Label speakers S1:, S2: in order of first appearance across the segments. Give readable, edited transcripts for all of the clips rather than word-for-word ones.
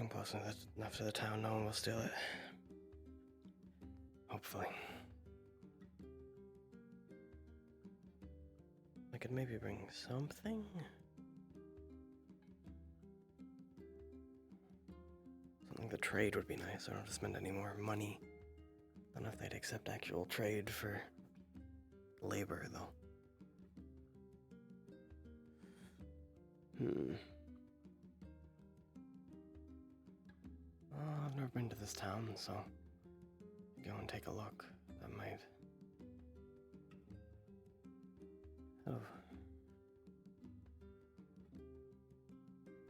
S1: close enough to the town, no one will steal it. Hopefully. I could maybe bring something? Something to trade would be nice. I don't have to spend any more money. I don't know if they'd accept actual trade for labor, though. Oh, I've never been to this town, so go and take a look. That might... Oh.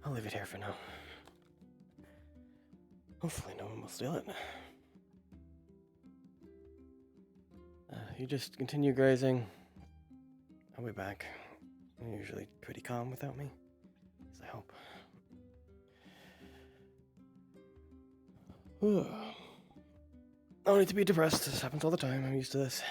S1: I'll leave it here for now. Hopefully no one will steal it. You just continue grazing. I'll be back. You're usually pretty calm without me. At least I hope. No need to be depressed. This happens all the time. I'm used to this.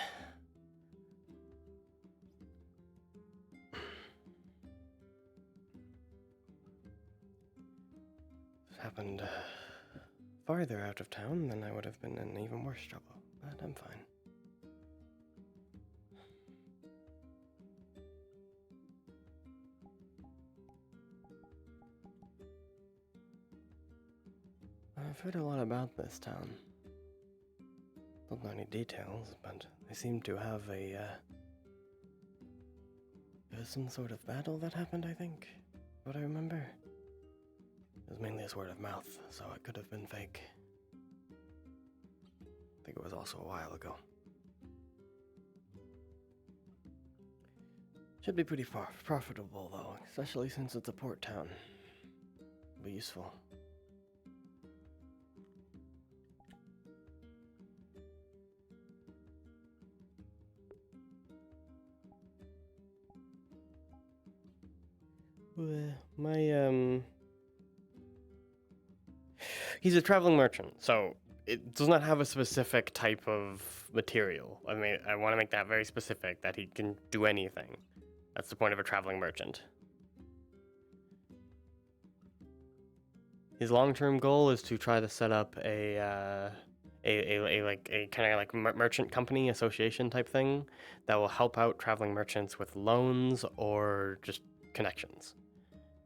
S1: This happened farther out of town, then I would have been in even worse trouble. But I'm fine. I've heard a lot about this town. Don't know any details, but they seem to have there was some sort of battle that happened, I think. What I remember. It was mainly as word of mouth, so it could have been fake. I think it was also a while ago. Should be pretty profitable, though, especially since it's a port town. It'll be useful. He's a traveling merchant, so it does not have a specific type of material. I mean, I want to make that very specific, that he can do anything. That's the point of a traveling merchant. His long-term goal is to try to set up a kind of like merchant company association type thing that will help out traveling merchants with loans or just connections,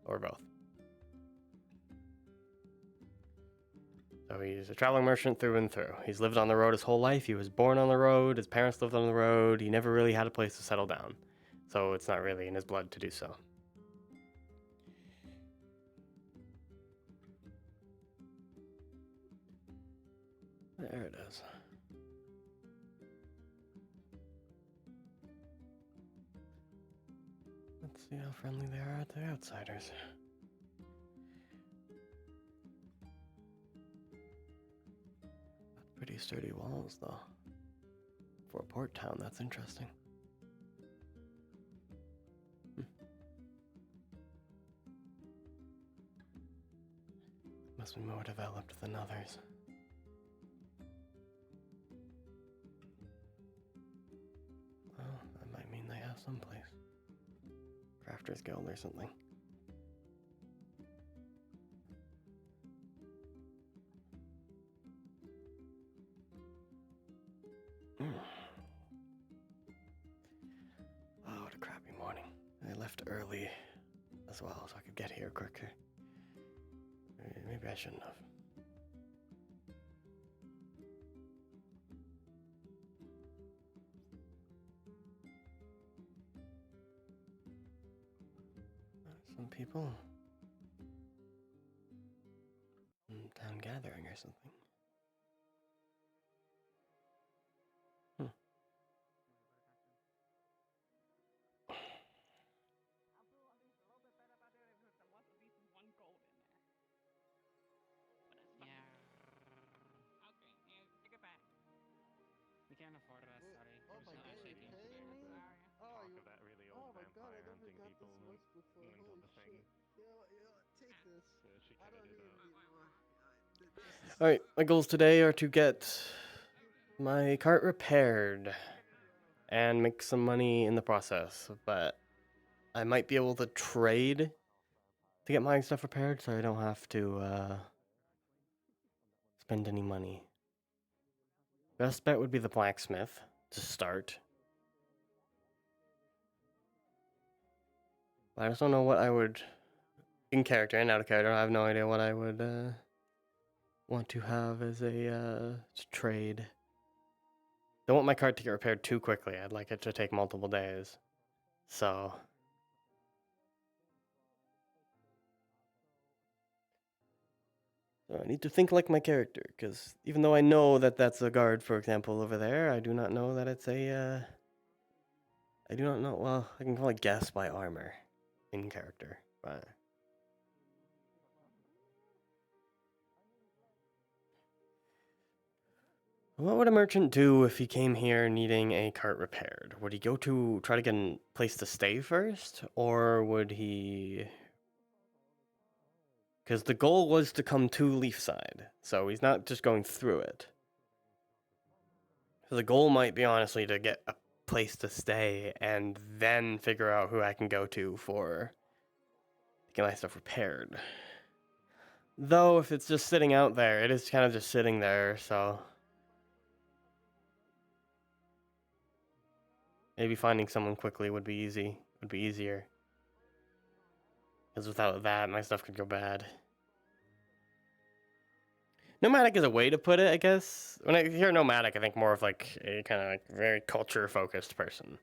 S1: or both. So he's a traveling merchant through and through. He's lived on the road his whole life. He was born on the road. His parents lived on the road. He never really had a place to settle down. So it's not really in his blood to do so. There it is. Let's see how friendly they are to the outsiders. Pretty sturdy walls, though. For a port town, that's interesting. Must be more developed than others. Well, that might mean they have someplace. Crafters Guild or something. Oh, what a crappy morning. I left early as well, so I could get here quicker. Maybe I shouldn't have. Some people. Town gathering or something.
S2: We can't afford that, sorry.
S3: Oh
S2: We're
S3: my
S2: still
S3: god,
S2: not
S3: you
S2: shaking.
S3: paying me? Oh, you...
S4: That really
S3: Oh
S4: old
S3: my god, I
S4: vampire
S3: never
S4: hunting
S3: got
S4: people
S3: this much before.
S4: until
S3: Holy
S4: the thing.
S3: shit. Take this.
S4: So she
S3: I
S4: kinda
S3: don't
S4: did
S3: need
S4: that.
S3: it anymore.
S1: Alright, my goals today are to get my cart repaired and make some money in the process, but I might be able to trade to get my stuff repaired, so I don't have to spend any money. Best bet would be the blacksmith to start. I just don't know what I would, in character and out of character, I have no idea what I would want to have as a trade. Don't want my cart to get repaired too quickly. I'd like it to take multiple days. So I need to think like my character, because even though I know that that's a guard, for example, over there, I do not know that it's a, I do not know, well, I can probably guess by armor in character, but... What would a merchant do if he came here needing a cart repaired? Would he go to try to get a place to stay first, or would he... Because the goal was to come to Leafside, so he's not just going through it. So the goal might be, honestly, to get a place to stay and then figure out who I can go to for to get my stuff repaired. Though, if it's just sitting out there, it is kind of just sitting there, so... Maybe finding someone quickly would be easier. Because without that, my stuff could go bad. Nomadic is a way to put it, I guess. When I hear nomadic, I think more of like a kind of like very culture-focused person.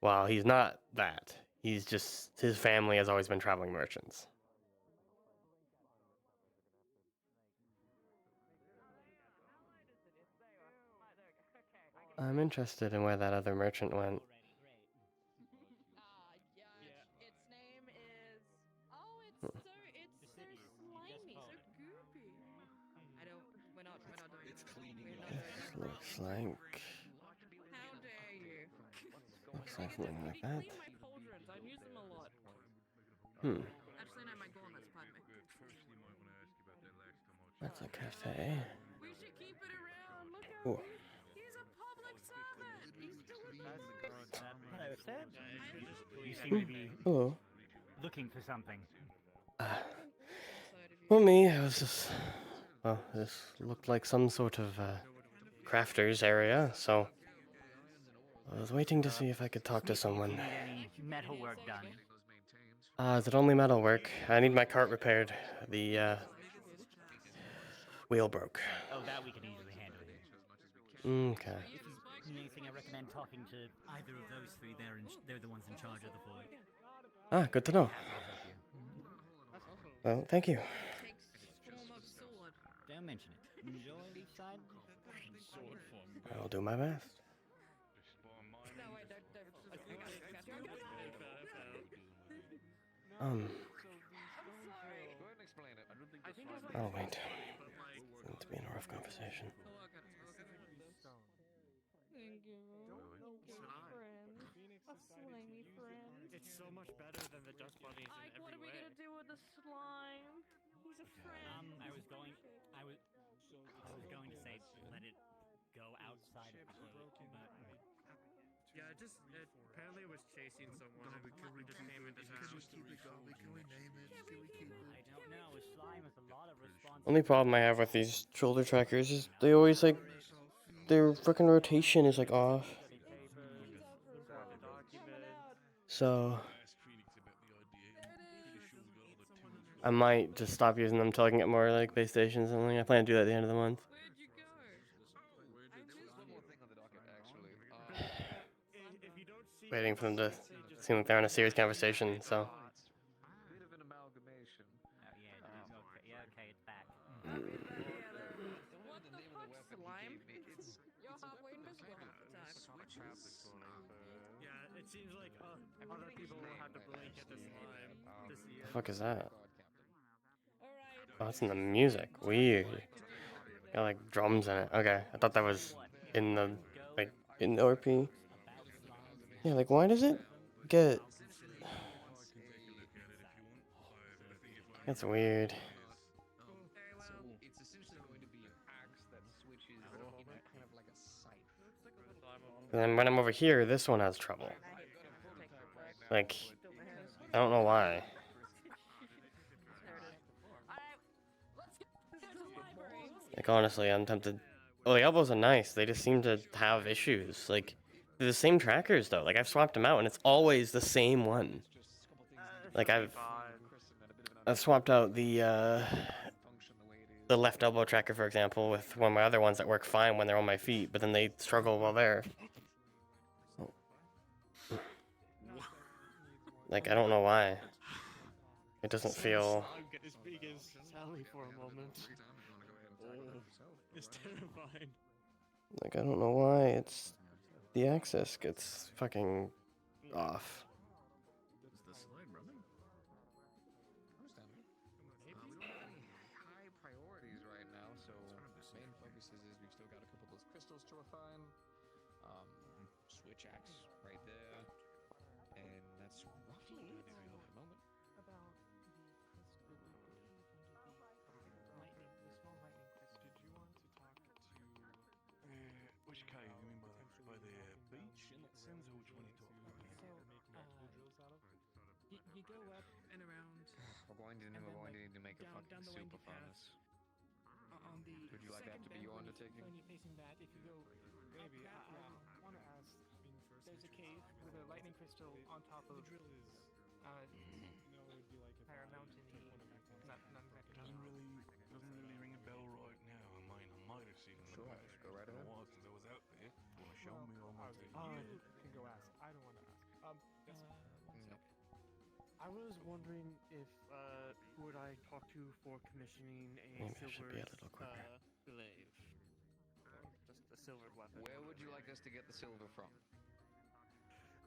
S1: Well, he's not that. He's just, his family has always been traveling merchants. I'm interested in where that other merchant went.
S2: Its name is. Oh, it's so slimy, so goopy. I don't. We're not doing
S3: It's
S2: that.
S3: cleaning
S2: We're not
S3: up.
S2: doing that.
S1: Looks like...
S2: How dare you?
S1: Looks like something like that.
S2: Clean my cauldrons. I use them a lot. Actually, no, my gauntlets. Pardon me.
S1: That's a cafe.
S2: We should keep it around. Look
S1: Ooh.
S2: how he's a public servant. He's doing the most.
S4: Hello, sir. You seem to be
S1: Hello.
S4: looking for something.
S1: Well, me, I was just... Well, this looked like some sort of crafter's area, so... I was waiting to see if I could talk to someone.
S4: Need any metal work done?
S1: Is it only metal work? I need my cart repaired. The wheel broke.
S4: Oh, that we can easily handle here.
S1: Okay.
S4: If you need anything, I recommend talking to either of those three. They're the ones in charge of the void.
S1: Ah, good to know. Well, thank you.
S2: Takes form of sword.
S4: Don't mention it. Enjoy Leafside.
S1: I'll do my best.
S2: No, wait, don't.
S1: Um,
S2: I'm sorry.
S1: oh wait. Seems to be in a rough conversation.
S2: Thank you. Friend. A slimy friend.
S5: It's so much better than the dust bunnies in
S2: Ike,
S5: every
S2: what are we
S5: way.
S2: gonna do with the slime? He's a friend.
S4: I was going to say let it go outside of the gate, but
S5: Yeah, apparently it was chasing someone and just came into town.
S3: Can we keep it going? Can we name it? Can we keep it?
S4: I don't know. A slime has a lot of responsibility.
S1: Only problem I have with these shoulder trackers is they always like their freaking rotation is like off. So I might just stop using them till I can get more like base stations and something. I plan to do that at the end of the month.
S2: Where'd you go?
S5: If you don't see
S1: Waiting for them to seem like they're in a serious conversation, so.
S3: Bit of an amalgamation.
S4: Okay, it's back.
S2: What the fuck, slime? You're halfway invisible half the time.
S5: Yeah, it seems like other people will have to blink at the slime to see
S1: The
S5: it.
S1: fuck is that?
S2: Alright.
S1: Oh, it's in the music. Weird. Got like drums in it. Okay, I thought that was in the like in the RP. Yeah, like why does it get? That's weird.
S2: Very well.
S3: It's essentially going to be an axe that switches kind of like a scythe.
S1: And then when I'm over here, this one has trouble. Like, I don't know why.
S2: Alright, let's go to the library.
S1: Like, honestly, I'm tempted. Oh, the elbows are nice. They just seem to have issues. Like, they're the same trackers, though. Like, I've swapped them out, and it's always the same one. Like, I've swapped out the left elbow tracker, for example, with one of my other ones that work fine when they're on my feet, but then they struggle while they're... Like, I don't know why. It doesn't feel...
S5: I'm as big as Sally for a moment. It's terrifying.
S1: Like, I don't know why it's... The axis gets fucking off.
S3: That's the slide running. Understandable. We don't have any high priorities right now, so main focus is we've still got a couple of those crystals to refine. Switch axe right there, and that's roughly it at the moment.
S2: About the crystal lightning, the small lightning crystal.
S6: Did you want to talk to which cave? You mean by the beach? It depends which one you're talking about.
S2: You go up and around
S3: We're going to need to make a
S2: down
S3: fucking
S2: the
S3: super
S2: winding path.
S3: furnace.
S2: On the
S3: Would you like that to be your undertaking?
S2: When you're facing that, if you go
S5: Maybe.
S2: up that
S5: I
S2: way,
S5: want to ask.
S2: there's a cave with a lightning crystal on top of
S5: The drill is. No, it would be like if
S2: higher
S5: I
S2: mountain.
S5: took one of my things.
S2: Not exactly.
S6: Doesn't really ring a bell right now. I might have seen
S3: Sure, go right ahead.
S6: while since I was out there. Want to show me all my things?
S5: You can go ask. I don't want to ask.
S3: No.
S5: I was wondering if who would I talk to for commissioning a
S1: Maybe I should
S5: silver
S1: be a little quicker.
S5: glaive? Just a silver weapon.
S3: Where would you like us to get the silver from?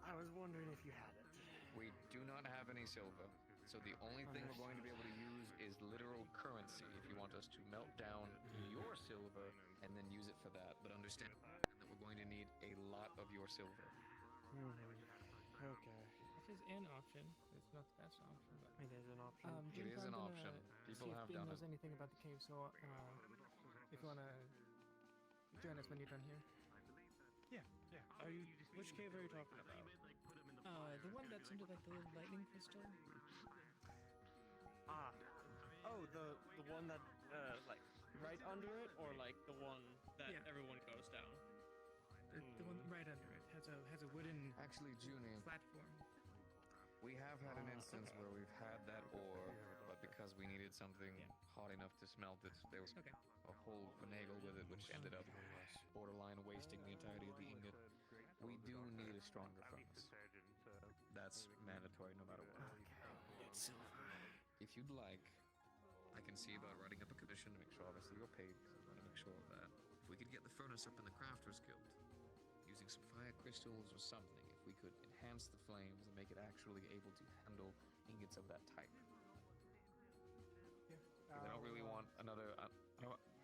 S5: I was wondering if you had it.
S3: We do not have any silver, so the only thing we're going to be able to use is literal currency if you want us to melt down your silver and then use it for that. But understand that we're going to need a lot of your silver.
S5: Okay.
S2: This is an option. It's not the best option. But
S5: It is an option.
S3: It is an option. People have done
S2: knows
S3: it.
S2: anything about the cave, so if you wanna join us when you're done here.
S5: Yeah. Are you? Which cave are you talking about?
S2: The one that's into like the little lightning crystal.
S5: Ah. Oh, the one that like right under it, or like the one that
S2: Yeah.
S5: everyone goes down.
S2: The one right under it has a wooden
S3: Actually, Junie,
S2: platform.
S3: we have had an instance where we've had that ore, but because we needed something hot enough to smelt it, there was
S2: Okay.
S3: a whole finagle with it, which ended up borderline wasting the entirety of the ingot. We do need a stronger furnace. That's mandatory no matter what. If you'd like, I can see about writing up a commission to make sure obviously you're paid, because I want to make sure of that. If we could get the furnace up in the Crafters Guild, using some fire crystals or something, if we could enhance the flames and make it actually able to handle ingots of that type. I don't really want another. I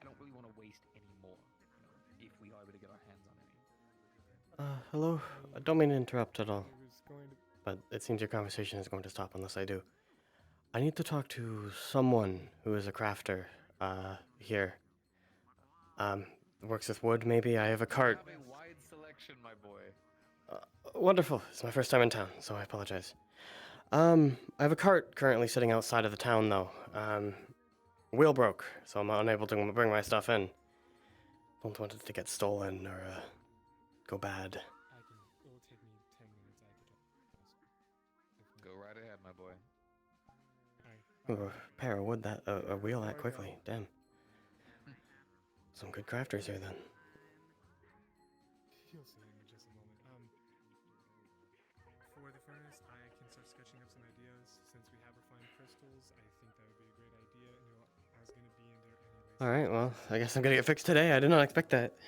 S3: don't really want to waste any more. If we are able to get our hands on any.
S1: Hello? I don't mean to interrupt at all,
S5: I was going to.
S1: but it seems your conversation is going to stop unless I do. I need to talk to someone who is a crafter, here. Works with wood, maybe? I have a cart.
S3: We have a wide selection, my boy.
S1: Wonderful. It's my first time in town, so I apologize. I have a cart currently sitting outside of the town, though. Wheel broke, so I'm unable to bring my stuff in. Don't want it to get stolen or, go bad.
S5: It will take me 10 minutes. I could.
S3: Go right ahead, my boy.
S1: Ooh, a pair of wood a wheel that quickly. Damn. Some good crafters here, then.
S5: You'll see in just a moment. For the furnace, I can start sketching up some ideas. Since we have refined crystals, I think that would be a great idea. And I was gonna be in there anyways.
S1: Alright, well, I guess I'm gonna get fixed today. I did not expect that.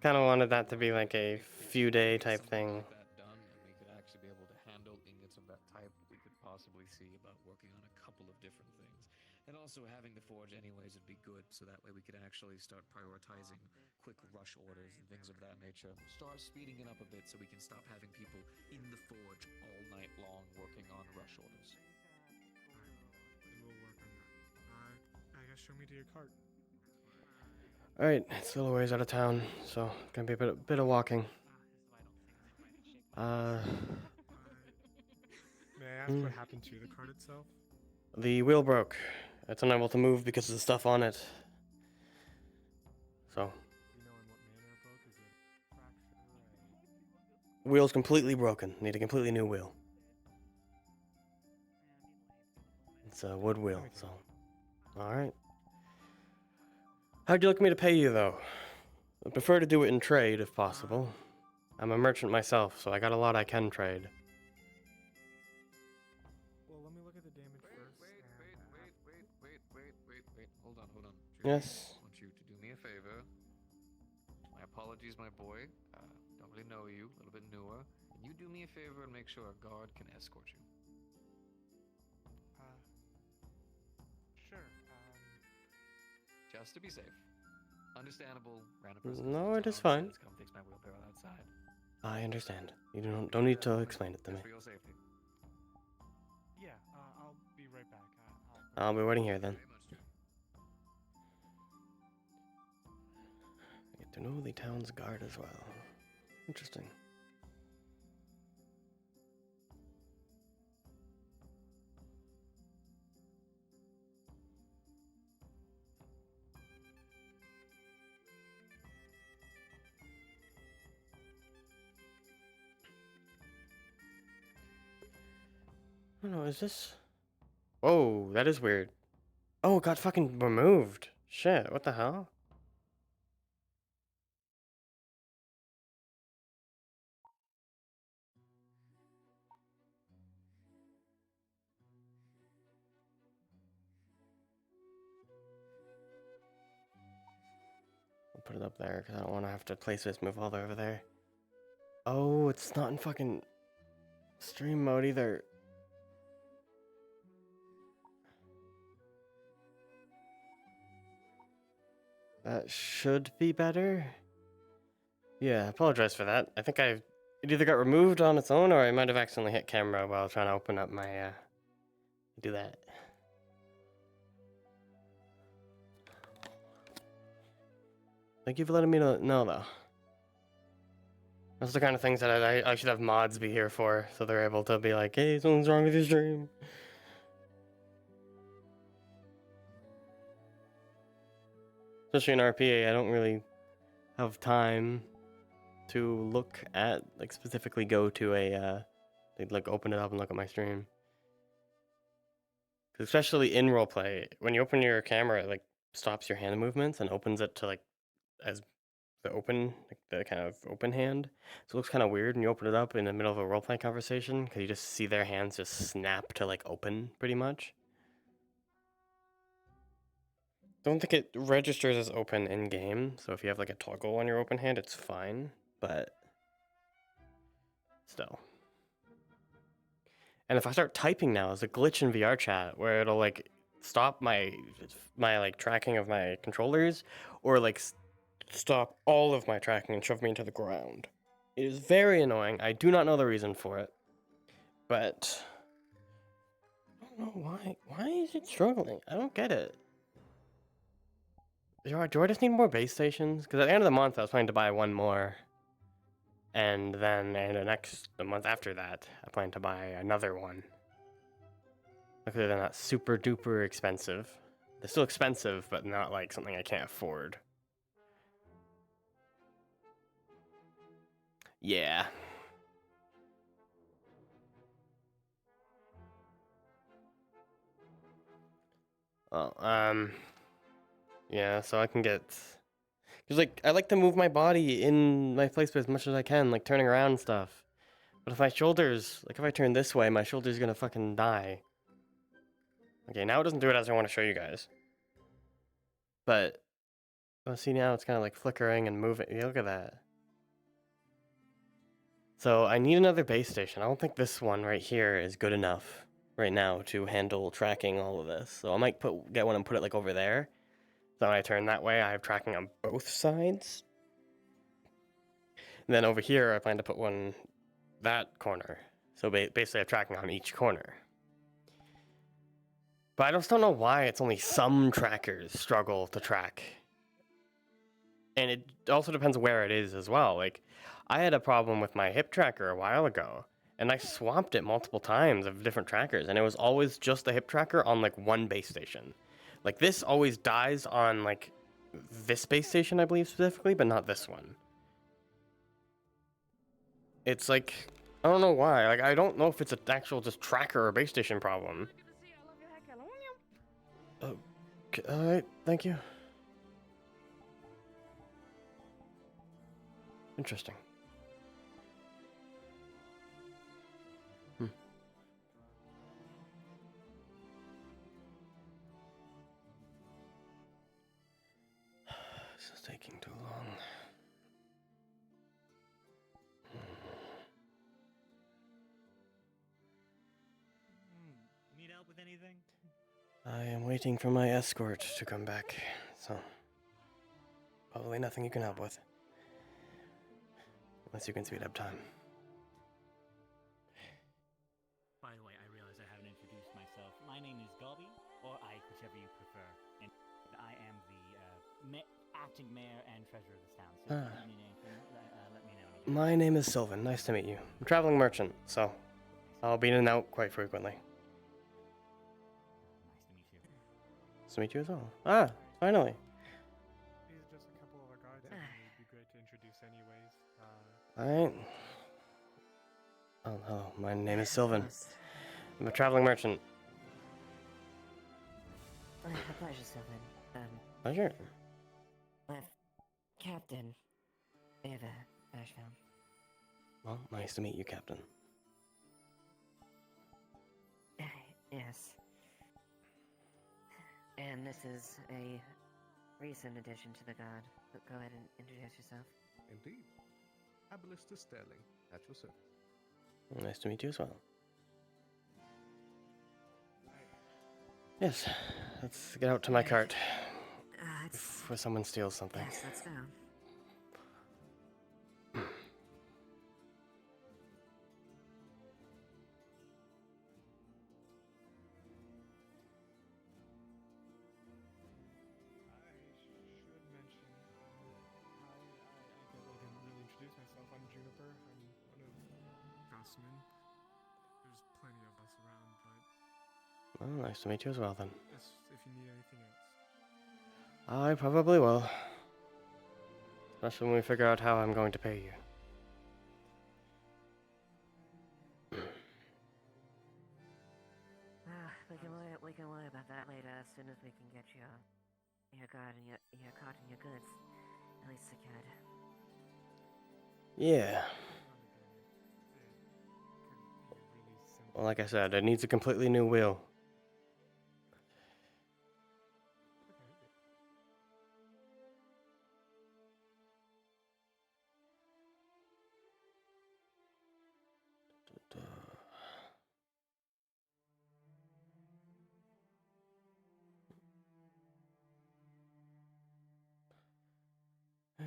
S1: Kind of wanted that to be like a few day type thing.
S3: Get that done, and we could actually be able to handle ingots of that type. We could possibly see about working on a couple of different things, and also having the forge anyways would be good. So that way we could actually start prioritizing quick rush orders and things of that nature. Start speeding it up a bit so we can stop having people in the forge all night long working on rush orders.
S5: And we'll work on that. I guess show me to your cart.
S1: Alright, it's a little ways out of town, so gonna be a bit of walking.
S5: May I ask what happened to the cart itself?
S1: The wheel broke. It's unable to move because of the stuff on it. So
S5: Do you know in what manner it broke? Is it fracture?
S1: wheel's completely broken. Need a completely new wheel. It's a wood wheel. So, all right. How'd you like me to pay you though? I prefer to do it in trade if possible. I'm a merchant myself, so I got a lot I can trade.
S5: Well, let me look at the damage first.
S3: Wait. Hold on.
S1: Yes.
S3: I want you to do me a favor. My apologies, my boy. Don't really know you, a little bit newer. Can you do me a favor and make sure a guard can escort you?
S5: Sure.
S3: Just to be safe. Understandable, random person.
S1: No, it is
S3: town
S1: fine.
S3: says, come fix my wheelbarrow outside.
S1: I understand. You don't need to explain it to me.
S3: Just for your safety.
S5: Yeah. I'll be right back.
S1: I'll be waiting here then.
S3: Very much, Jim.
S1: Get to know the town's guard as well. Interesting. I don't know, is this... Whoa, that is weird. Oh, it got fucking removed. Shit, what the hell? I'll put it up there because I don't want to have to place this move all the way over there. Oh, it's not in fucking stream mode either. That should be better. Yeah, I apologize for that. I think it either got removed on its own or I might have accidentally hit camera while trying to open up my, do that. Thank you for letting me know though. That's the kind of things that I should have mods be here for, so they're able to be like, hey, something's wrong with your stream. Especially in RPA, I don't really have time to look at, like, specifically go to a, like, open it up and look at my stream. 'Cause especially in roleplay, when you open your camera, it, like, stops your hand movements and opens it to, like, as the open, like, the kind of open hand. So it looks kind of weird when you open it up in the middle of a roleplay conversation, because you just see their hands just snap to, like, open, pretty much. Don't think it registers as open in game, so if you have like a toggle on your open hand, it's fine, but still. And if I start typing now, there's a glitch in VR chat where it'll like stop my like tracking of my controllers, or like stop all of my tracking and shove me into the ground. It is very annoying. I do not know the reason for it, but I don't know why. Why is it struggling? I don't get it. Do I just need more base stations? Because at the end of the month, I was planning to buy one more. And then the month after that, I plan to buy another one. Luckily, they're not super duper expensive. They're still expensive, but not like something I can't afford. Yeah. Well, yeah, so I can get... Because, like, I like to move my body in my place as much as I can, like, turning around and stuff. But if my shoulders... Like, if I turn this way, my shoulder's gonna fucking die. Okay, now it doesn't do it as I want to show you guys. But... Oh, see, now it's kind of, like, flickering and moving. Yeah, look at that. So, I need another base station. I don't think this one right here is good enough right now to handle tracking all of this. So I might get one and put it, like, over there. So when I turn that way, I have tracking on both sides. And then over here, I plan to put one that corner. So basically, I have tracking on each corner. But I just don't know why it's only some trackers struggle to track. And it also depends where it is as well. Like, I had a problem with my hip tracker a while ago, and I swapped it multiple times of different trackers, and it was always just the hip tracker on, like, one base station. Like, this always dies on, like, this space station, I believe specifically, but not this one. It's like, I don't know why. Like, I don't know if it's an actual just tracker or base station problem.
S2: Good to see you. I love your haircut.
S1: Alright, thank you. Interesting. This is taking too long.
S4: Need help with anything?
S1: I am waiting for my escort to come back, so probably nothing you can help with. Unless you can speed up time.
S4: By the way, I realize I haven't introduced myself. My name is Gobby, or Ike, whichever you prefer. And I am the acting mayor and treasurer of this town. So if you need anything, let me know.
S1: My name is Sylvan. Nice to meet you. I'm a traveling merchant, so I'll be in and out quite frequently.
S4: Nice to meet you.
S1: Nice to meet you as well. Ah, finally.
S5: These are just a couple of our guards. I think it'd be great to introduce anyways.
S1: Alright. Oh, hello. My name is Sylvan. I'm a traveling merchant.
S7: A pleasure, Sylvan.
S1: Pleasure.
S7: Captain Eva Ashdown.
S1: Well, nice to meet you, Captain.
S7: Yes. And this is a recent addition to the guard. Go ahead and introduce yourself.
S8: Indeed. Abalista Sterling, at your service.
S1: Nice to meet you as well. Yes, let's get out to my cart before someone steals something.
S7: Yes, let's go.
S5: I should mention, I didn't really introduce myself. I'm Juniper. I'm one of Gossman. There's plenty of us around, but
S1: Well, nice to meet you as well, then.
S5: just if you need anything else.
S1: I probably will. Especially when we figure out how I'm going to pay you.
S7: We can worry about that later as soon as we can get your guard and your cart and your goods. At least secured.
S1: Yeah.
S5: Not again. It could be really simple.
S1: Well, like I said, it needs a completely new wheel.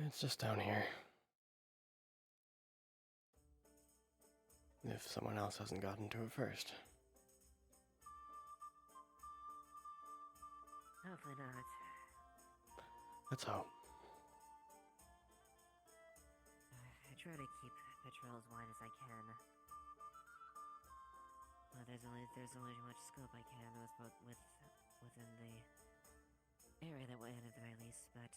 S1: It's just down here. If someone else hasn't gotten to it first.
S7: Hopefully not.
S1: Let's hope.
S7: I try to keep patrol as wide as I can. Well, there's only much scope I can within the area that we're in at the very least, but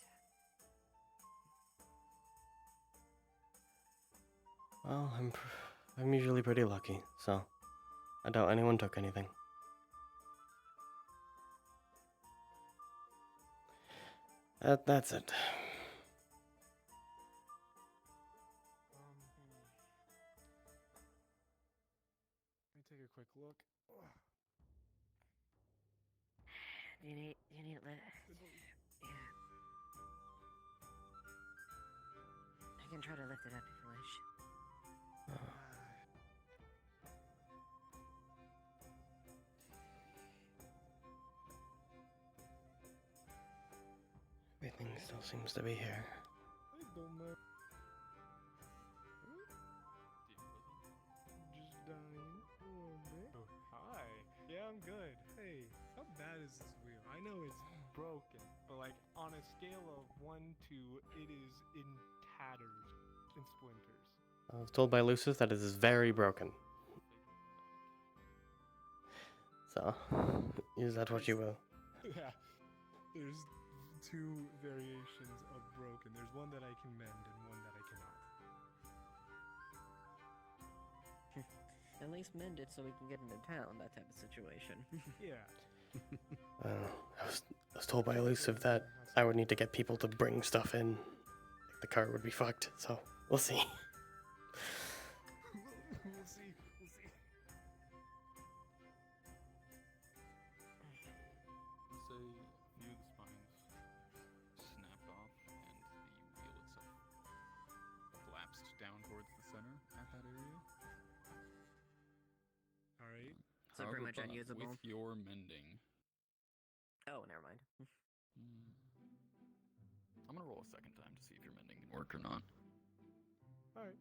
S1: Well, I'm usually pretty lucky, so I doubt anyone took anything. That's it.
S5: Let me take a quick look.
S7: do you need yeah. I can try to lift it up if you wish.
S1: Everything still seems to be here.
S5: I don't know. Just dying. Oh, hi. Yeah, I'm good. Hey, how bad is this wheel? I know it's broken, but like on a scale of 1 to it is in tatters and splinters.
S1: I was told by Lucius that it is very broken. So, use that what you will.
S5: Yeah, there's two variations of broken. There's one that I can mend and one that I cannot.
S7: At least mend it so we can get into town, that type of situation.
S5: Yeah.
S1: I was told by Elusive that I would need to get people to bring stuff in. The car would be fucked, so we'll see.
S5: We'll see. We'll see.
S3: Say a few of the spines snapped off and the wheel itself collapsed down towards the center at that area.
S5: All right.
S7: So pretty much
S3: However,
S7: unusable.
S3: with your mending,
S7: Oh, never mind.
S3: I'm gonna roll a second time to see if your mending can work or not.
S5: All right.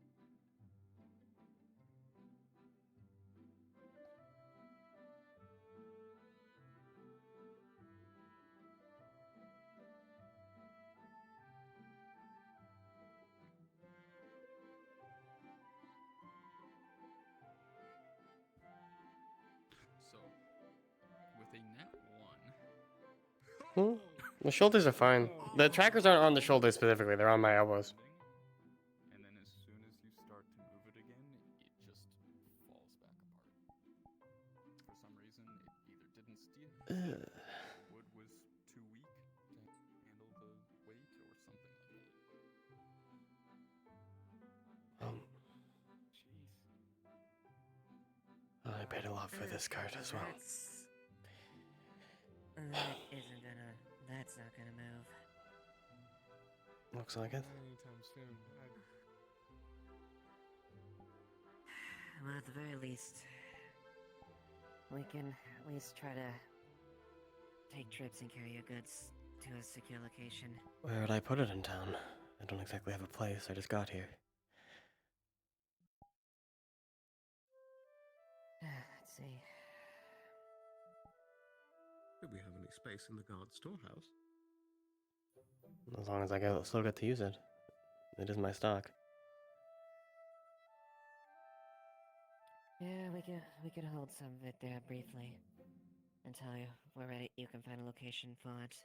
S3: So, with a net 1,
S1: The shoulders are fine. The trackers aren't on the shoulders specifically, they're on my elbows.
S3: and then as soon as you start to move it again, it just falls back apart. For some reason, it either didn't steal, wood was too weak to handle the weight, or something like that.
S5: Jeez.
S1: I paid a lot for this card as well.
S7: That's not gonna move.
S1: Looks like it.
S5: Not anytime soon.
S7: Well, at the very least, we can at least try to take trips and carry your goods to a secure location.
S1: Where would I put it in town? I don't exactly have a place, I just got here.
S7: Let's see.
S8: Do we have any space in the guard storehouse?
S1: As long as I still get to use it. It is my stock.
S7: Yeah, we could hold some of it there briefly until we're ready. You can find a location for it.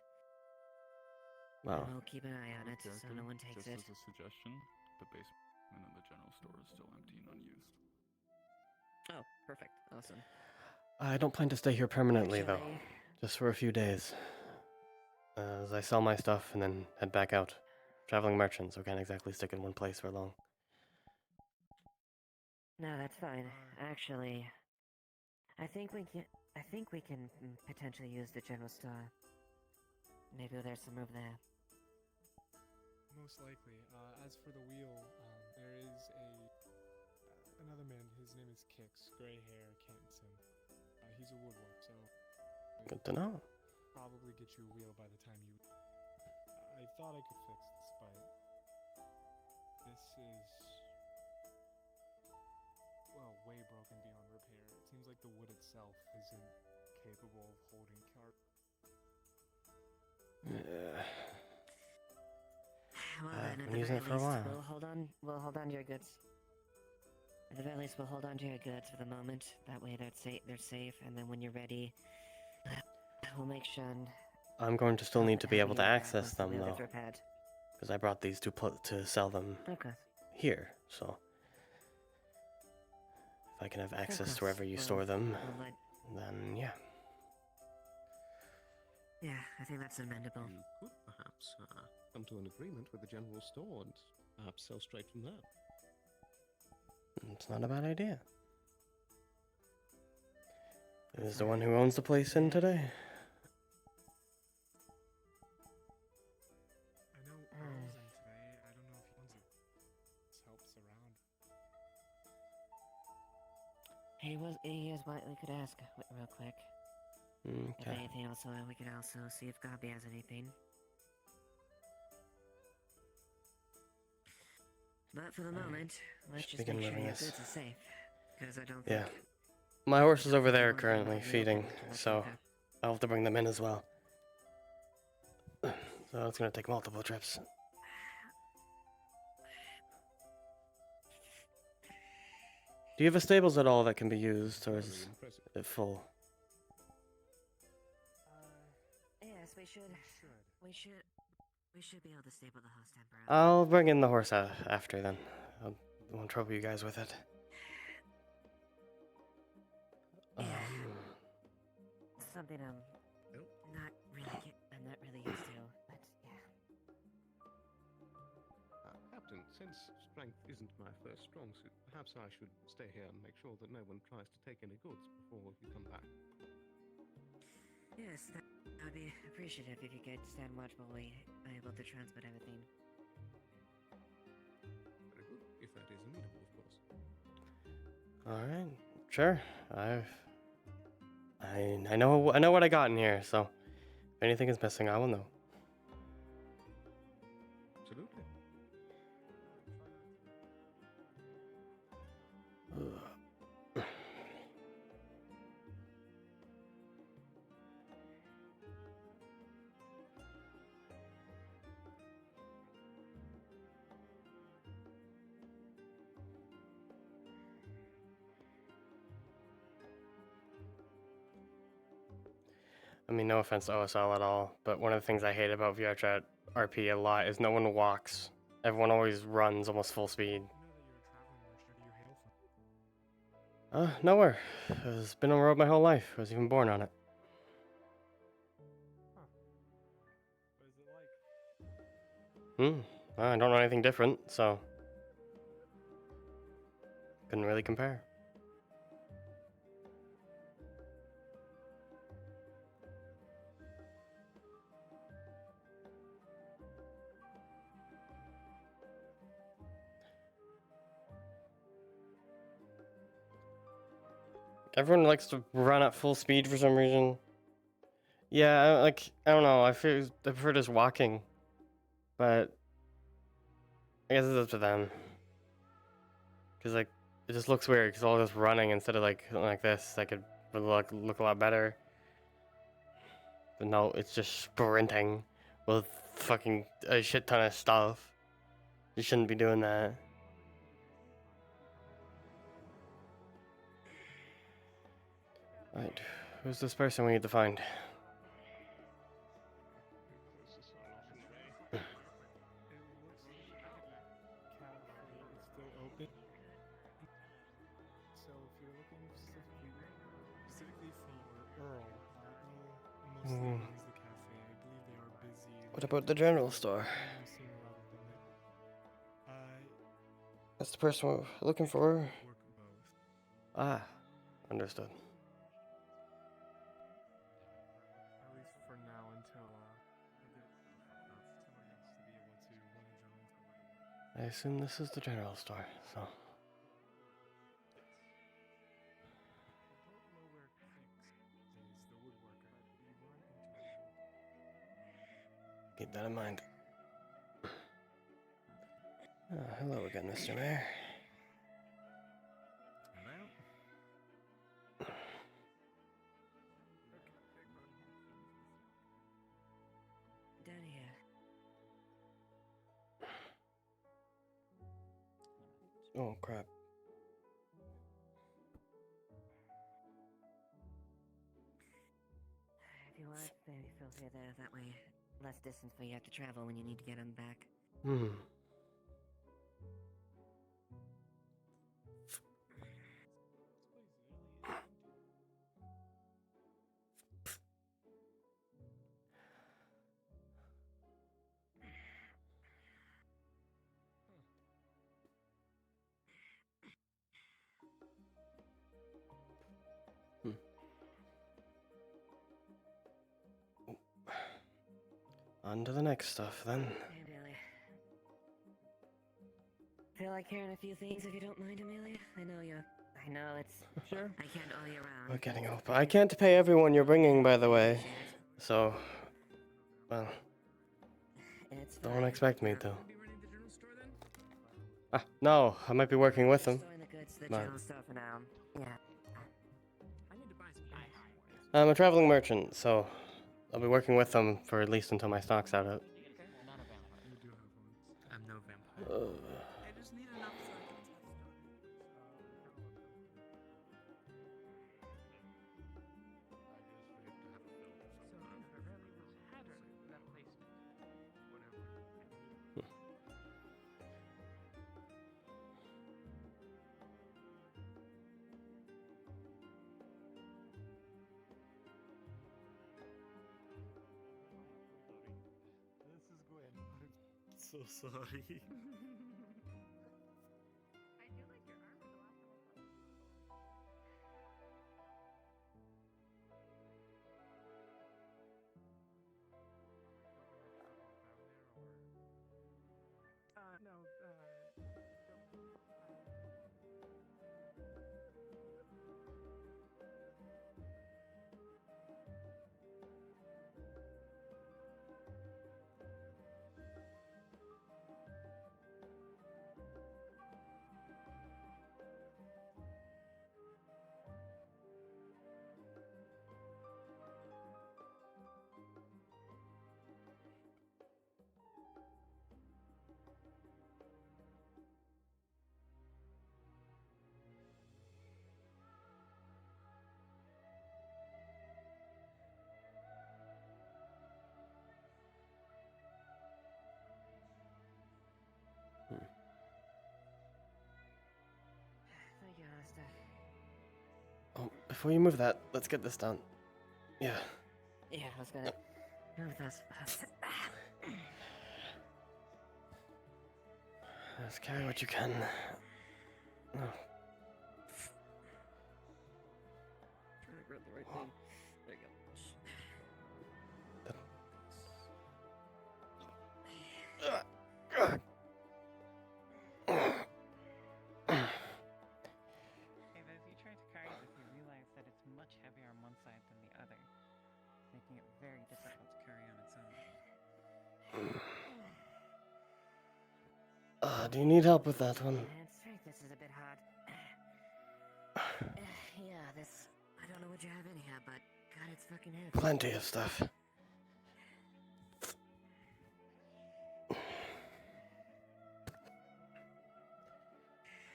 S1: Wow.
S7: And we'll keep an eye on it so no one takes it.
S3: Just as a suggestion, the basement and the general store is still empty and unused.
S7: Oh, perfect. Awesome.
S1: I don't plan to stay here permanently, though.
S7: Actually,
S1: Just for a few days. As I sell my stuff and then head back out. Traveling merchant, so can't exactly stick in one place for long.
S7: no, that's fine. Actually, I think we can potentially use the general store. Maybe there's some room there.
S5: Most likely. As for the wheel, there is another man. His name is Kix. Gray hair, Kenton. He's a woodwork, so
S1: Good to know.
S5: probably get you a wheel by the time you. I thought I could fix this, but this is way broken beyond repair. It seems like the wood itself isn't capable of holding cart.
S7: Well,
S1: I've
S7: then, at
S1: been
S7: the
S1: using
S7: very
S1: it for a
S7: least,
S1: while.
S7: we'll hold on to your goods. At the very least, we'll hold on to your goods for the moment. That way, they're safe, and then when you're ready, we'll make sure.
S1: I'm going to still need to be
S7: have
S1: able to
S7: you back
S1: access
S7: once the
S1: them,
S7: wheel
S1: though.
S7: gets repaired.
S1: Because I brought these to sell them
S7: Okay.
S1: here, so... If I can have access
S7: course.
S1: to wherever you
S7: Well,
S1: store them,
S7: we'll
S1: then yeah.
S7: Yeah, I think that's amendable.
S8: You could perhaps come to an agreement with the general store and perhaps sell straight from there.
S1: It's not a bad idea. Is the one who owns the place in today?
S5: I know Earl's in today. I don't know if he owns it. This helps around.
S7: He is what we could ask real quick. If
S1: Okay.
S7: anything else, we could also see if Gobby has anything. But for the moment, let's
S1: should
S7: just
S1: begin
S7: make sure
S1: moving
S7: your
S1: this.
S7: goods are safe. Because I don't
S1: Yeah.
S7: think...
S1: My horse is over there
S7: Don't
S1: currently
S7: want
S1: feeding,
S7: to look
S1: so
S7: like that.
S1: I'll have to bring them in as well. So it's gonna take multiple trips. Do you have a stables at all that can be used, or
S8: Very
S1: is
S8: impressive.
S1: it full?
S7: Yes, We should be able to stable the host temporarily.
S1: I'll bring in the horse after then. I won't trouble you guys with it.
S7: Yeah. Something I'm not really used to, but yeah.
S8: Captain, since strength isn't my first strong suit, perhaps I should stay here and make sure that no one tries to take any goods before you come back.
S7: Yes, that would be appreciative if you could stand watch while we are able to transmit everything.
S8: Very good, if that is amenable, of course.
S1: Alright, sure. I know what I got in here, so if anything is missing, I will know.
S8: Absolutely.
S1: I mean, no offense to OSL at all, but one of the things I hate about VRChat RP a lot is no one walks. Everyone always runs almost full speed. Nowhere. I've been on the road my whole life. I was even born on it.
S5: What is it like?
S1: I don't know anything different, so couldn't really compare. Everyone likes to run at full speed for some reason. Yeah, I don't know. I prefer just walking, but I guess it's up to them. Cause like it just looks weird. Cause all this running instead of like this, I could look a lot better. But no, it's just sprinting with fucking a shit ton of stuff. You shouldn't be doing that. Right, who's this person we need to find?
S5: It looks like the cafe is still open. So if you're looking specifically for Earl, mostly runs the cafe. I believe they are busy.
S1: What about the general store? That's the person we're looking for.
S5: Work both.
S1: Ah, understood.
S5: At least for now, until someone needs to be able to run a general store.
S1: I assume this is the general store, so.
S5: I don't know where Fix is, the woodworker. You run into
S1: Keep that in mind. Hello again, Mr. Mayor.
S7: Down here.
S1: Oh, crap.
S7: If you want, maybe feel free there. That way, less distance for you have to travel when you need to get them back.
S1: On to the next stuff, then.
S7: Hey, Billy. Feel like hearing a few things if you don't mind, Amelia? I know it's...
S5: Sure.
S7: I can't all year round.
S1: We're getting old, but I can't pay everyone you're bringing, by the way. So, well,
S7: It's
S1: don't
S7: fine.
S1: expect me to. No, I might be working with them.
S7: Storing the goods to the
S1: But-
S7: general store for now. Yeah.
S3: I need to buy some ice.
S1: I'm a traveling merchant, so I'll be working with them for at least until my stock's out of.
S3: Not a vampire.
S5: You do have one.
S3: I'm no vampire.
S2: I just need enough so I can test on it.
S4: so sorry.
S2: I do like your armor. The last one was
S5: No,
S7: Thank you, Alistair.
S1: Oh, before you move that, let's get this done. Yeah.
S7: Yeah, I was gonna move those.
S1: Just carry what you can. Oh.
S7: Trying to grab the right thing. There you go.
S9: And as you try to carry this, you realize that it's much heavier on one side than the other, making it very difficult to carry on its own.
S1: Do you need help with that one?
S7: And strength, this is a bit hard. Yeah, this. I don't know what you have in here, but God, it's fucking heavy.
S1: Plenty of stuff.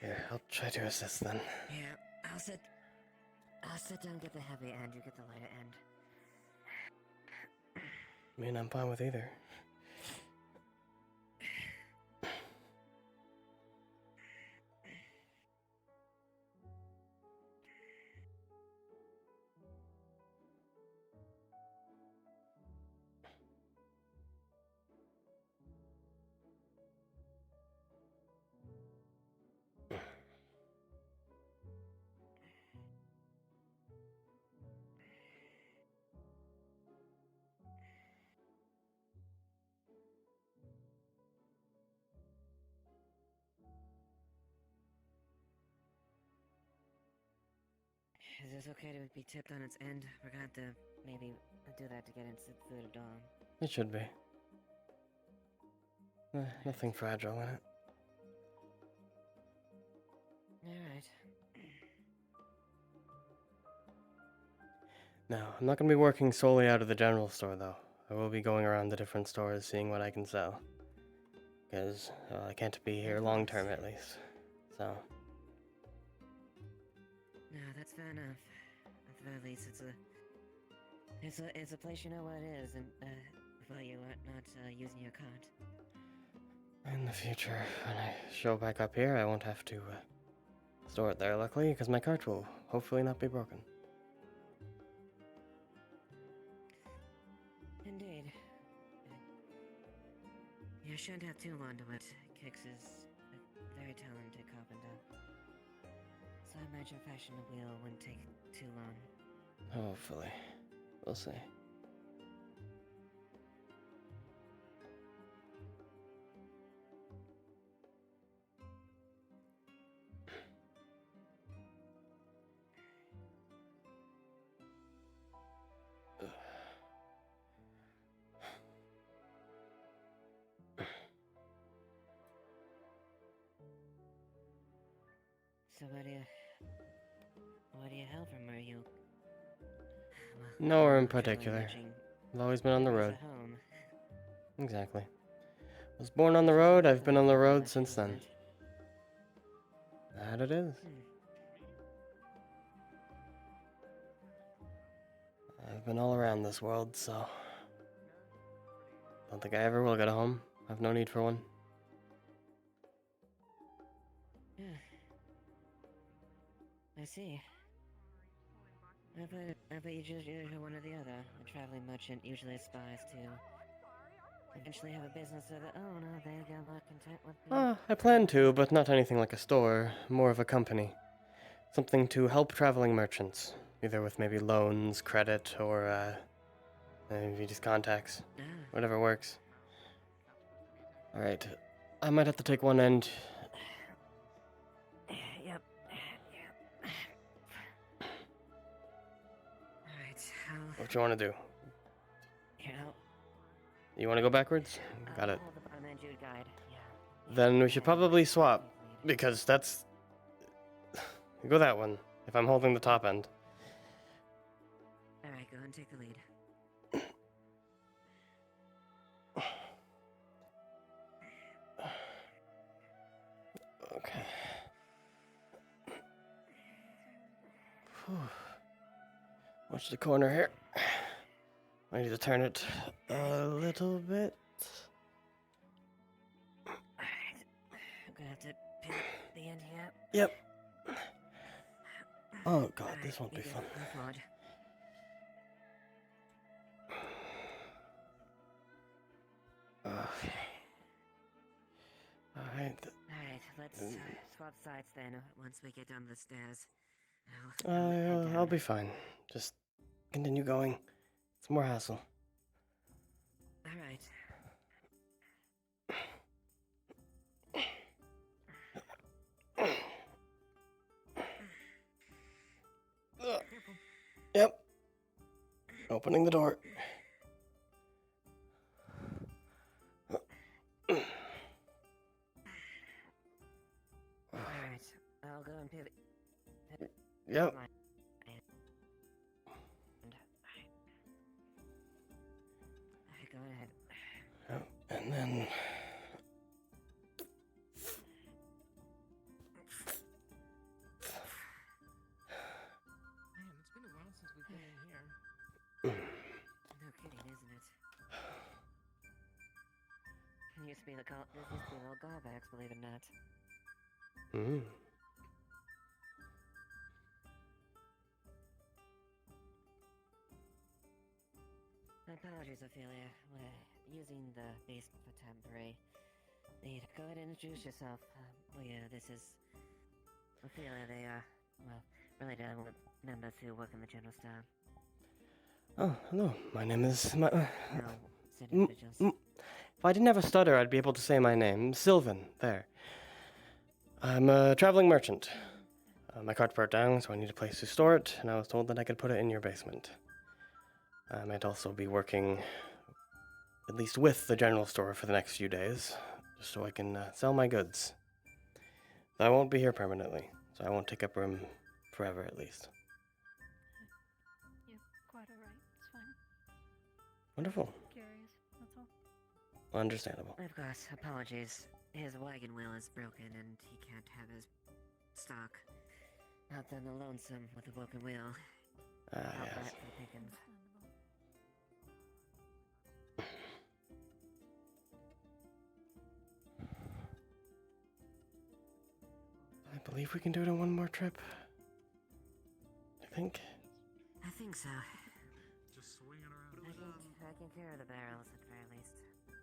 S1: Here, I'll try to assist then.
S7: Yeah, I'll sit down, get the heavy end, you get the lighter end.
S1: I mean, I'm fine with either.
S7: Is this okay to be tipped on its end? We're gonna have to maybe do that to get into through the dome.
S1: It should be. Nothing fragile in it.
S7: Alright.
S1: Now, I'm not going to be working solely out of the general store, though. I will be going around the different stores, seeing what I can sell. Because I can't be here long term, at least. So.
S7: No, that's fair enough. At the very least, it's a place you know what it is, and well, you are not using your card.
S1: In the future, when I show back up here, I won't have to store it there, luckily, because my cart will hopefully not be broken.
S7: Indeed. You shouldn't have too long to it. Kix is a very talented carpenter. So I imagine fashioning a wheel wouldn't take too long.
S1: Hopefully. We'll see.
S7: So where do you hail from? Are you? Well,
S1: Nowhere in
S7: traveling
S1: particular.
S7: merchant
S1: I've always been on the
S7: has a
S1: road.
S7: home.
S1: Exactly. Was born on the road, I've been on the road since then. That it is. I've been all around this world, so... Don't think I ever will get a home. I've no need for one.
S7: Yeah. I see. I bet you're one or the other. A traveling merchant usually aspires to eventually have a business of their own, or they get more content with being...
S1: I plan to, but not anything like a store, more of a company. Something to help traveling merchants, either with maybe loans, credit, or maybe just contacts.
S7: Ah,
S1: Whatever works. Alright, I might have to take one end.
S7: yep. Alright,
S1: What you want to do?
S7: you know,
S1: You want to go backwards? Got it.
S7: hold the bottom end Jude guide. Yeah.
S1: Then we should probably swap,
S7: Lead.
S1: because that's... Go that one, if I'm holding the top end.
S7: Alright, go and take the lead.
S1: Okay. Whew. Watch the corner here. I need to turn it a little bit.
S7: Alright. I'm gonna have to pin the end here.
S1: Yep. Oh god,
S7: Alright,
S1: this won't be
S7: you good.
S1: fun.
S7: Move forward.
S1: Okay. Alright.
S7: Alright, let's swap sides then once we get down the stairs.
S1: I'll be fine. Just continue going. It's more hassle.
S7: Alright.
S1: Yep. Opening the door.
S7: Alright, I'll go and pivot.
S1: Yep.
S7: My- Alright, go ahead.
S1: Yep. And then...
S3: Man, it's been a while since we've been in here.
S7: No kidding, isn't it? This used to be the old gallbacks, believe it or not.
S1: Mm.
S7: My apologies, Ophelia. We're using the basement for temporary. Need go ahead and introduce yourself. This is Ophelia. They are, well, really members who work in the general store.
S1: Oh, hello. My name is...
S7: No, city individuals.
S1: If I didn't have a stutter, I'd be able to say my name. Sylvan. There. I'm a traveling merchant. My cart broke down, so I need a place to store it, and I was told that I could put it in your basement. I might also be working at least with the general store for the next few days, just so I can sell my goods. I won't be here permanently, so I won't take up room forever at least.
S2: You're quite alright. It's fine.
S1: Wonderful.
S2: Curious. That's all.
S1: Understandable.
S7: Of course, apologies. His wagon wheel is broken and he can't have his stock out on the lonesome with a broken wheel. Out
S1: Yes.
S7: back for the pickings.
S1: I believe we can do it in one more trip. I think.
S7: I think so.
S6: Just swinging around.
S7: I can carry the barrels at the very least.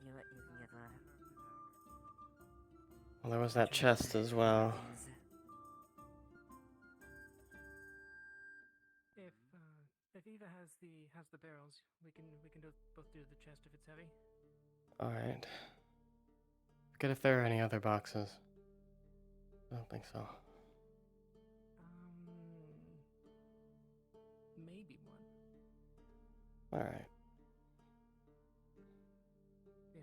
S7: You can get the...
S1: Well, there was that chest as well.
S5: If Eva has the barrels, we can both do the chest if it's heavy.
S1: Alright. Forget if there are any other boxes. I don't think so.
S5: Maybe one.
S1: Alright.
S5: Yeah.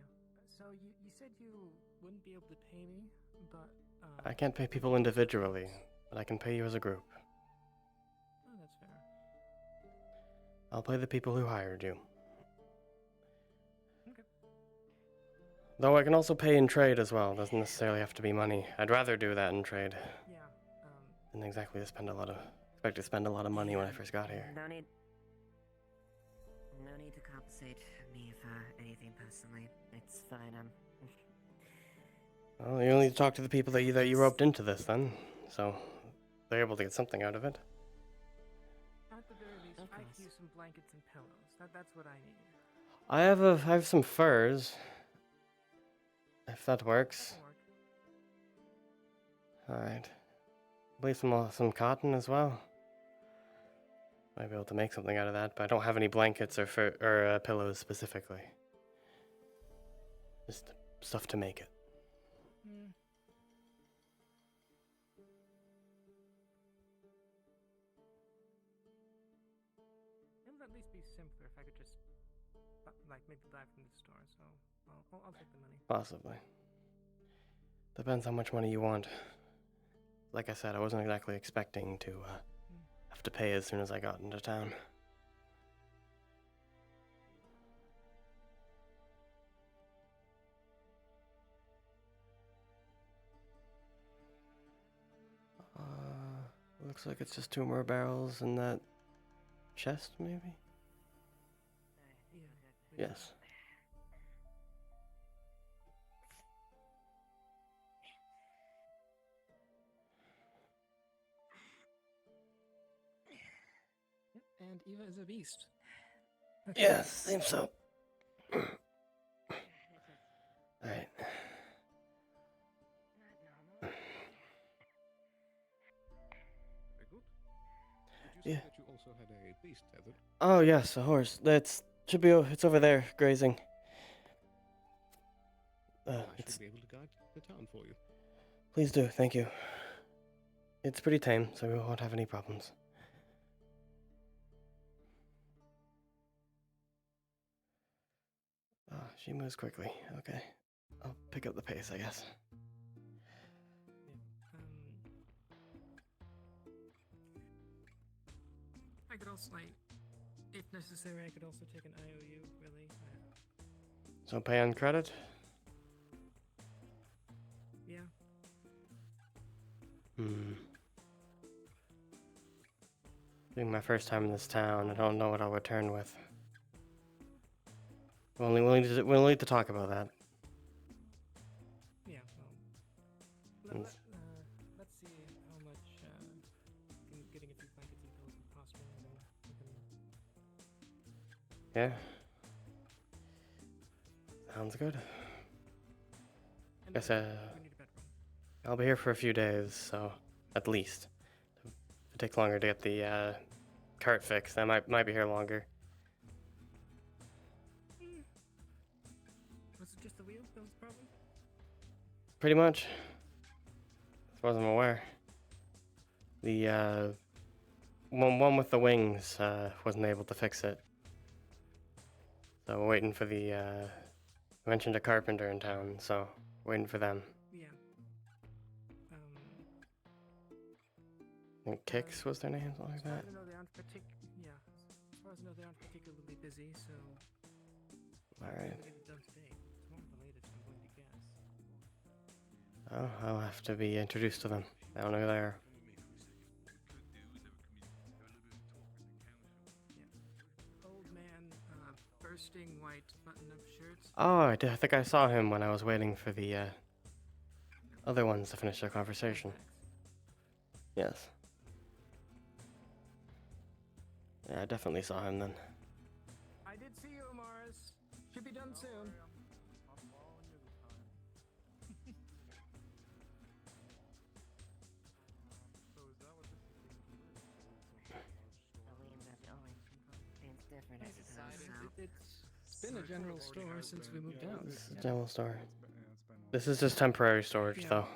S5: So you said you wouldn't be able to pay me, but
S1: I can't pay people individually, but I can pay you as a group.
S5: oh, that's fair.
S1: I'll pay the people who hired you.
S5: Okay.
S1: Though I can also pay in trade as well. It doesn't necessarily have to be money. I'd rather do that in trade.
S5: Yeah.
S1: Didn't exactly expect to spend a lot of money when I first got here.
S7: No need to compensate me for anything personally. It's fine.
S1: Well, you only need to talk to the people that you roped into this then, so they're able to get something out of it.
S5: At the very least,
S7: Of
S5: I
S7: course.
S5: could use some blankets and pillows. That's what I need.
S1: I have some furs. If that works.
S5: That'll work.
S1: Alright. Leave some cotton as well. Might be able to make something out of that, but I don't have any blankets or pillows specifically. Just stuff to make it.
S5: Hmm. It would at least be simpler if I could just, like, maybe buy from the store. So I'll take the money.
S1: Possibly. Depends how much money you want. Like I said, I wasn't exactly expecting to have to pay as soon as I got into town. Looks like it's just 2 more barrels in that chest, maybe?
S5: Yeah.
S1: Yes.
S5: Yep, and Eva is a beast.
S1: Yes, seems so. Alright.
S8: Very good. Did you
S1: Yeah.
S8: say that you also had a beast tethered?
S1: Oh yes, a horse. It's over there grazing.
S8: I should
S1: It's
S8: be able to guide the town for you.
S1: Please do, thank you. It's pretty tame, so we won't have any problems. Oh, she moves quickly. Okay. I'll pick up the pace, I guess.
S5: I could also, like, if necessary, I could also take an IOU, really.
S1: So pay on credit?
S5: Yeah.
S1: Being my first time in this town, I don't know what I'll return with. We're only willing to talk about that.
S5: Yeah, well, let's see how much getting a few blankets and pillows would cost me, and then we can...
S1: Yeah. Sounds good.
S5: And
S1: Guess
S5: we need a bedroom.
S1: I'll be here for a few days, so at least. It'll take longer to get the cart fixed. I might be here longer.
S5: Was it just the wheel that was the problem?
S1: Pretty much. As far as I'm aware. The one with the wings wasn't able to fix it. So we're waiting for the I mentioned a carpenter in town, so waiting for them.
S5: Yeah.
S1: I think Kix was their name, something like
S5: As far
S1: that.
S5: as I know, they aren't as far as I know, they aren't particularly busy, so...
S1: Alright.
S5: Get it done today. Tomorrow the latest, I'm going to guess.
S1: Oh, I'll have to be introduced to them. I don't know who they are.
S5: Old man, bursting white button-up shirts.
S1: Oh, I think I saw him when I was waiting for the other ones to finish their conversation. Yes. Yeah, I definitely saw him then.
S5: I did see you, Amaris. Should be done soon.
S7: It's different, I suppose.
S5: It's been a general store since we moved out.
S1: This is a general store. This is just temporary storage,
S5: Yeah.
S1: though.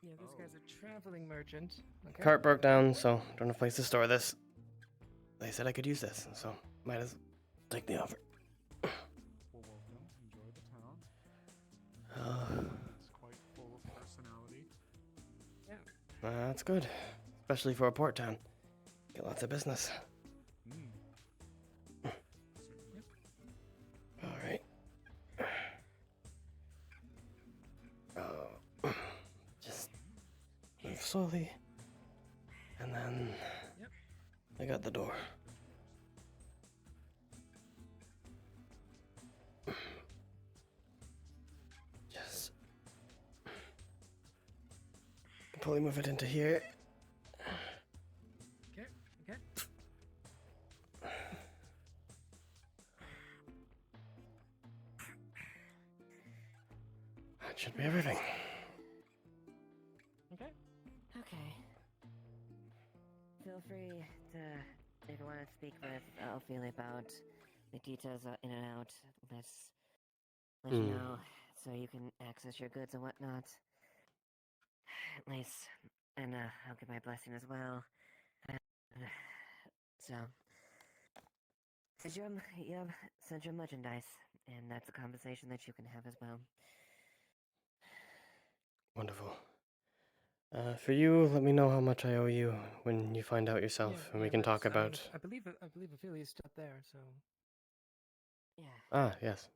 S5: Yeah, this guy's a traveling merchant. Okay.
S1: Cart broke down, so don't have a place to store this. They said I could use this, so might as well take the offer.
S6: Well, welcome. Enjoy the town. It's quite full of personality.
S1: That's good, especially for a port town. Get lots of business. All right. Just move slowly, and then I got the door. Just probably move it into here.
S5: Okay. Okay.
S1: That should be everything.
S5: Okay.
S7: Okay. Feel free to, if you want to speak with Ophelia about the details in and out, let you know so you can access your goods and whatnot. Nice. And I'll give my blessing as well. So, send your merchandise, and that's a conversation that you can have as well.
S1: Wonderful. For you, let me know how much I owe you when you find out yourself, and we can talk about.
S5: I believe Ophelia's still there, so.
S7: Yeah.
S1: Ah, yes.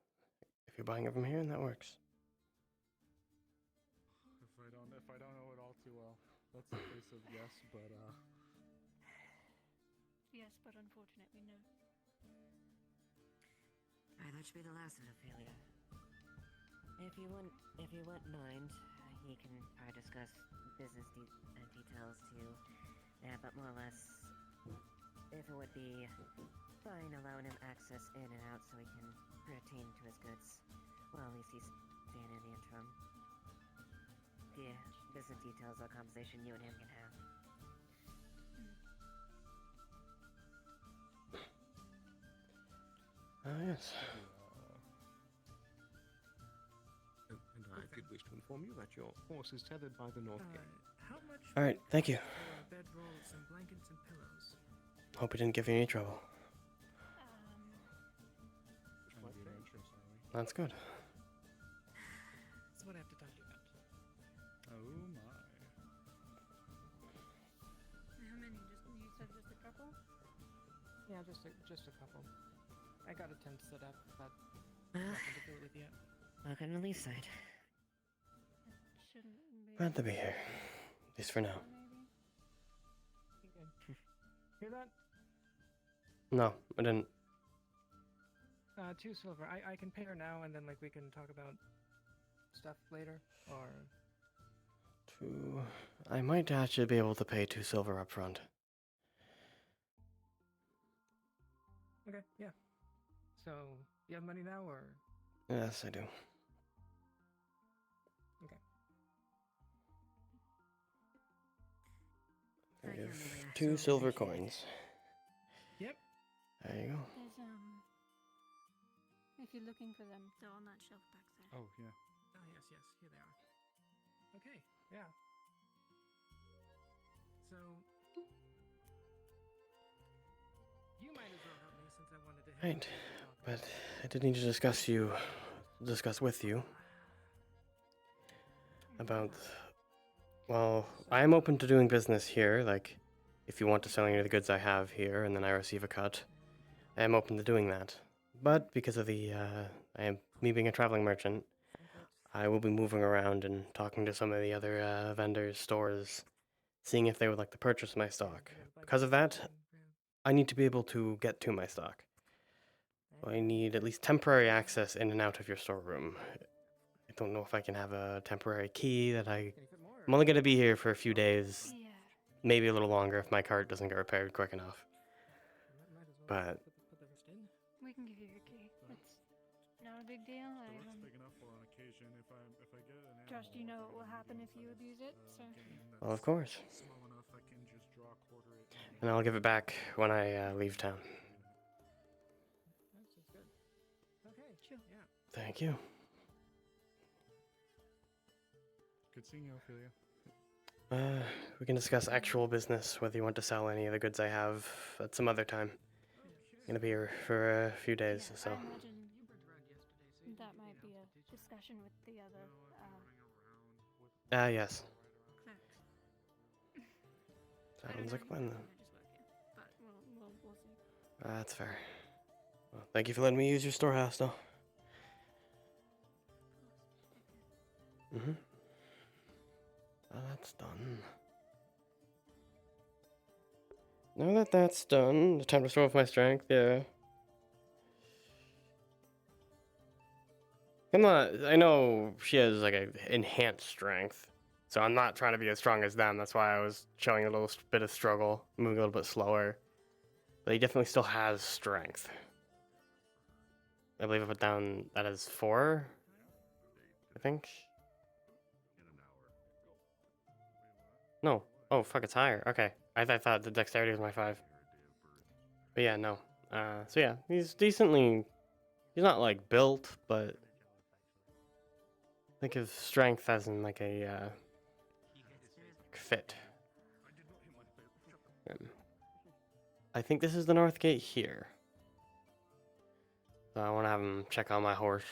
S1: If you're buying it from here, that works.
S6: If I don't know it all too well, that's a case of yes, but
S2: Yes, but unfortunately, no.
S7: Alright, that should be the last of it, Ophelia. If you wouldn't mind, he can probably discuss business details too. Yeah, but more or less, if it would be fine allowing him access in and out so he can pertain to his goods. Well, at least he's staying in the interim. The business details are a conversation you and him can have.
S1: Yes.
S8: And I did wish to inform you that your horse is tethered by the north gate.
S5: How much?
S1: All right, thank you.
S5: For a bedroll, some blankets and pillows.
S1: Hope we didn't give you any trouble. That's good.
S5: That's what I have to talk to you about.
S6: oh my.
S2: How many? You said just a couple?
S5: Yeah, just a couple. I got a tent set up, but nothing to do with yet.
S7: Welcome to Leafside.
S2: It shouldn't be.
S1: Glad to be here. At least for now.
S2: Maybe.
S5: Okay. Hear that?
S1: No, I didn't.
S5: 2 silver. I can pay her now, and then like we can talk about stuff later, or.
S1: I might actually be able to pay 2 silver up front.
S5: Okay, yeah. So, you have money now, or?
S1: Yes, I do.
S5: Okay.
S1: I give
S7: Amelia.
S1: 2
S5: So
S1: silver
S5: appreciate it.
S1: coins.
S5: Yep.
S1: There you go.
S2: There's if you're looking for them, they're on that shelf back there.
S6: Oh yeah.
S5: Oh, yes, here they are. Okay, yeah. So, you might as well help me since I wanted to help
S1: Right,
S5: you.
S1: but I did need to discuss with you about. Well, I am open to doing business here. Like, if you want to sell any of the goods I have here, and then I receive a cut, I am open to doing that. But because of me being a traveling merchant, I will be moving around and talking to some of the other vendors, stores, seeing if they would like to purchase my stock. Because of that, I need to be able to get to my stock. I need at least temporary access in and out of your storeroom. I don't know if I can have a temporary key that I'm only going to be here for a few days,
S2: Yeah.
S1: maybe a little longer if my cart doesn't get repaired quick enough. But
S2: We can give you your key. It's not a big deal. I
S6: big enough for on occasion if I get an
S2: trust you know what will happen if you abuse it. So
S1: well, of course.
S6: small enough I can just draw quarter it.
S1: And I'll give it back when I leave town.
S5: That sounds good. Okay,
S2: Sure.
S5: yeah.
S1: Thank you.
S6: Good seeing you, Ophelia.
S1: We can discuss actual business, whether you want to sell any of the goods I have at some other time. I'm gonna be here for a few days,
S2: yeah,
S1: so.
S2: I imagine that might be a discussion with the other
S1: Yes.
S2: clerks.
S1: Sounds like a plan then.
S2: I just work here, but we'll see.
S1: That's fair. Well, thank you for letting me use your storehouse, though. That's done. Now that that's done, it's time to show off my strength, yeah. I know she has like a enhanced strength, so I'm not trying to be as strong as them. That's why I was showing a little bit of struggle, moving a little bit slower. But he definitely still has strength. I believe I put down that as 4, I think. No. Oh, fuck, it's higher. Okay. I thought the dexterity was my 5. But yeah, no. So yeah, he's decently... He's not, like, built, but... Think of strength as in, like, a, fit. I think this is the north gate here. So I want to have him check on my horse.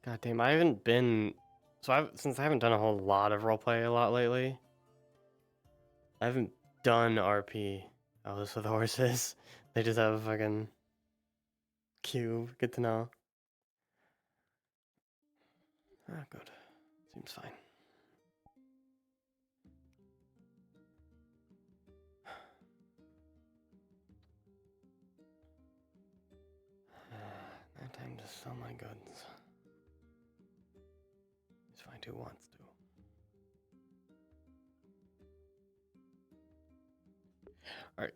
S1: God damn, I haven't been... So since I haven't done a whole lot of roleplay a lot lately, I haven't done RP. Oh, this is what the horse is. They just have a fucking cube. Good to know. Ah, good. Seems fine. Now time to sell my goods. He's find who wants to. Alright.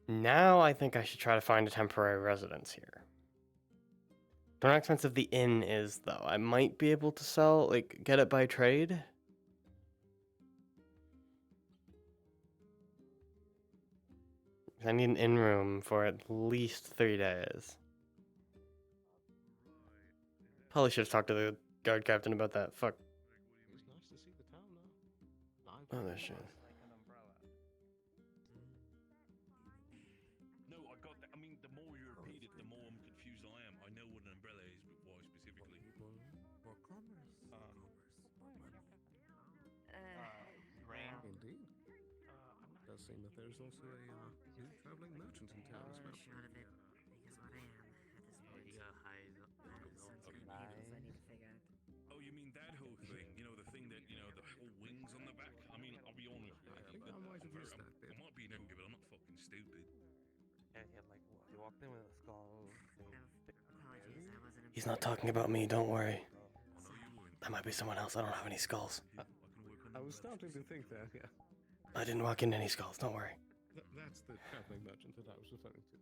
S1: Now I think I should try to find a temporary residence here. Don't know how expensive the inn is, though. I might be able to sell, like, get it by trade. I need an inn room for at least 3 days. Probably should have talked to the guard captain about that. Fuck.
S8: It was nice to see the town now.
S1: Oh, there she is.
S6: No, I got that. I mean, the more you repeat it, the more confused I am. I know what an umbrella is, but why specifically?
S9: Rain.
S8: Indeed. It does seem that there's also a new traveling merchant in town as well.
S7: Short of it, because what I am at this point.
S3: You got highs up.
S7: Some kind of needles I need to figure out.
S6: Oh, you mean that whole thing? You know, the thing that, the whole wings on the back? I mean, I'll be honest.
S8: I think I might have missed that bit.
S6: I might be an ogre, but I'm not fucking stupid.
S3: And he had like he walked in with a skull.
S7: Apologies, I wasn't.
S1: He's not talking about me, don't worry.
S6: I know you weren't.
S1: That might be someone else. I don't have any skulls.
S6: I can work on
S8: I was starting to think there, yeah.
S1: I didn't walk in any skulls, don't worry.
S8: That's the traveling merchant that I was referring to.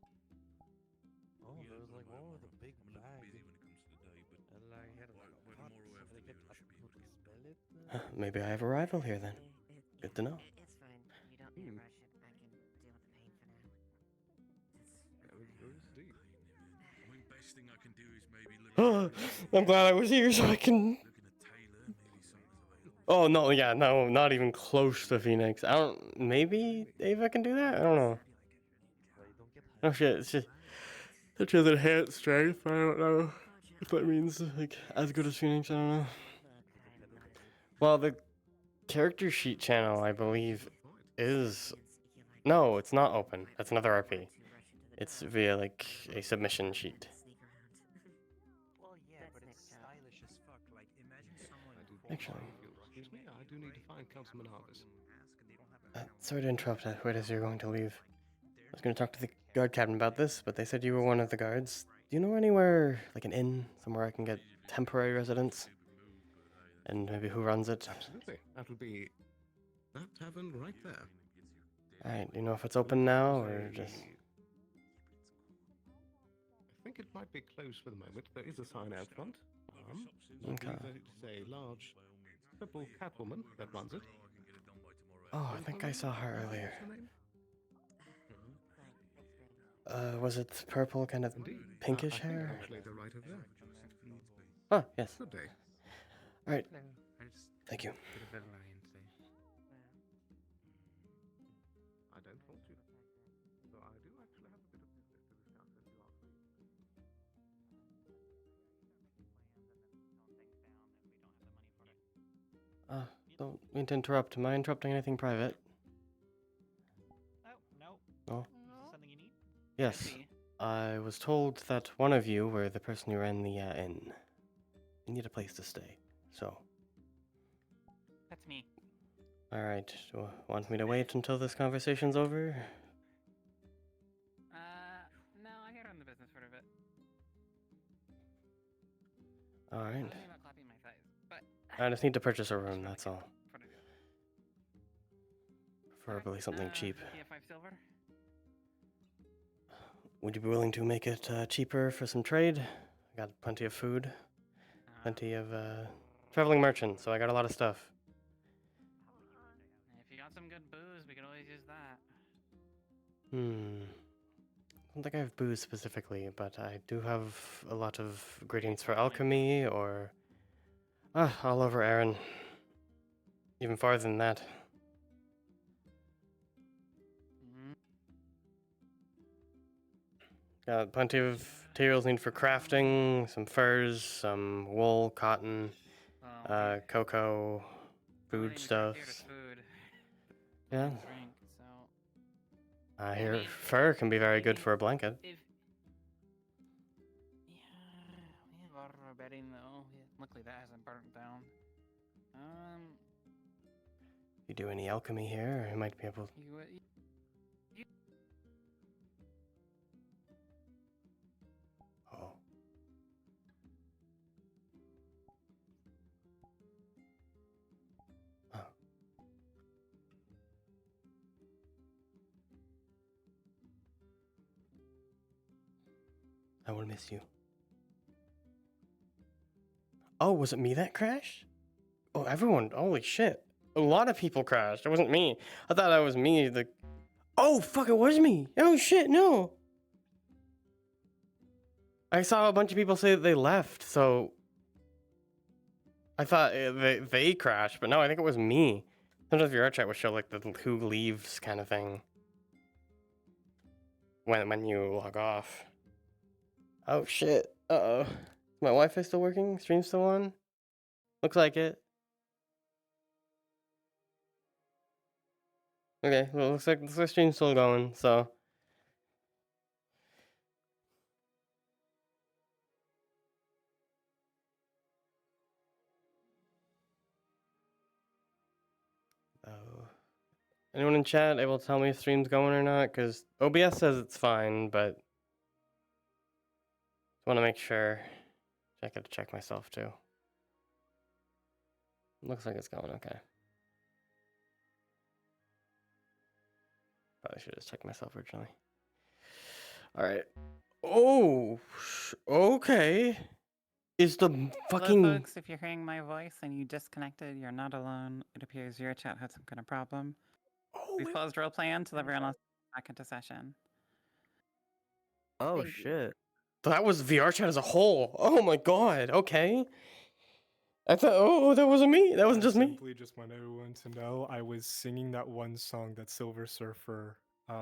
S3: Oh, there was like one with a big
S6: I'm a little
S3: bag.
S6: busy when it comes to the day, but
S3: And like he had
S6: by,
S3: like a
S6: by
S3: pot.
S6: tomorrow
S3: I think
S6: afternoon I
S3: I
S6: should be able
S3: could
S6: to.
S3: spell it.
S1: Maybe I have a rival here then. Good to know.
S7: It's fine. You don't need to rush it. I can deal with the pain for now.
S8: Indeed.
S6: I mean, best thing I can do is maybe look
S1: I'm glad I was here so I can...
S6: looking at Taylor, maybe something's available.
S1: Oh, no, yeah, no, not even close to Phoenix. I don't... Maybe Ava can do that? I don't know.
S3: Well, you don't get
S1: Oh shit, it's just... Such as enhanced strength, I don't know if that means, like, as good as Phoenix, I don't know. Well, the character sheet channel, I believe, is... No, it's not open. That's another RP. It's via, like, a submission sheet.
S3: Well, yeah, but it's stylish as fuck. Like, imagine someone.
S1: Actually...
S8: Excuse me, I do need to find Councilman Harvest.
S1: Sorry to interrupt, wait as you're going to leave. I was going to talk to the guard captain about this, but they said you were one of the guards. Do you know anywhere, like an inn, somewhere I can get temporary residence? And maybe who runs it?
S8: Absolutely. That would be that tavern right there.
S1: Alright, do you know if it's open now, or just...
S8: I think it might be closed for the moment. There is a sign out front. I
S1: Okay.
S8: believe that it's a large purple catwoman that runs it.
S1: Oh, I think I saw her earlier.
S8: What's her name?
S1: Was it purple, kind of
S8: Indeed.
S1: pinkish
S8: I think
S1: hair?
S8: actually they're right over there.
S1: Oh, yes.
S8: Good day.
S1: Alright,
S3: Hello. I just
S1: thank you.
S3: did a bit of lying today.
S8: I don't fault you. So I do actually have a bit of business to discuss as you asked me.
S1: Don't mean to interrupt. Am I interrupting anything private?
S4: Oh, no.
S1: Oh.
S4: Is this something you need?
S1: Yes.
S4: see.
S1: I was told that one of you were the person who ran the inn. You need a place to stay, so...
S4: That's me.
S1: Alright, do you want me to wait until this conversation's over?
S9: No, I can run the business for a bit.
S1: Alright.
S9: I'm thinking about clapping my thighs, but
S1: I just need to purchase a room, that's all.
S9: what to do.
S1: Preferably something cheap.
S9: Yeah, 5 silver.
S1: Would you be willing to make it cheaper for some trade? I got plenty of food, plenty of traveling merchant, so I got a lot of stuff.
S9: If you got some good booze, we could always use that.
S1: I don't think I have booze specifically, but I do have a lot of ingredients for alchemy or... all over Aaron. Even farther than that. Got plenty of materials needed for crafting, some furs, some wool, cotton, cocoa, food stuff.
S9: Food.
S1: Yeah.
S9: Drink, so...
S1: I hear
S9: mean,
S1: fur can be very good for a blanket.
S9: Yeah, we have our bedding though. Yeah, luckily that hasn't burnt down.
S1: You do any alchemy here, I might be able... Oh. Oh. I will miss you. Oh, was it me that crashed? Oh, everyone, holy shit. A lot of people crashed. It wasn't me. I thought that was me. Oh, fuck, it was me. Oh, shit, no. I saw a bunch of people say that they left, so... I thought they crashed, but no, I think it was me. Sometimes your chat would show, like, the who leaves kind of thing. When you log off. Oh, shit. Uh-oh. My Wi-Fi still working? Stream still on? Looks like it. Okay, well, looks like the stream's still going, so... Oh. Anyone in chat able to tell me if stream's going or not? Because OBS says it's fine, but... I want to make sure. I gotta check myself, too. Looks like it's going okay. Probably should have just checked myself originally. Alright. Oh! Okay. Is the fucking...
S9: Hello, folks. If you're hearing my voice and you disconnected, you're not alone. It appears your chat had some kind of problem. We've paused roleplay until everyone else back into session.
S10: Oh, shit.
S1: That was VR chat as a whole. Oh my god. Okay. I thought, oh, that wasn't me. That wasn't just me.
S5: Simply just want everyone to know I was singing that one song, that Silver Surfer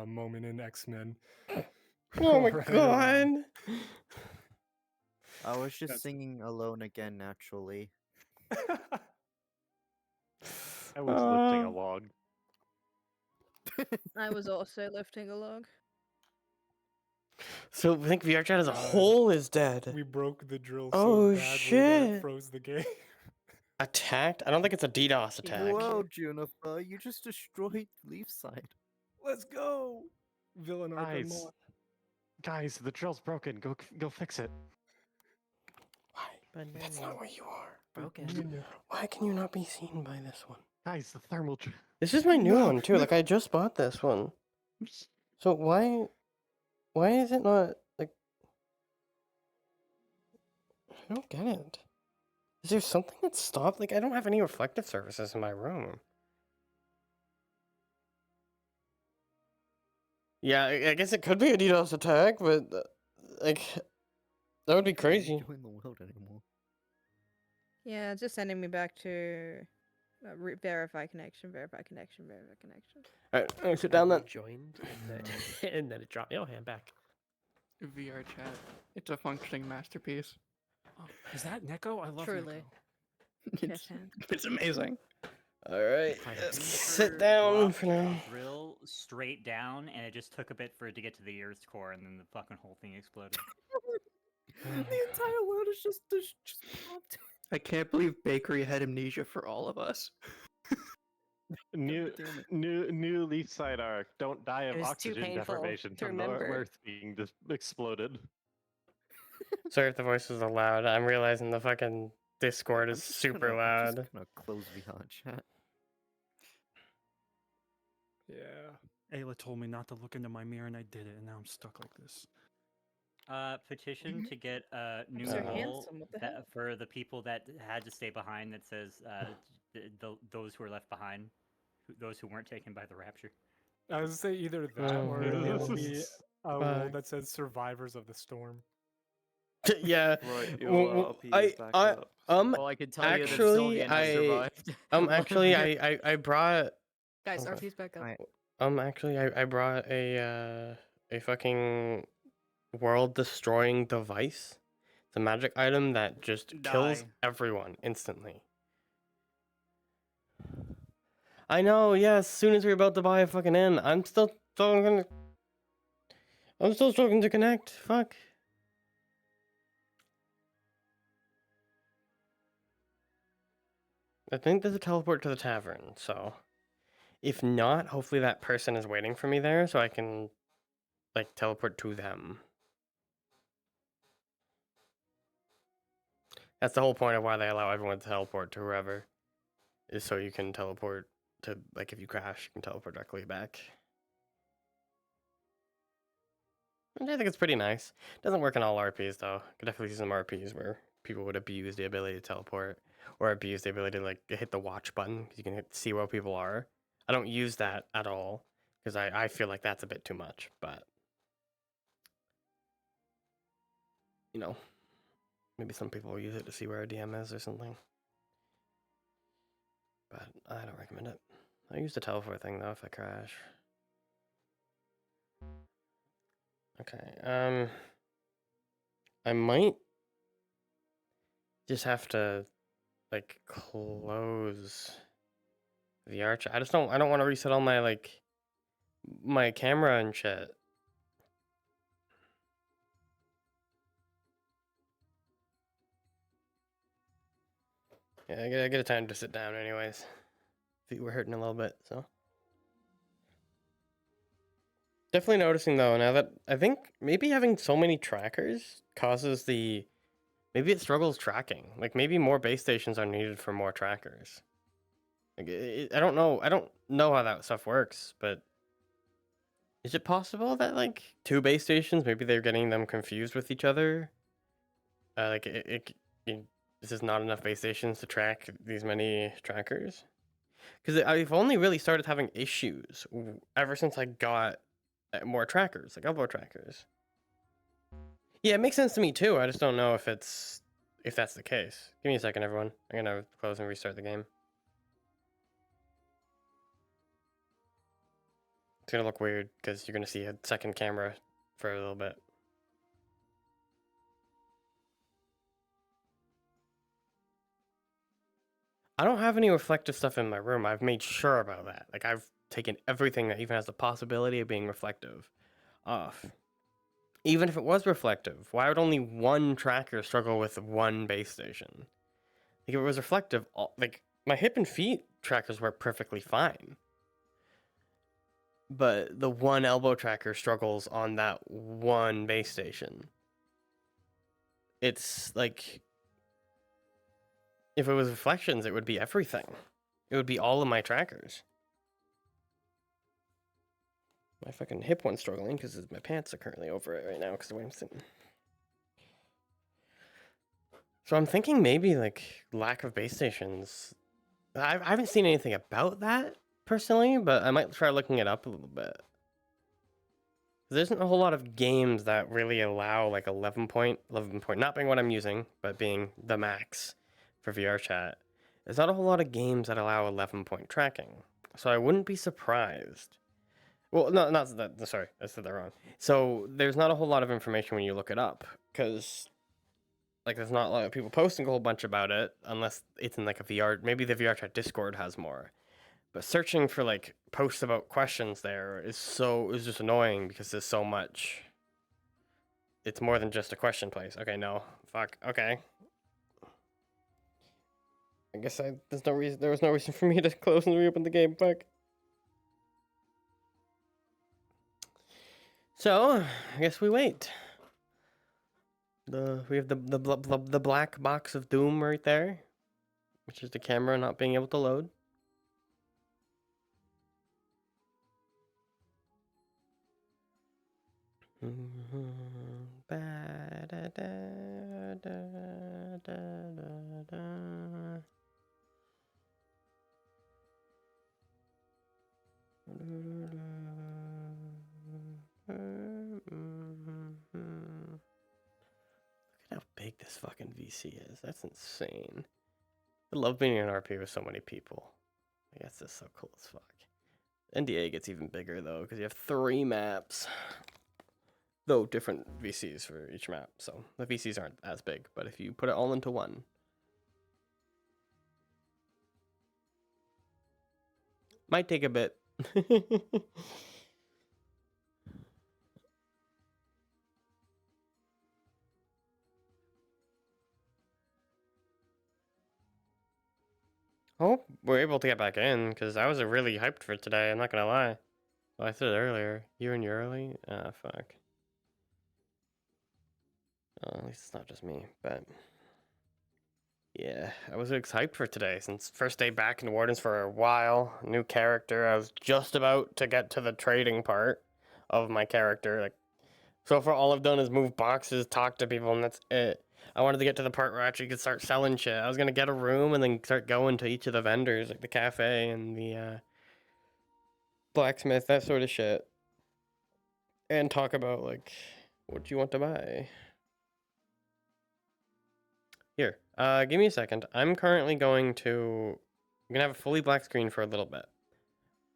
S5: moment in X-Men.
S1: Oh my
S5: Right
S1: god.
S5: around.
S10: I was just singing alone again, naturally.
S11: I was lifting a log.
S2: I was also lifting a log.
S1: So I think VR chat as a whole is dead.
S5: We broke the drill
S1: Oh,
S5: so badly that it
S1: shit.
S5: froze the game.
S1: Attacked? I don't think it's a DDoS attack.
S10: Whoa, Juniper, you just destroyed Leafside.
S5: Let's go! Villain Arkham Mall.
S11: Guys, the drill's broken. Go fix it.
S1: Why? That's not where you are.
S10: Broken.
S1: Why can you not be seen by this one?
S11: Guys, the thermal...
S1: This is my new one, too. Like, I just bought this one. So why is it not, like... I don't get it. Is there something that stopped? Like, I don't have any reflective surfaces in my room. Yeah, I guess it could be a DDoS attack, but, like, that would be crazy.
S10: Join the world anymore.
S2: Yeah, it's just sending me back to verify connection, verify connection, verify connection.
S1: Alright, sit down then.
S12: Joined, and then it dropped. Oh, yeah, I'm back.
S13: VR chat. It's a functioning masterpiece.
S12: Oh, is that Neko? I love
S2: Truly.
S12: Neko.
S13: It's amazing.
S1: Alright, sit down for now.
S4: Drill straight down, and it just took a bit for it to get to the Earth's core, and then the fucking whole thing exploded.
S10: The entire world is just popped.
S13: I can't believe Bakery had amnesia for all of us.
S11: New Leafside arc. Don't die of
S9: It was too
S11: oxygen
S9: painful
S11: deprivation
S9: to
S11: from the
S9: remember.
S11: Earth being just exploded.
S1: Sorry if the voice is loud. I'm realizing the fucking Discord is super loud.
S10: I'm just gonna close VR chat.
S12: Yeah. Ayla told me not to look into my mirror, and I did it, and now I'm stuck like this.
S4: Petition to get a new
S10: so
S4: role
S10: handsome, what the hell?
S4: for the people that had to stay behind. That says those who were left behind, those who weren't taken by the rapture.
S5: I was gonna say either that or it'll be a role that says survivors of the storm.
S1: Yeah.
S14: Right, your
S1: Well,
S14: RP is back up.
S3: Well, I could tell you that
S1: actually,
S3: Sylvan has survived.
S1: actually, I brought.
S10: Guys, RP's back up.
S1: Actually, I brought a fucking world-destroying device. It's a magic item that just kills
S3: Die.
S1: everyone instantly. I know, yeah, as soon as we're about to buy a fucking inn, I'm still struggling to connect. Fuck. I think there's a teleport to the tavern, so if not, hopefully that person is waiting for me there so I can like teleport to them. That's the whole point of why they allow everyone to teleport to whoever, is so you can teleport to, like, if you crash, you can teleport directly back. And I think it's pretty nice. Doesn't work in all RPs though. Could definitely see some RPs where people would abuse the ability to teleport, or abuse the ability to like hit the watch button because you can see where people are. I don't use that at all because I feel like that's a bit too much, but you know, maybe some people will use it to see where a DM is or something. But I don't recommend it. I use the teleport thing though if I crash. Okay, I might just have to like close the arch. I don't want to reset all my like my camera and shit. Yeah, I get a time to sit down anyways. Feet were hurting a little bit, so. Definitely noticing though, now that I think maybe having so many trackers causes maybe it struggles tracking. Like maybe more base stations are needed for more trackers. Like I don't know how that stuff works, but is it possible that like 2 base stations, maybe they're getting them confused with each other? Like this is not enough base stations to track these many trackers? Because I've only really started having issues ever since I got more trackers, like elbow trackers. Yeah, it makes sense to me too. I just don't know if that's the case. Give me a second, everyone. I'm gonna close and restart the game. It's gonna look weird because you're gonna see a second camera for a little bit. I don't have any reflective stuff in my room. I've made sure about that. Like I've taken everything that even has the possibility of being reflective off. Even if it was reflective, why would only one tracker struggle with one base station? Like if it was reflective, like my hip and feet trackers were perfectly fine. But the one elbow tracker struggles on that one base station. It's like, if it was reflections, it would be everything. It would be all of my trackers. My fucking hip one's struggling because my pants are currently over it right now because of the way I'm sitting. So I'm thinking maybe like lack of base stations. I haven't seen anything about that personally, but I might try looking it up a little bit. There isn't a whole lot of games that really allow like 11 point, not being what I'm using, but being the max for VR chat. There's not a whole lot of games that allow 11-point tracking. So I wouldn't be surprised. Well, no, not that, sorry, I said that wrong. So there's not a whole lot of information when you look it up, because like there's not a lot of people posting a whole bunch about it, unless it's in like a VR, maybe the VR chat Discord has more. But searching for like posts about questions there is just annoying because there's so much. It's more than just a question place. Okay, no. Fuck. Okay. I guess there was no reason for me to close and reopen the game. Fuck. So, I guess we wait. We have the black box of doom right there, which is the camera not being able to load. Back. big this fucking VC is. That's insane. I love being in RP with so many people. Like, that's just so cool as fuck. NDA gets even bigger though, because you have 3 maps. Though different VCs for each map, so the VCs aren't as big, but if you put it all into one. Might take a bit. Oh, we're able to get back in, because I was really hyped for today, I'm not gonna lie. Well, I said it earlier. You and you early? Ah, fuck. At least it's not just me, but... Yeah, I was excited for today, since first day back in Wardens for a while. New character, I was just about to get to the trading part of my character. Like, so far all I've done is move boxes, talk to people, and that's it. I wanted to get to the part where I actually could start selling shit. I was gonna get a room and then start going to each of the vendors, like the cafe and the blacksmith, that sort of shit. And talk about, like, what you want to buy. Here, give me a second. I'm currently going to... I'm gonna have a fully black screen for a little bit.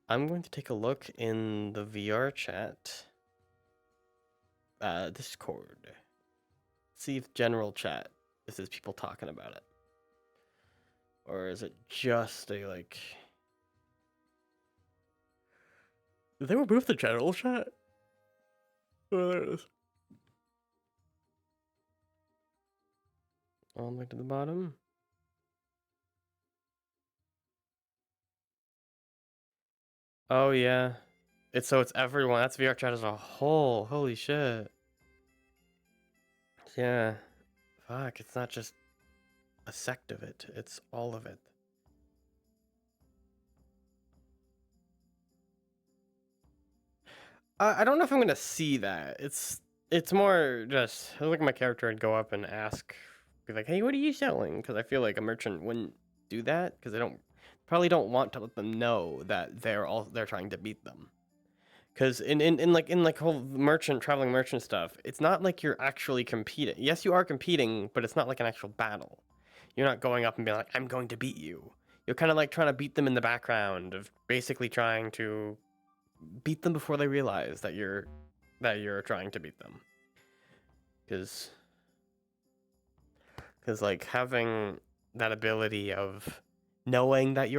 S1: I'm going to take a look in the VR chat. Discord. See if general chat, this is people talking about it. Or is it just a, like... Did they remove the general chat? Oh, there it is. All the way to the bottom. Oh, yeah. It's everyone. That's VR chat as a whole. Holy shit. Yeah. Fuck, it's not just a sect of it. It's all of it. I don't know if I'm gonna see that. It's more just I look at my character and go up and ask, be like, "Hey, what are you selling?" Because I feel like a merchant wouldn't do that because they probably don't want to let them know that they're trying to beat them. Because in whole traveling merchant stuff, it's not like you're actually competing. Yes, you are competing, but it's not like an actual battle. You're not going up and being like, "I'm going to beat you." You're kind of like trying to beat them in the background of basically trying to beat them before they realize that you're trying to beat them. Because like having that ability of knowing that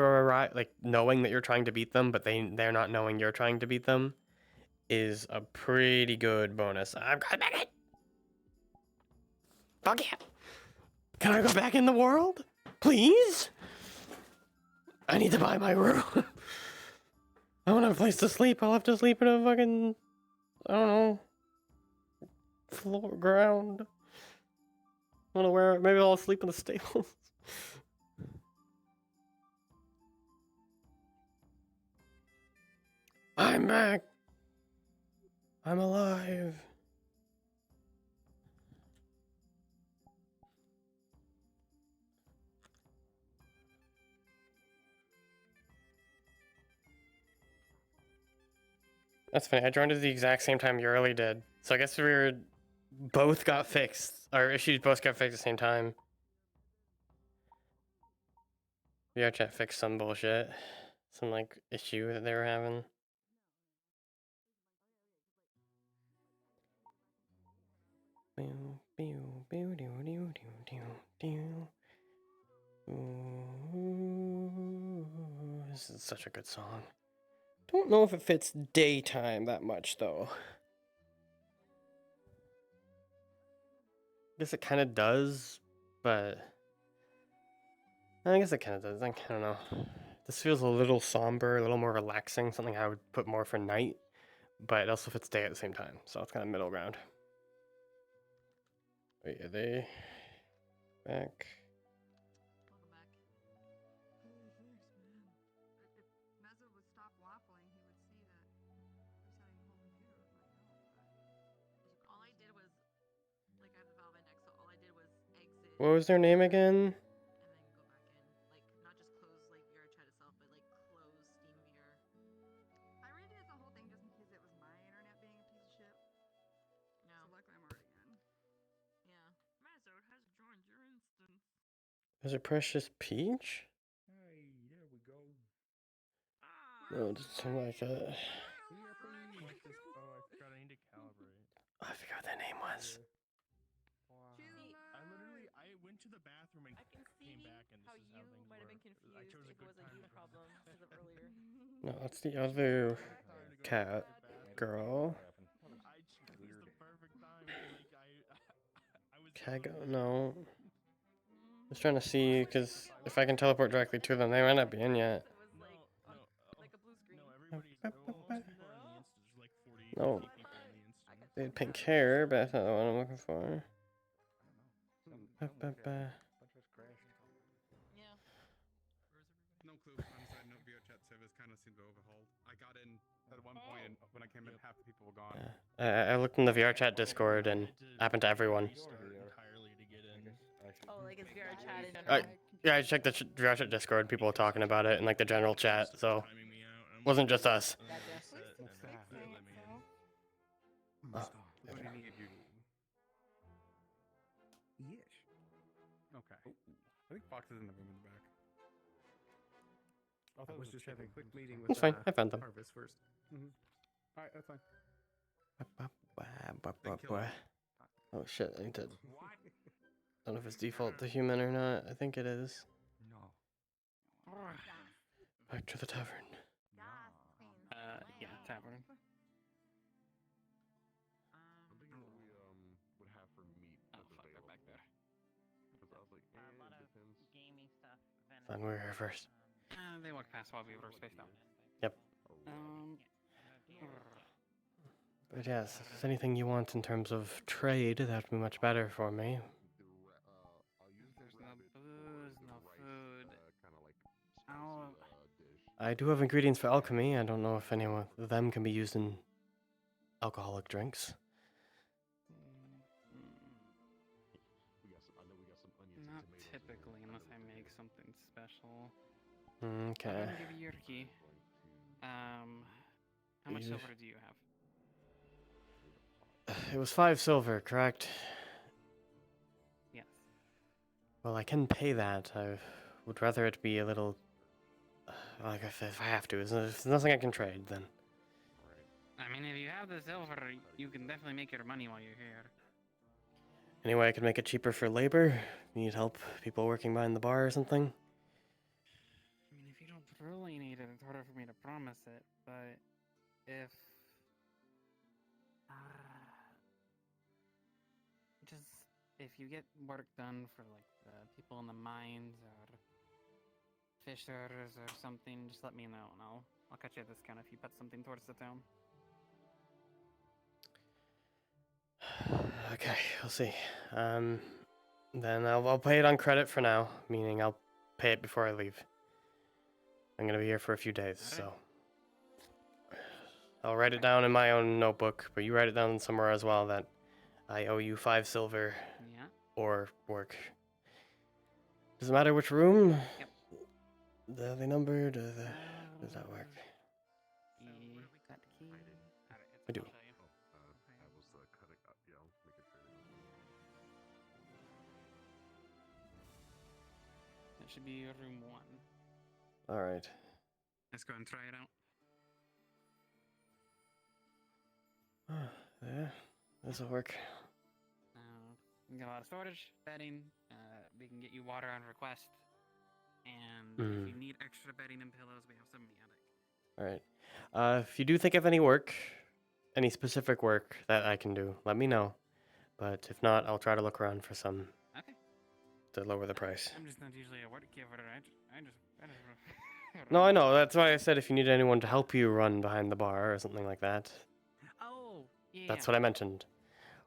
S1: knowing that you're trying to beat them, but they're not knowing you're trying to beat them, is a pretty good bonus. I've got back in. Fuck yeah! Can I go back in the world, please? I need to buy my room. I want a place to sleep. I'll have to sleep in a fucking, I don't know, floor ground. I don't know where. Maybe I'll sleep in the stables. I'm back. I'm alive. That's funny. I joined at the exact same time Yurley did. So I guess both got fixed. Our issues both got fixed at the same time. VR chat fixed some bullshit. Some, like, issue that they were having. This is such a good song. Don't know if it fits daytime that much, though. I guess it kind of does, but... I guess it kind of does. I don't know. This feels a little somber, a little more relaxing, something I would put more for night, but it also fits day at the same time, so it's kind of middle ground. Wait, are they back?
S2: Welcome back. Oh, thanks, man. If Mezzo would stop waffling, he would see that resetting the whole computer would might help, but all I did was, like, I have the Valve Index, so all I did was exit.
S1: What was their name again?
S2: And then go back in. Like, not just close, like, VR chat itself, but, like, close Steam VR. I redid the whole thing just in case it was my internet being a piece of shit. No. So luckily I'm already in. Yeah. Mezzo has
S1: There's a precious peach?
S8: Hey, there we go.
S1: No, just something like that.
S5: Like this. Oh, I forgot. I need to calibrate.
S1: I forgot what their name was.
S5: Wow.
S2: See,
S5: I went to the bathroom and
S2: I can
S5: came
S2: see
S5: back, and
S2: how
S5: this is
S2: you
S5: how things
S2: might have
S5: were.
S2: been confused
S5: I chose a
S2: if it
S5: good
S2: was a
S5: time
S2: you
S5: to go to
S2: problem
S5: the
S2: as of
S5: bathroom.
S2: earlier.
S1: No, that's the other
S5: Perfect time to go
S1: cat
S5: to the bathroom.
S1: girl.
S5: I chose the perfect time. Like I was
S1: Kago?
S5: telling
S1: No. Just trying to see, because if I can teleport directly to them, they might not be in yet.
S2: It was like like a blue screen.
S5: No, everybody's most people are in the instance. There's like 40,
S1: No.
S5: 50 people in the instance.
S1: They had pink hair, but that's not the one I'm looking for. Ba-ba-ba.
S2: Yeah.
S14: No clue. On a side note, VR chat servers kind of seem to overhauled. I got in at one point, and when I came in, half the people were gone.
S1: I looked in the VR chat Discord and happened to everyone.
S5: Entirely to get in.
S2: Oh, like it's VR chat in
S1: I,
S2: general.
S1: yeah, I checked the VR chat Discord. People were talking about it in like the general chat, so wasn't just us.
S14: What's that?
S1: Oh,
S14: What do you need? Yes. Okay. I think Fox is in the room in the back.
S8: I was just having a quick meeting with
S1: It's fine. I found them.
S8: Harvest first.
S14: All right, that's fine.
S1: Oh shit! I need to. I don't know if it's default to human or not. I think it is.
S3: No.
S1: Back to the tavern.
S3: Yeah, tavern.
S6: Something that we would have for meat
S3: Oh,
S6: that's
S3: fuck, they're
S6: available.
S3: back there.
S6: Because I was like,
S9: A lot
S6: it
S9: of
S6: depends.
S9: gamey stuff.
S1: Fine, we're here first.
S3: They walked past while we were spaced out.
S1: Yep. But yes, if there's anything you want in terms of trade, that'd be much better for me.
S3: There's no booze, no food. Oh,
S1: I do have ingredients for alchemy. I don't know if any of them can be used in alcoholic drinks.
S3: not typically, unless I make something special.
S1: Okay.
S3: I'm gonna give you your key. How much silver do you have?
S1: It was 5 silver, correct?
S3: Yes.
S1: Well, I can pay that. I would rather it be a little... like, if I have to. If there's nothing I can trade, then...
S3: I mean, if you have the silver, you can definitely make your money while you're here.
S1: Anyway, I could make it cheaper for labor. You need help? People working behind the bar or something?
S3: I mean, if you don't really need it, it's harder for me to promise it, but if... just if you get work done for, like, the people in the mines or fishers or something, just let me know, and I'll cut you a discount if you put something towards the town.
S1: Okay, we'll see. Then I'll pay it on credit for now, meaning I'll pay it before I leave. I'm gonna be here for a few days, so... I'll write it down in my own notebook, but you write it down somewhere as well that I owe you 5 silver or work. Does it matter which room?
S3: Yep.
S1: Are they numbered? Does that work?
S3: Got the key?
S1: I do.
S6: That was the cutting up. Yeah, I'll make it sure.
S3: That should be room 1.
S1: Alright.
S3: Let's go and try it out.
S1: Yeah, this'll work.
S3: We got a lot of storage, bedding. We can get you water on request. And if you need extra bedding and pillows, we have some in the attic.
S1: Alright. If you do think of any work, any specific work that I can do, let me know. But if not, I'll try to look around for some.
S3: Okay.
S1: To lower the price.
S3: I'm just not usually a work giver. I just
S1: No, I know. That's why I said if you need anyone to help you run behind the bar or something like that.
S3: Oh, yeah.
S1: That's what I mentioned.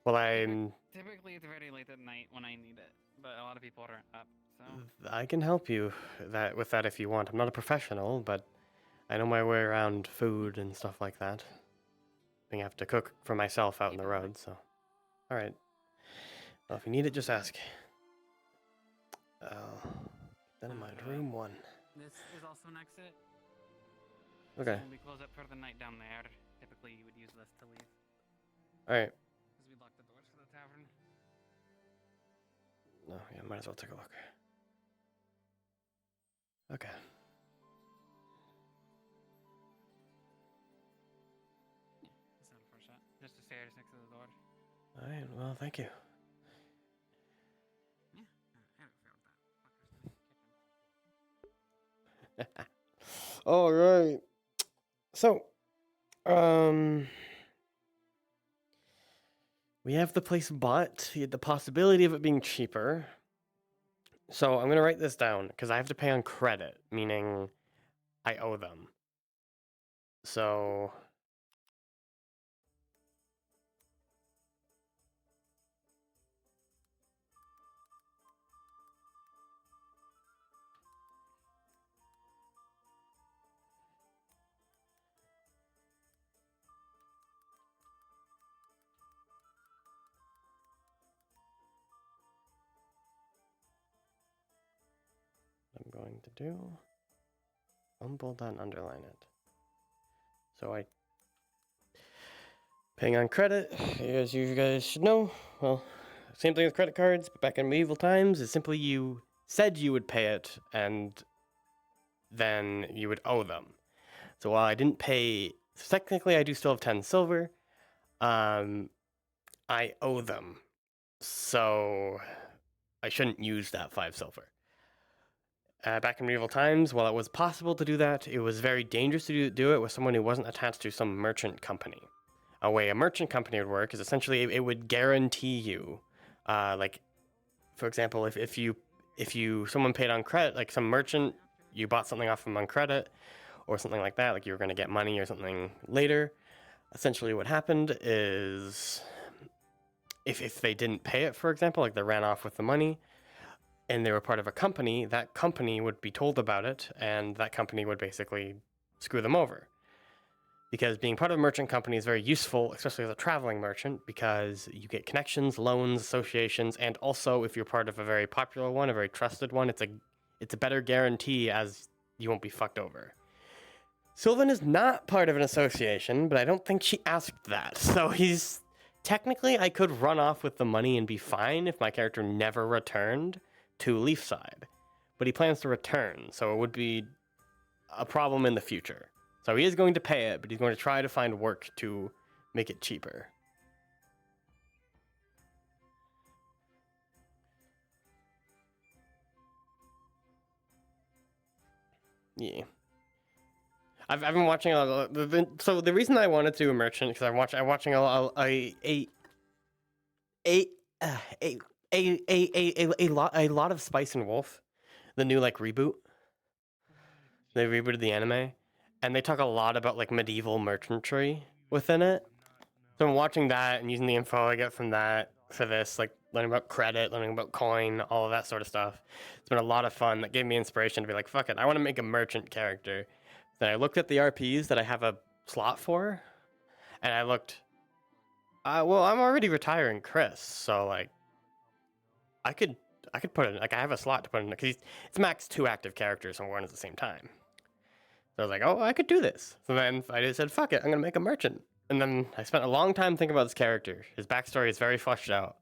S1: Well, I'm...
S3: Typically, it's very late at night when I need it, but a lot of people aren't up, so...
S1: I can help you with that if you want. I'm not a professional, but I know my way around food and stuff like that. I have to cook for myself out on the road, so... Alright. Well, if you need it, just ask. Then in mind, room 1.
S3: This is also an exit.
S1: Okay.
S3: So when we close up for the night down there, typically you would use this to leave.
S1: Alright.
S3: Because we locked the doors for the tavern.
S1: No, yeah, might as well take a look. Okay.
S9: Let's settle for a shot. Just the stairs next to the door.
S1: All right. Well, thank you.
S9: Yeah, I don't feel that. Fuckers.
S1: All right. So, we have the place bought. The possibility of it being cheaper. So I'm gonna write this down because I have to pay on credit, meaning I owe them. So. I'm going to do bold that and underline it. So I paying on credit, as you guys should know. Well, same thing with credit cards, but back in medieval times, is simply you said you would pay it and then you would owe them. So while I didn't pay, technically I do still have 10 silver. I owe them, so I shouldn't use that 5 silver. Back in medieval times, while it was possible to do that, it was very dangerous to do it with someone who wasn't attached to some merchant company. A way a merchant company would work is essentially it would guarantee you, like, for example, if someone paid on credit, like some merchant, you bought something off them on credit, or something like that, like you were going to get money or something later. Essentially, what happened is, if they didn't pay it, for example, like they ran off with the money, and they were part of a company, that company would be told about it, and that company would basically screw them over. Because being part of a merchant company is very useful, especially as a traveling merchant, because you get connections, loans, associations, and also if you're part of a very popular one, a very trusted one, it's a better guarantee as you won't be fucked over. Sylvan is not part of an association, but I don't think she asked that. So technically I could run off with the money and be fine if my character never returned to Leafside, but he plans to return, so it would be a problem in the future. So he is going to pay it, but he's going to try to find work to make it cheaper. Yeah. I've been watching so the reason I wanted to do a merchant because I'm watching a lot of Spice and Wolf, the new like reboot. They rebooted the anime, and they talk a lot about like medieval merchantry within it. So I'm watching that and using the info I get from that for this, like learning about credit, learning about coin, all of that sort of stuff. It's been a lot of fun. That gave me inspiration to be like, fuck it, I want to make a merchant character. Then I looked at the RPs that I have a slot for, and I looked, well, I'm already retiring Chris, so like, I could put in, like I have a slot to put in, because it's max 2 active characters on Wardens at the same time. So I was like, oh, I could do this. So then I just said, fuck it, I'm going to make a merchant. And then I spent a long time thinking about this character. His backstory is very fleshed out.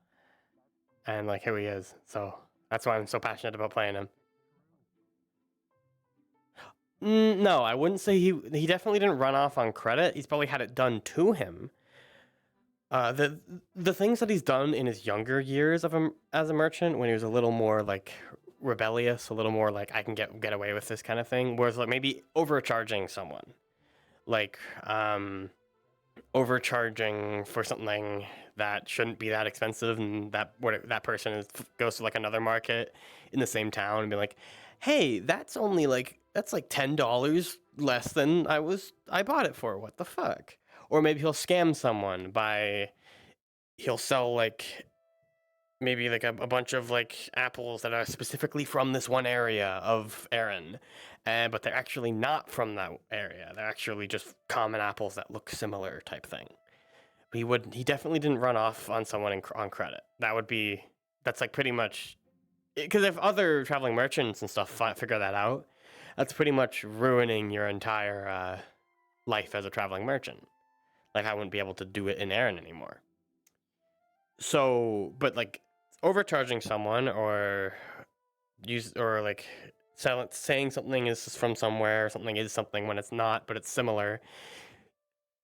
S1: And like who he is. So that's why I'm so passionate about playing him. No, I wouldn't say he definitely didn't run off on credit. He's probably had it done to him. The things that he's done in his younger years as a merchant, when he was a little more like rebellious, a little more like I can get away with this kind of thing, whereas like maybe overcharging someone, like overcharging for something that shouldn't be that expensive, and that person goes to like another market in the same town and be like, hey, that's like $10 less than I bought it for. What the fuck? Or maybe he'll scam someone he'll sell like maybe like a bunch of like apples that are specifically from this one area of Erin, but they're actually not from that area. They're actually just common apples that look similar type thing. But he definitely didn't run off on someone on credit. That's like pretty much, because if other traveling merchants and stuff figure that out, that's pretty much ruining your entire life as a traveling merchant. Like I wouldn't be able to do it in Erin anymore. So, but like overcharging someone or like saying something is from somewhere, something is something when it's not, but it's similar.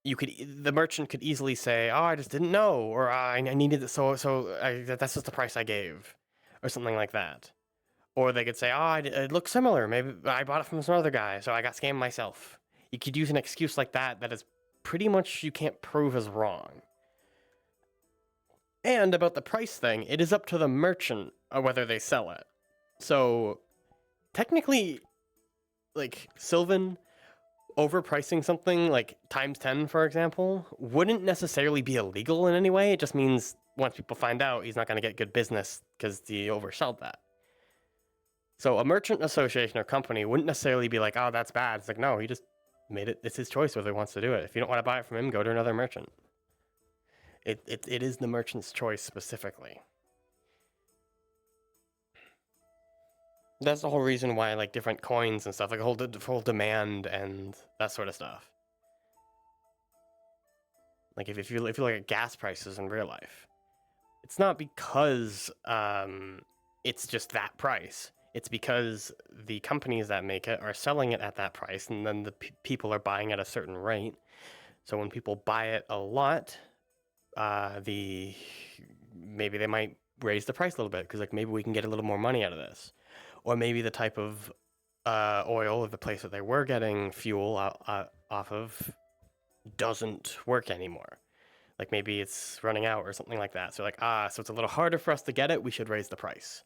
S1: The merchant could easily say, "Oh, I just didn't know," or "I needed it, that's just the price I gave," or something like that. Or they could say, "Oh, it looks similar. Maybe I bought it from some other guy, so I got scammed myself." You could use an excuse like that that is pretty much you can't prove as wrong. And about the price thing, it is up to the merchant whether they sell it. So technically, like Sylvan overpricing something like times 10, for example, wouldn't necessarily be illegal in any way. It just means once people find out, he's not going to get good business because he oversold that. So a merchant association or company wouldn't necessarily be like, "Oh, that's bad." It's like, no, he just made it. It's his choice whether he wants to do it. If you don't want to buy it from him, go to another merchant. It is the merchant's choice specifically. That's the whole reason why like different coins and stuff, like the whole demand and that sort of stuff. Like if you look at gas prices in real life, it's not because it's just that price. It's because the companies that make it are selling it at that price, and then the people are buying at a certain rate. So when people buy it a lot, maybe they might raise the price a little bit because like maybe we can get a little more money out of this, or maybe the type of oil of the place that they were getting fuel off of doesn't work anymore. Like maybe it's running out or something like that. So like, so it's a little harder for us to get it. We should raise the price.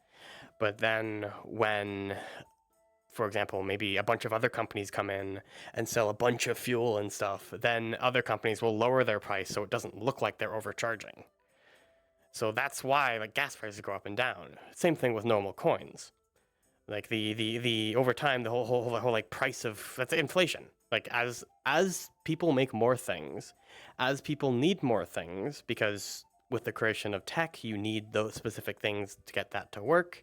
S1: But then when, for example, maybe a bunch of other companies come in and sell a bunch of fuel and stuff, then other companies will lower their price so it doesn't look like they're overcharging. So that's why like gas prices go up and down. Same thing with normal coins. Like the over time, the whole like price of, that's inflation. Like as people make more things, as people need more things, because with the creation of tech, you need those specific things to get that to work.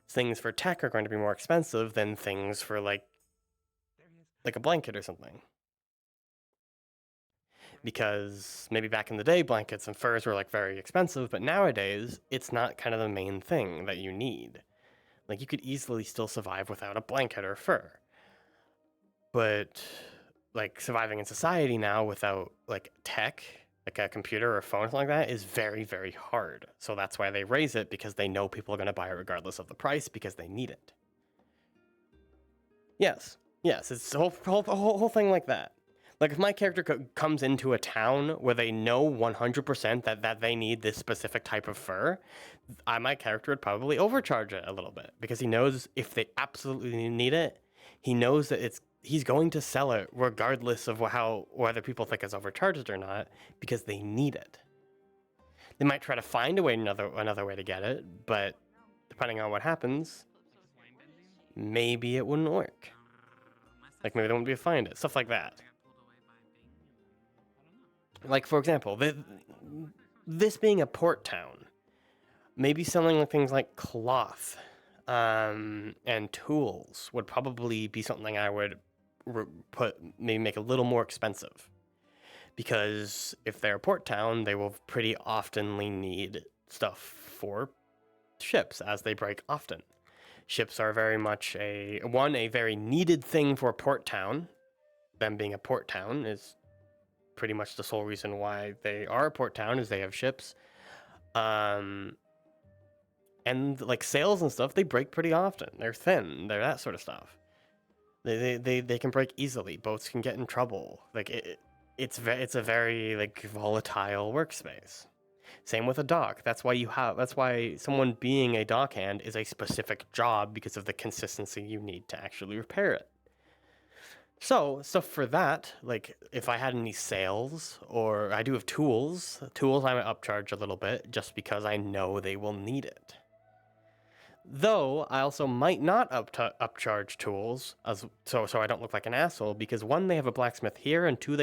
S1: Things for tech are going to be more expensive than things for like a blanket or something. Because maybe back in the day, blankets and furs were like very expensive, but nowadays it's not kind of the main thing that you need. Like you could easily still survive without a blanket or fur. But like surviving in society now without like tech, like a computer or a phone or something like that, is very, very hard. So that's why they raise it, because they know people are going to buy it regardless of the price because they need it. Yes, it's the whole thing like that. Like if my character comes into a town where they know 100% that they need this specific type of fur, my character would probably overcharge it a little bit, because he knows if they absolutely need it, he knows that he's going to sell it regardless of whether people think it's overcharged or not, because they need it. They might try to find another way to get it, but depending on what happens, maybe it wouldn't work. Like maybe they won't be able to find it, stuff like that. Like for example, this being a port town, maybe selling things like cloth and tools would probably be something I would maybe make a little more expensive. Because if they're a port town, they will pretty oftenly need stuff for ships, as they break often. Ships are very much a very needed thing for a port town. Them being a port town is pretty much the sole reason why they are a port town, is they have ships. And like sails and stuff, they break pretty often. They're thin. They're that sort of stuff. They can break easily. Boats can get in trouble. Like it's a very like volatile workspace. Same with a dock. That's why someone being a dockhand is a specific job, because of the consistency you need to actually repair it. So stuff for that, like if I had any sails, or I do have tools I might upcharge a little bit, just because I know they will need it. Though I also might not upcharge tools, so I don't look like an asshole, because one, they have a blacksmith here, and two,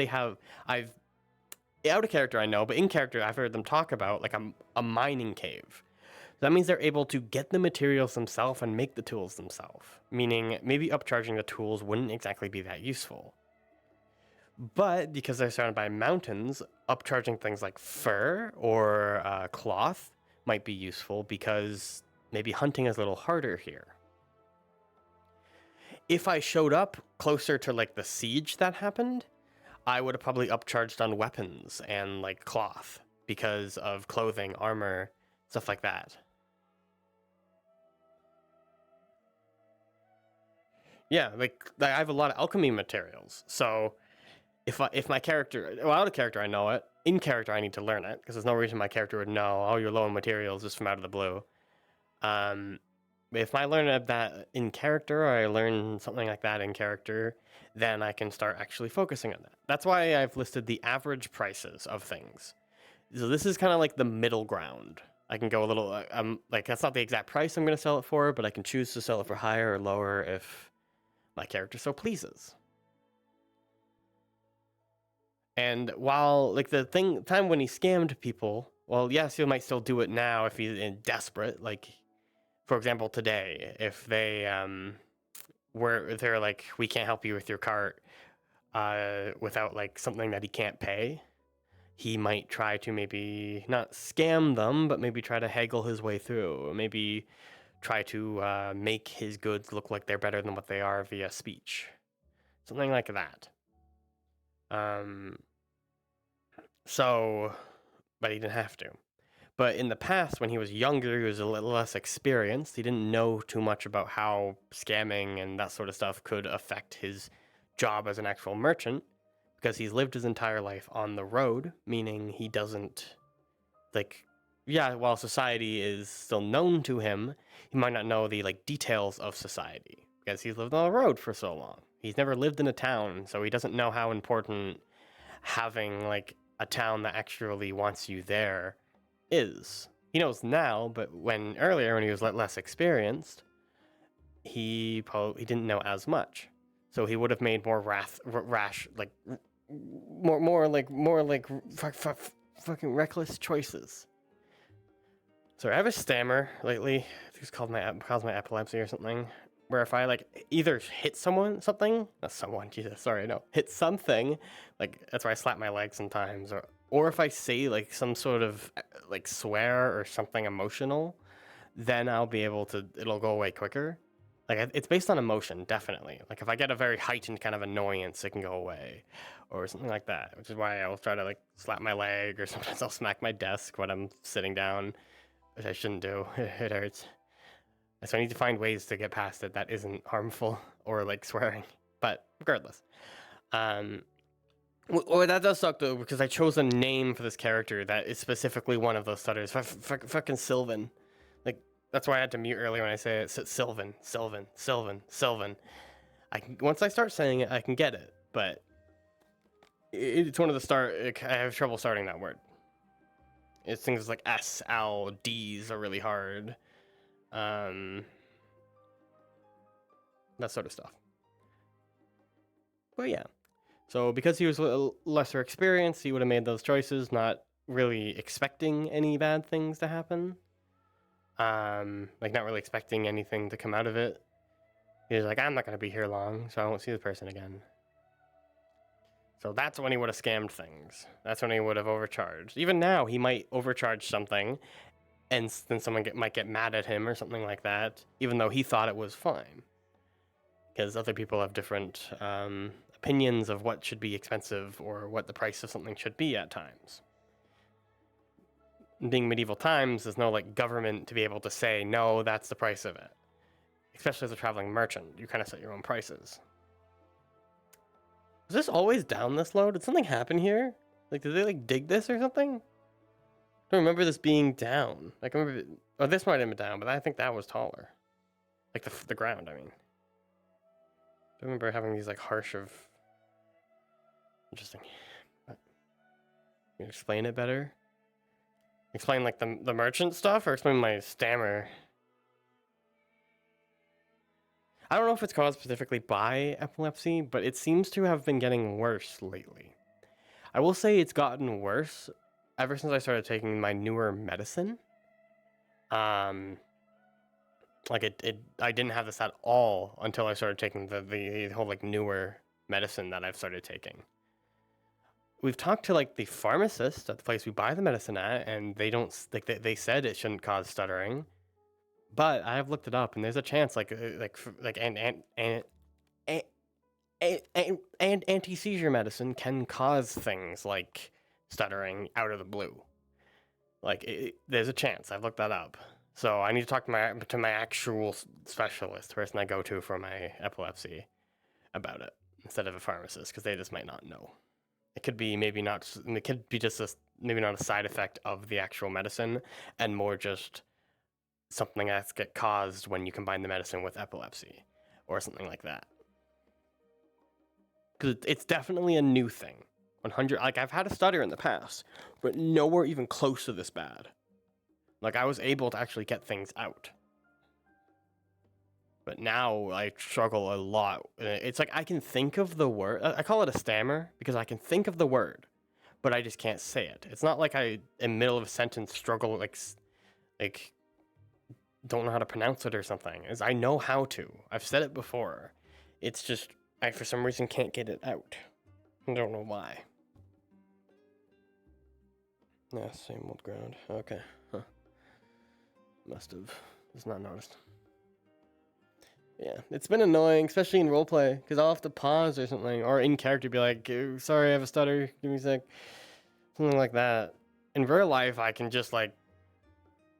S1: out of character I know, but in character I've heard them talk about like a mining cave. That means they're able to get the materials themselves and make the tools themselves, meaning maybe upcharging the tools wouldn't exactly be that useful. But because they're surrounded by mountains, upcharging things like fur or cloth might be useful, because maybe hunting is a little harder here. if I showed up closer to like the siege that happened, I would have probably upcharged on weapons and like cloth because of clothing, armor, stuff like that. Yeah, like I have a lot of alchemy materials. So if my character, well, out of character I know it, in character I need to learn it because there's no reason my character would know, oh, you're low on materials just from out of the blue. If I learn that in character, or I learn something like that in character, then I can start actually focusing on that. That's why I've listed the average prices of things. So this is kind of like the middle ground. I can go a little, like that's not the exact price I'm going to sell it for, but I can choose to sell it for higher or lower if my character so pleases. And while like the time when he scammed people, well, yes, he might still do it now if he's desperate. Like, for example, today, if they're like, we can't help you with your cart without like something that he can't pay, he might try to maybe not scam them, but maybe try to haggle his way through, or maybe try to make his goods look like they're better than what they are via speech, something like that. So, but he didn't have to. But in the past, when he was younger, he was a little less experienced. He didn't know too much about how scamming and that sort of stuff could affect his job as an actual merchant, because he's lived his entire life on the road, meaning he doesn't, like, yeah, while society is still known to him, he might not know the, like, details of society, because he's lived on the road for so long. He's never lived in a town, so he doesn't know how important having, like, a town that actually wants you there is. He knows now, but earlier when he was less experienced, he didn't know as much. So he would have made more rash, like more like fucking reckless choices. Sorry, I have a stammer lately. I think it's called my epilepsy or something. Where if I like either hit hit something, like that's where I slap my leg sometimes, or if I say like some sort of like swear or something emotional, then it'll go away quicker. Like it's based on emotion, definitely. Like if I get a very heightened kind of annoyance, it can go away, or something like that. Which is why I'll try to like slap my leg, or sometimes I'll smack my desk when I'm sitting down, which I shouldn't do. It hurts. So I need to find ways to get past it that isn't harmful or like swearing. But regardless, well, that does suck though, because I chose a name for this character that is specifically one of those stutters. Fucking Sylvan. Like that's why I had to mute earlier when I say it. Sylvan. Once I start saying it, I can get it, but it's one of the I have trouble starting that word. It's things like S, L, D's are really hard. That sort of stuff. But yeah, so because he was lesser experienced, he would have made those choices, not really expecting any bad things to happen. Like not really expecting anything to come out of it. He was like, I'm not going to be here long, so I won't see the person again. So that's when he would have scammed things. That's when he would have overcharged. Even now, he might overcharge something, and then someone might get mad at him or something like that, even though he thought it was fine. Because other people have different opinions of what should be expensive or what the price of something should be at times. Being medieval times, there's no like government to be able to say, no, that's the price of it. Especially as a traveling merchant, you kind of set your own prices. Was this always down this low? Did something happen here? Like, did they like dig this or something? I don't remember this being down. Like, I remember, this might have been down, but I think that was taller. Like the ground, I mean. I remember having these like harsh of. Interesting. Can you explain it better? Explain like the merchant stuff, or explain my stammer? I don't know if it's caused specifically by epilepsy, but it seems to have been getting worse lately. I will say it's gotten worse ever since I started taking my newer medicine. Like I didn't have this at all until I started taking the whole like newer medicine that I've started taking. We've talked to like the pharmacist at the place we buy the medicine at, and they don't like they said it shouldn't cause stuttering. But I have looked it up, and there's a chance, and anti-seizure medicine can cause things like stuttering out of the blue. Like, there's a chance. I've looked that up. So I need to talk to my actual specialist, person I go to for my epilepsy, about it instead of a pharmacist, because they just might not know. It could be maybe not. It could be just maybe not a side effect of the actual medicine, and more just something that's get caused when you combine the medicine with epilepsy, or something like that. Because it's definitely a new thing. 100. Like, I've had a stutter in the past, but nowhere even close to this bad. Like, I was able to actually get things out. But now I struggle a lot. It's like I can think of the word. I call it a stammer because I can think of the word, but I just can't say it. It's not like I, in middle of a sentence, struggle like don't know how to pronounce it or something. Is I know how to. I've said it before. It's just I for some reason can't get it out. I don't know why. Yeah, same old ground. Okay. Huh. Must have just not noticed. Yeah, it's been annoying, especially in roleplay, because I'll have to pause or something, or in character be like, sorry, I have a stutter, give me a sec. Something like that. In real life, I can just, like,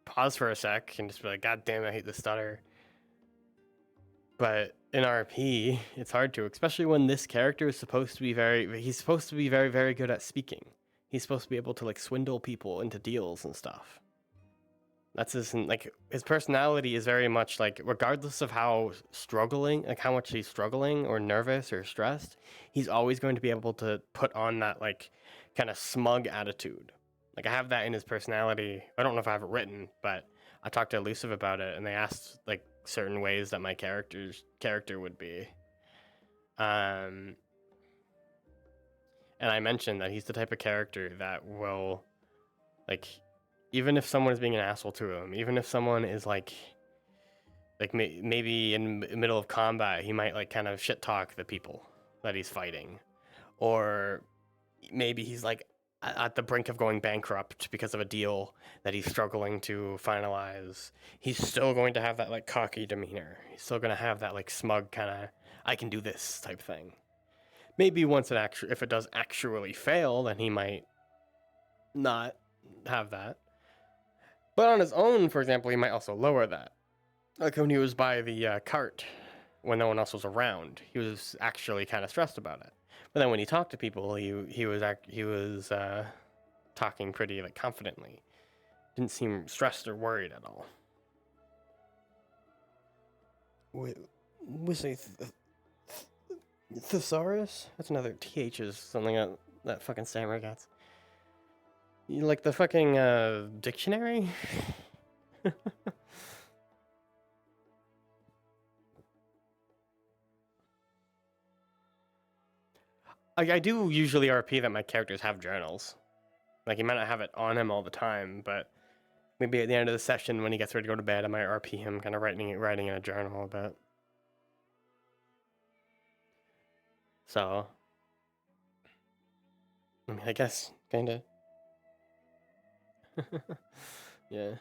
S1: pause for a sec and just be like, God damn, I hate the stutter. But in RP, it's hard to, especially when this character is supposed to be he's supposed to be very, very good at speaking. He's supposed to be able to, like, swindle people into deals and stuff. That's his personality is very much like, regardless of how much he's struggling or nervous or stressed, he's always going to be able to put on that, like, kind of smug attitude. Like, I have that in his personality. I don't know if I have it written, but I talked to Elusive about it, and they asked, like, certain ways that my character would be. And I mentioned that he's the type of character that will, like, even if someone is being an asshole to him, even if someone is like maybe in the middle of combat, he might, like, kind of shit talk the people that he's fighting, or maybe he's, like, at the brink of going bankrupt because of a deal that he's struggling to finalize. He's still going to have that, like, cocky demeanor. He's still going to have that, like, smug kind of, I can do this type thing. Maybe once if it does actually fail, then he might not have that. But on his own, for example, he might also lower that. Like when he was by the cart, when no one else was around, he was actually kind of stressed about it. But then when he talked to people, he was talking pretty, like, confidently. Didn't seem stressed or worried at all. Wait, was a thesaurus? That's another TH is something that fucking Samurai gets. You like the fucking dictionary? I do usually RP that my characters have journals. Like, he might not have it on him all the time, but maybe at the end of the session when he gets ready to go to bed, I might RP him kind of writing in a journal a bit. So, I mean, I guess, kinda. Yeah.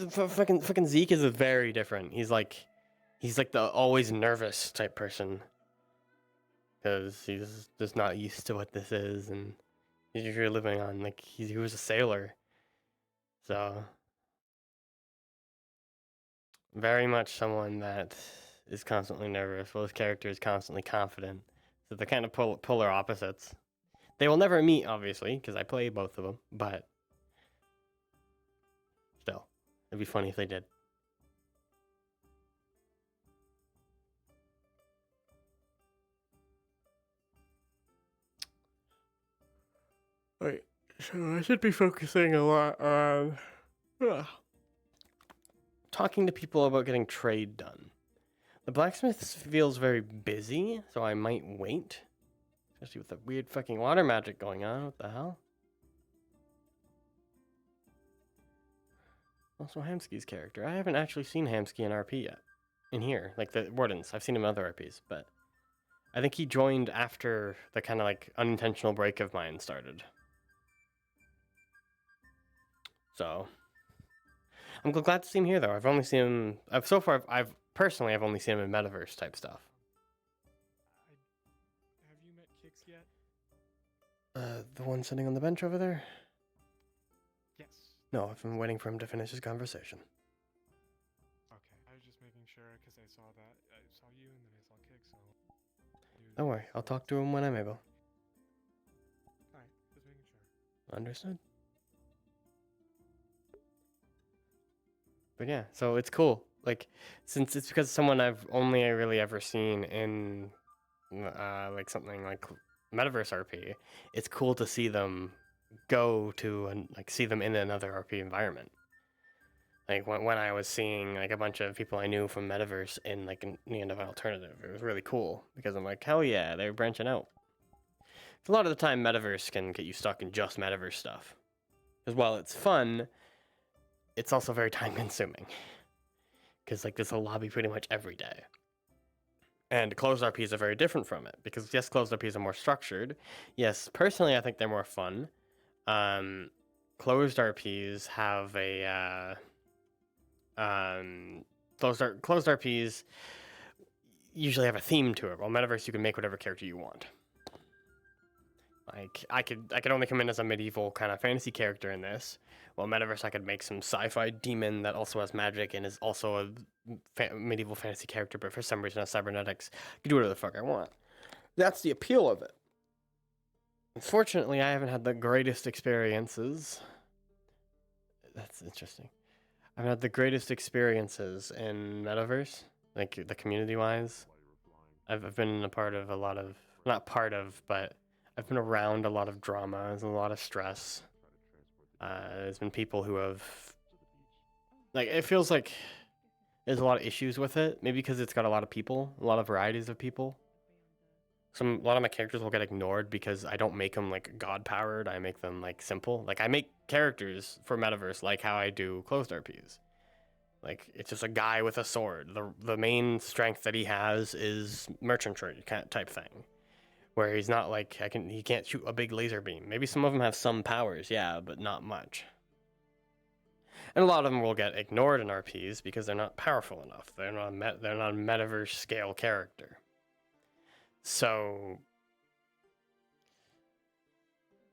S1: Fucking Zeke is very different. He's like the always nervous type person. Because he's just not used to what this is, and he's usually living on, like, he was a sailor. So, very much someone that is constantly nervous, while his character is constantly confident. So they're kind of polar opposites. They will never meet, obviously, because I play both of them, but still, it'd be funny if they did. Wait, so I should be focusing a lot on talking to people about getting trade done. The blacksmith feels very busy, so I might wait. Especially with the weird fucking water magic going on. What the hell? Also, Hamsky's character. I haven't actually seen Hamsky in RP yet. In here, like the Wardens. I've seen him in other RPs, but I think he joined after the kind of, like, unintentional break of mine started. So I'm glad to see him here, though. I've only seen him. I've personally only seen him in metaverse type stuff. The one sitting on the bench over there?
S5: Yes.
S1: No, I've been waiting for him to finish his conversation.
S5: Okay, I was just making sure because I saw that. I saw you and then I saw Kick, so.
S1: Don't worry, I'll talk to him when I'm able.
S5: Alright, just making sure.
S1: Understood. But yeah, so it's cool. Like, since it's because someone I've only really ever seen in, like something like Metaverse RP, it's cool to see them go to and like see them in another RP environment. Like when I was seeing like a bunch of people I knew from Metaverse in like the end of an alternative, it was really cool because I'm like, hell yeah, they're branching out. A lot of the time, Metaverse can get you stuck in just Metaverse stuff. Because while it's fun, it's also very time consuming. Because like there's a lobby pretty much every day. And closed RPs are very different from it. Because yes, closed RPs are more structured. Yes, personally I think they're more fun. Closed RPs have a closed RPs usually have a theme to it. While Metaverse you can make whatever character you want. Like I could only come in as a medieval kind of fantasy character in this. Well, Metaverse I could make some sci-fi demon that also has magic and is also a medieval fantasy character, but for some reason has cybernetics. I can do whatever the fuck I want. That's the appeal of it. Unfortunately, I haven't had the greatest experiences. That's interesting. I've had the greatest experiences in Metaverse, like the community-wise. I've been a part of a lot of, not part of, but I've been around a lot of drama. There's a lot of stress. There's been people who have, like, it feels like there's a lot of issues with it. Maybe because it's got a lot of people, a lot of varieties of people. A lot of my characters will get ignored because I don't make them like god powered. I make them like simple. Like I make characters for Metaverse like how I do closed RPs. Like it's just a guy with a sword. The main strength that he has is merchantry type thing. Where he's not like he can't shoot a big laser beam. Maybe some of them have some powers, yeah, but not much. And a lot of them will get ignored in RPs because they're not powerful enough. They're not a Metaverse scale character. So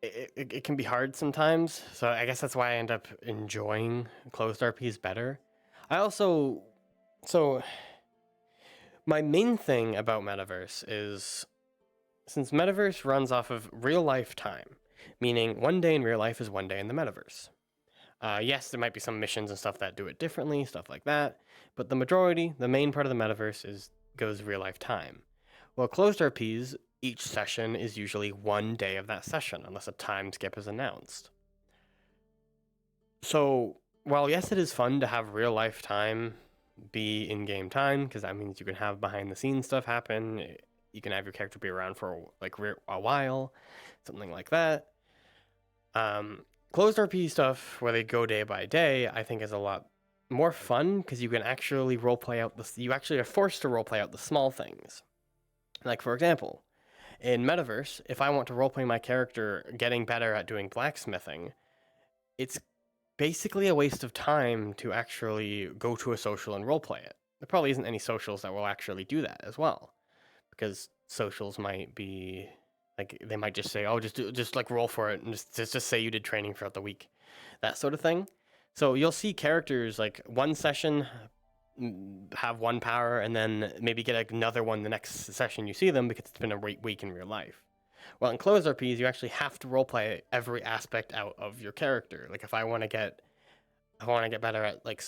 S1: it can be hard sometimes. So I guess that's why I end up enjoying closed RPs better. My main thing about Metaverse is, since Metaverse runs off of real life time, meaning one day in real life is one day in the Metaverse. Yes, there might be some missions and stuff that do it differently, stuff like that, but the main part of the Metaverse goes real life time. Well, closed RPs, each session is usually one day of that session, unless a time skip is announced. So, while yes, it is fun to have real life time be in-game time, because that means you can have behind the scenes stuff happen, you can have your character be around for like a while, something like that. Closed RP stuff where they go day by day, I think is a lot more fun because you can actually roleplay out you actually are forced to roleplay out the small things. Like for example, in Metaverse, if I want to roleplay my character getting better at doing blacksmithing, it's basically a waste of time to actually go to a social and roleplay it. There probably isn't any socials that will actually do that as well. Because socials might be like, they might just say, oh, just like roll for it and just say you did training throughout the week, that sort of thing. So you'll see characters like one session have one power and then maybe get another one the next session you see them because it's been a week in real life. Well, in closed RPs, you actually have to roleplay every aspect out of your character. Like if I want to get better at like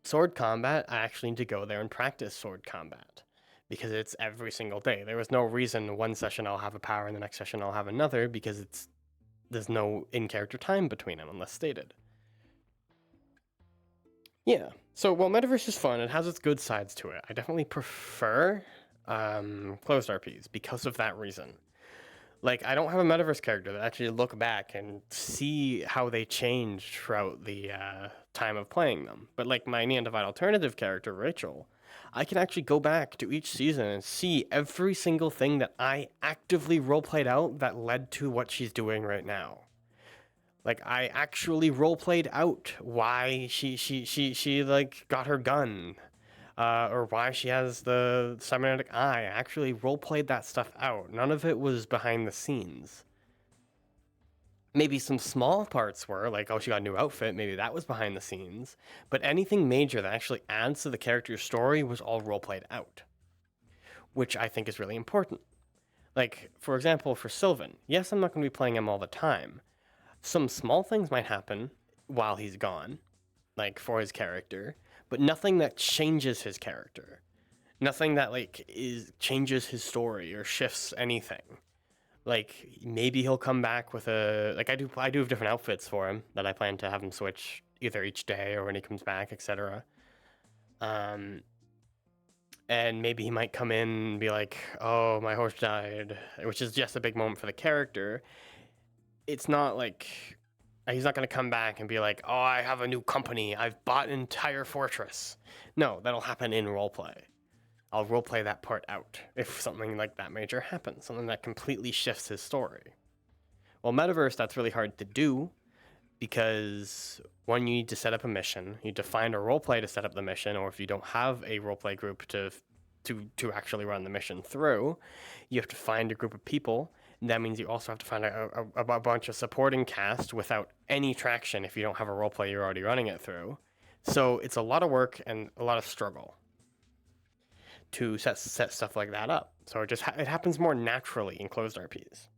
S1: sword combat, I actually need to go there and practice sword combat. Because it's every single day. There was no reason one session I'll have a power and the next session I'll have another, because there's no in-character time between them unless stated. Yeah, so while Metaverse is fun, it has its good sides to it. I definitely prefer closed RPs because of that reason. Like, I don't have a Metaverse character that actually look back and see how they changed throughout the time of playing them. But like my Neanderthal alternative character, Rachel, I can actually go back to each season and see every single thing that I actively roleplayed out that led to what she's doing right now. Like I actually roleplayed out why she like got her gun, or why she has the cybernetic eye. I actually roleplayed that stuff out. None of it was behind the scenes. Maybe some small parts were like, oh, she got a new outfit. Maybe that was behind the scenes. But anything major that actually adds to the character's story was all role played out, which I think is really important. Like, for example, for Sylvan, yes, I'm not going to be playing him all the time. Some small things might happen while he's gone, like for his character, but nothing that changes his character. Nothing that like changes his story or shifts anything. Like maybe he'll come back with I do have different outfits for him that I plan to have him switch either each day or when he comes back, etc. And maybe he might come in and be like, "Oh, my horse died," which is just a big moment for the character. It's not like he's not going to come back and be like, "Oh, I have a new company. I've bought an entire fortress." No, that'll happen in roleplay. I'll roleplay that part out if something like that major happens, something that completely shifts his story. Well, Metaverse, that's really hard to do because one, you need to set up a mission. You need to find a roleplay to set up the mission, or if you don't have a roleplay group to actually run the mission through, you have to find a group of people. And that means you also have to find a bunch of supporting cast without any traction if you don't have a roleplay you're already running it through. So it's a lot of work and a lot of struggle to set stuff like that up. So it happens more naturally in closed RPs.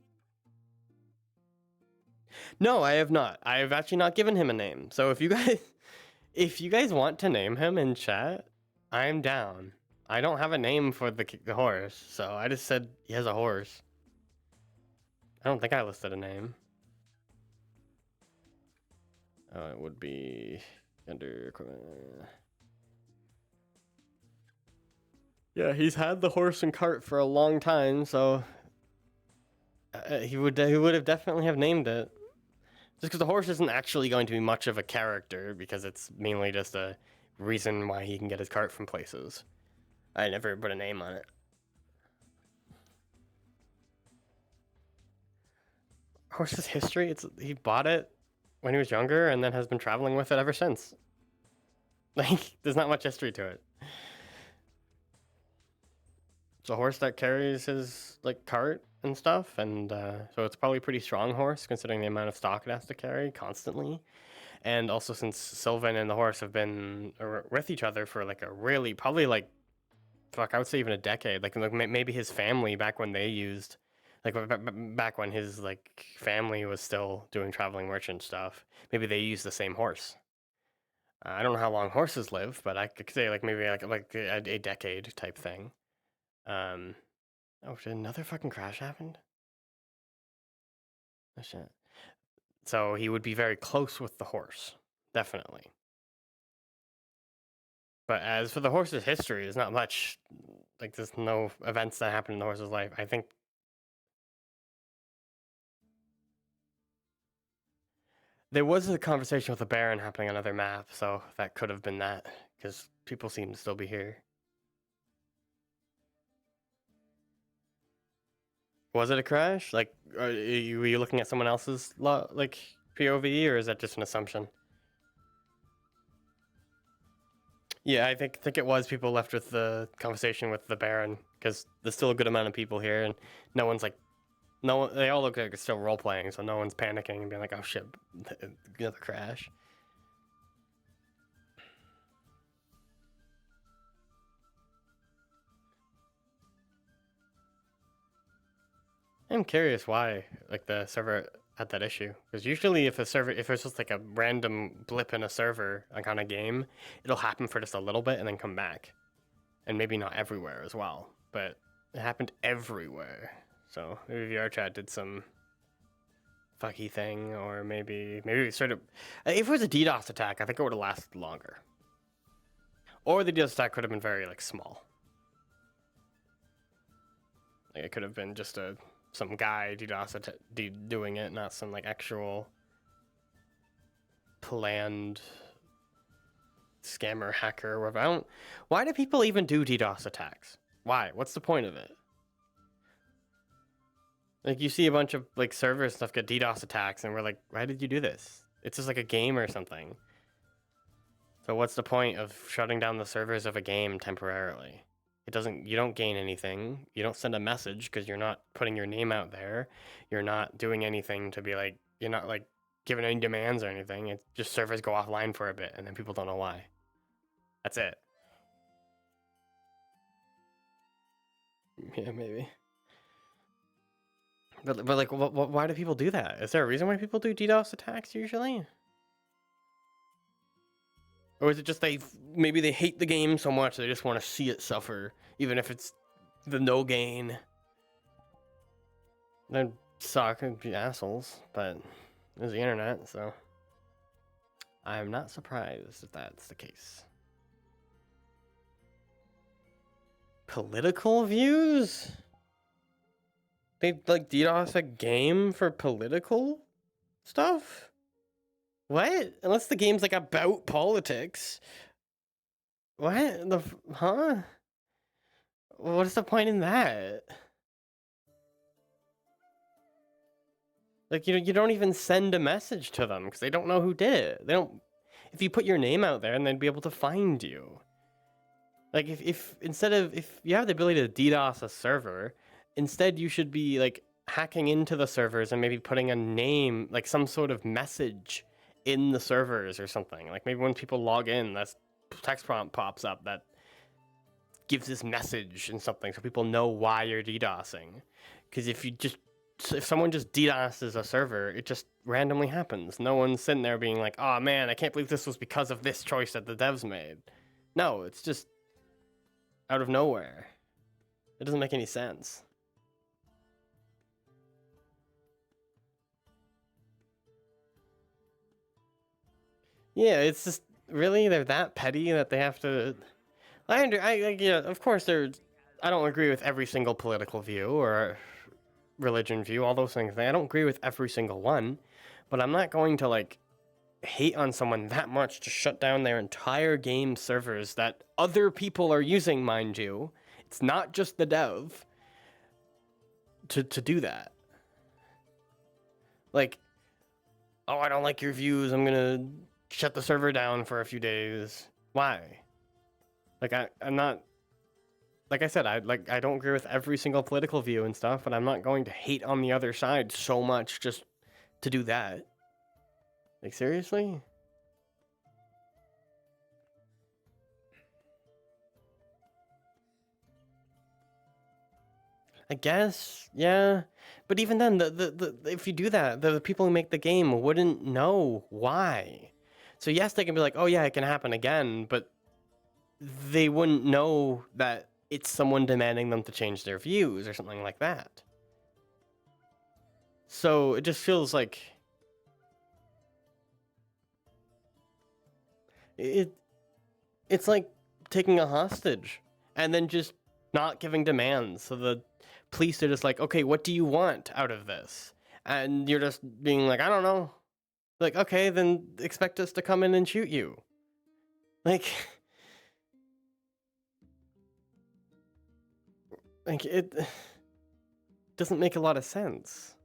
S1: No, I have not. I have actually not given him a name. So if you guys want to name him in chat, I'm down. I don't have a name for the horse, so I just said he has a horse. I don't think I listed a name. Oh, it would be under equipment. Yeah, he's had the horse and cart for a long time, so he would have definitely have named it. Just because the horse isn't actually going to be much of a character, because it's mainly just a reason why he can get his cart from places. I never put a name on it. Horse's history, he bought it when he was younger and then has been traveling with it ever since. Like, there's not much history to it. It's a horse that carries his like cart and stuff, and so it's probably a pretty strong horse considering the amount of stock it has to carry constantly. And also since Sylvan and the horse have been with each other for like a really probably like I would say even a decade. Like maybe his family back when they used like back when his like family was still doing traveling merchant stuff. Maybe they used the same horse. I don't know how long horses live, but I could say like maybe like a decade type thing. Oh, did another fucking crash happened? Oh shit. So he would be very close with the horse, definitely. But as for the horse's history, there's not much. Like there's no events that happen in the horse's life. I think there was a conversation with the Baron happening on another map, so that could have been that, because people seem to still be here. Was it a crash? Like, were you looking at someone else's like POV, or is that just an assumption? Yeah, I think it was people left with the conversation with the Baron, because there's still a good amount of people here, and no one's like, they all look like it's still role playing, so no one's panicking and being like, oh shit, another crash. I'm curious why like the server had that issue, because usually if it's just like a random blip in a server like on a game, it'll happen for just a little bit and then come back, and maybe not everywhere as well, but it happened everywhere. So maybe VR chat did some fucky thing, or maybe it sort of, if it was a DDoS attack, I think it would have lasted longer, or the DDoS attack could have been very like small. Like it could have been just some guy DDoS doing it, not some like actual planned scammer hacker or whatever. Why do people even do DDoS attacks? Why? What's the point of it? Like you see a bunch of like servers stuff get DDoS attacks, and we're like, why did you do this? It's just like a game or something. So what's the point of shutting down the servers of a game temporarily? You don't gain anything. You don't send a message because you're not putting your name out there. You're not doing anything to be like, You're not like giving any demands or anything. It's just servers go offline for a bit and then people don't know why. That's it. Yeah, maybe. But like, why do people do that? Is there a reason why people do DDoS attacks usually? Or is it just maybe they hate the game so much they just want to see it suffer, even if it's the no gain? They suck and be assholes, but it's the internet, so I'm not surprised if that's the case. Political views? They like DDoS a game for political stuff? What? Unless the game's like about politics. What? Huh? What is the point in that? Like, you don't even send a message to them because they don't know who did it. They don't. If you put your name out there, and they'd be able to find you. Like, if you have the ability to DDoS a server, instead you should be like hacking into the servers and maybe putting a name, like some sort of message in the servers or something. Like maybe when people log in, that text prompt pops up that gives this message and something so people know why you're DDoSing. Because if someone just DDoSes a server, it just randomly happens. No one's sitting there being like, oh man, I can't believe this was because of this choice that the devs made. No, it's just out of nowhere. It doesn't make any sense. Yeah, it's just really they're that petty that they have to. Yeah, of course I don't agree with every single political view or religion view, all those things. I don't agree with every single one, but I'm not going to like hate on someone that much to shut down their entire game servers that other people are using, mind you. It's not just the dev to do that. Like, oh, I don't like your views, I'm gonna shut the server down for a few days. Why? Like, I'm not, like I said, I don't agree with every single political view and stuff, but I'm not going to hate on the other side so much just to do that. Like, seriously? I guess, yeah. But even then, if you do that, the people who make the game wouldn't know why. So yes, they can be like, oh yeah, it can happen again, but they wouldn't know that it's someone demanding them to change their views or something like that. So it just feels like it's like taking a hostage and then just not giving demands. So the police are just like, okay, what do you want out of this? And you're just being like, I don't know. Like, okay, then expect us to come in and shoot you. Like it doesn't make a lot of sense.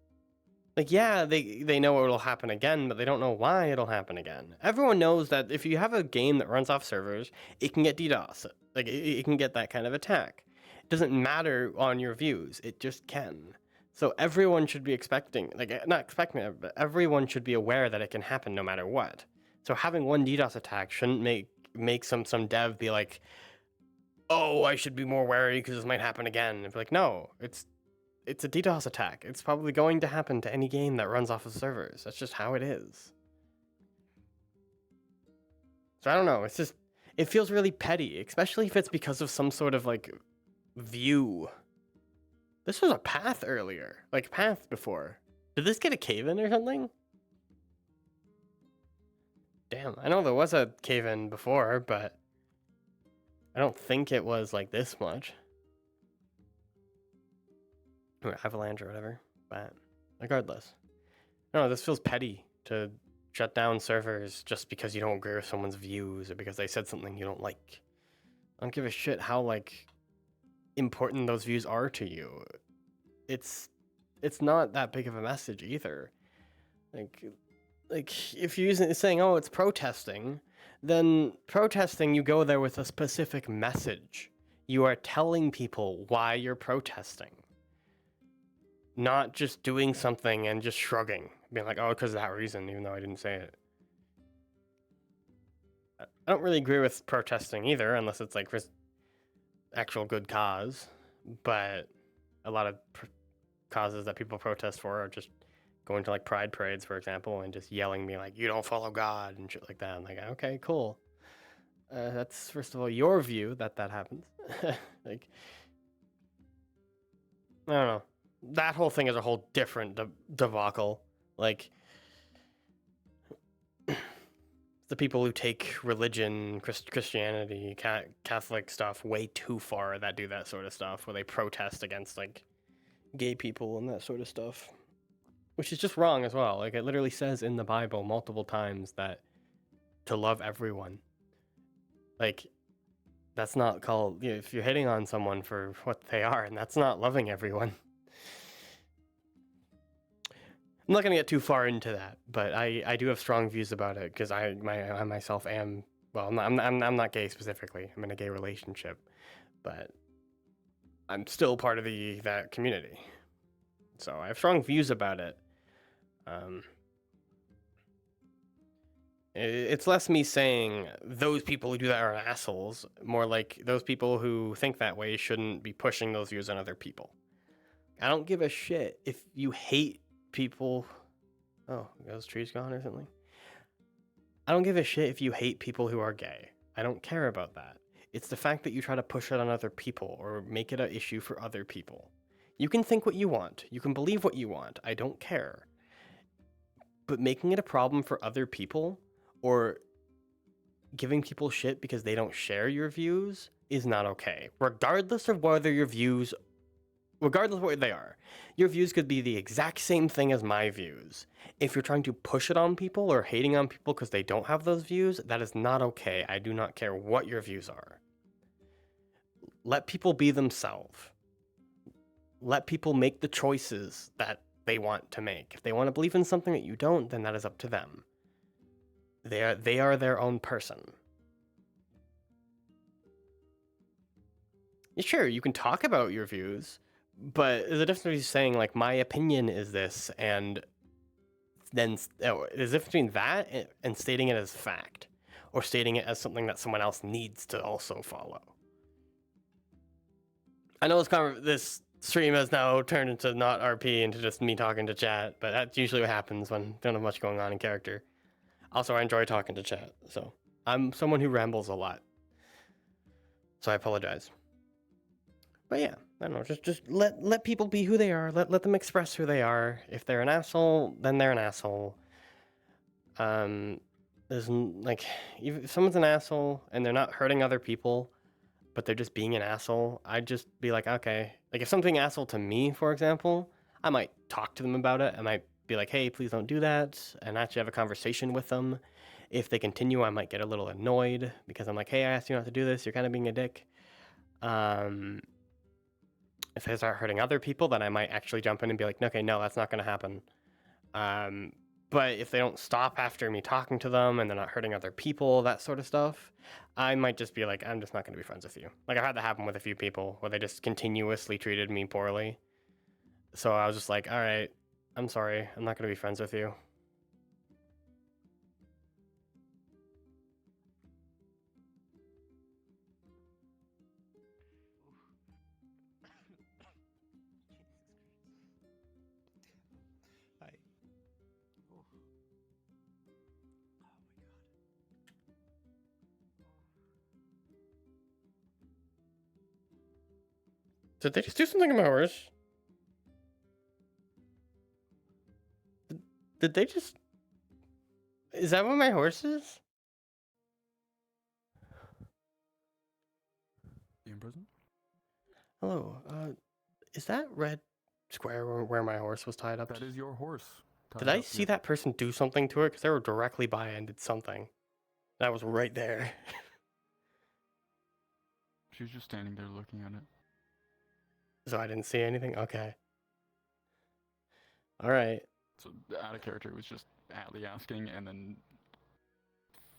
S1: Like, yeah, they know it'll happen again, but they don't know why it'll happen again. Everyone knows that if you have a game that runs off servers, it can get DDoS. Like, it can get that kind of attack. It doesn't matter on your views. It just can. So everyone should be expecting, like, not expecting it, but everyone should be aware that it can happen no matter what. So having one DDoS attack shouldn't make some dev be like, oh, I should be more wary because this might happen again. And be like, no, it's a DDoS attack. It's probably going to happen to any game that runs off of servers. That's just how it is. So I don't know. It's just, it feels really petty, especially if it's because of some sort of like view. This was a path earlier, like path before. Did this get a cave-in or something? Damn, I know there was a cave-in before, but I don't think it was like this much. Or avalanche or whatever, but regardless. No, this feels petty to shut down servers just because you don't agree with someone's views or because they said something you don't like. I don't give a shit how like important those views are to you. It's not that big of a message either. Like if you're saying, oh, it's protesting, then protesting, you go there with a specific message. You are telling people why you're protesting. Not just doing something and just shrugging being like, oh, because of that reason, even though I didn't say it. I don't really agree with protesting either, unless it's like for actual good cause. But a lot of causes that people protest for are just going to like pride parades, for example, and just yelling me like, you don't follow God and shit like that. I'm like, okay, cool. That's first of all your view that happens. Like, I don't know. That whole thing is a whole different debacle. Like, the people who take religion, Christianity, Catholic stuff way too far that do that sort of stuff, where they protest against like gay people and that sort of stuff, which is just wrong as well. Like, it literally says in the Bible multiple times that to love everyone. Like, that's not called, if you're hitting on someone for what they are, and that's not loving everyone. I'm not going to get too far into that, but I do have strong views about it, because I myself am, well, I'm not gay specifically. I'm in a gay relationship, but I'm still part of that community. So I have strong views about it. It's less me saying those people who do that are assholes, more like those people who think that way shouldn't be pushing those views on other people. I don't give a shit if you hate people. Oh, those trees gone or something? I don't give a shit if you hate people who are gay. I don't care about that. It's the fact that you try to push it on other people or make it an issue for other people. You can think what you want. You can believe what you want. I don't care. But making it a problem for other people or giving people shit because they don't share your views is not okay. Regardless of whether your views, regardless of what they are, your views could be the exact same thing as my views. If you're trying to push it on people or hating on people because they don't have those views, that is not okay. I do not care what your views are. Let people be themselves. Let people make the choices that they want to make. If they want to believe in something that you don't, then that is up to them. They are their own person. Sure, you can talk about your views, but there's a difference between saying, like, my opinion is this, and then there's a difference between that and stating it as fact, or stating it as something that someone else needs to also follow. I know this stream has now turned into not RP, into just me talking to chat, but that's usually what happens when don't have much going on in character. Also, I enjoy talking to chat, so I'm someone who rambles a lot. So I apologize. But yeah, I don't know, just let people be who they are, let them express who they are. If they're an asshole, then they're an asshole. There's like, if someone's an asshole and they're not hurting other people, but they're just being an asshole, I'd just be like, okay. Like, if something asshole to me, for example, I might talk to them about it. I might be like, hey, please don't do that, and actually have a conversation with them. If they continue, I might get a little annoyed because I'm like, hey, I asked you not to do this. You're kind of being a dick. If they start hurting other people, then I might actually jump in and be like, okay, no, that's not going to happen. But if they don't stop after me talking to them and they're not hurting other people, that sort of stuff, I might just be like, I'm just not going to be friends with you. Like, I've had that happen with a few people where they just continuously treated me poorly. So I was just like, all right, I'm sorry. I'm not going to be friends with you.
S3: Hi.
S1: Did they just do something to my horse? Did they just... Is that what my horse is?
S3: You in prison?
S1: Hello, is that red square where my horse was tied up?
S3: That is your horse.
S1: Did I see that person do something to it? Because they were directly by and did something. That was right there.
S3: She was just standing there looking at it.
S1: So I didn't see anything? Okay. Alright.
S3: So out of character, it was just Allie asking, and then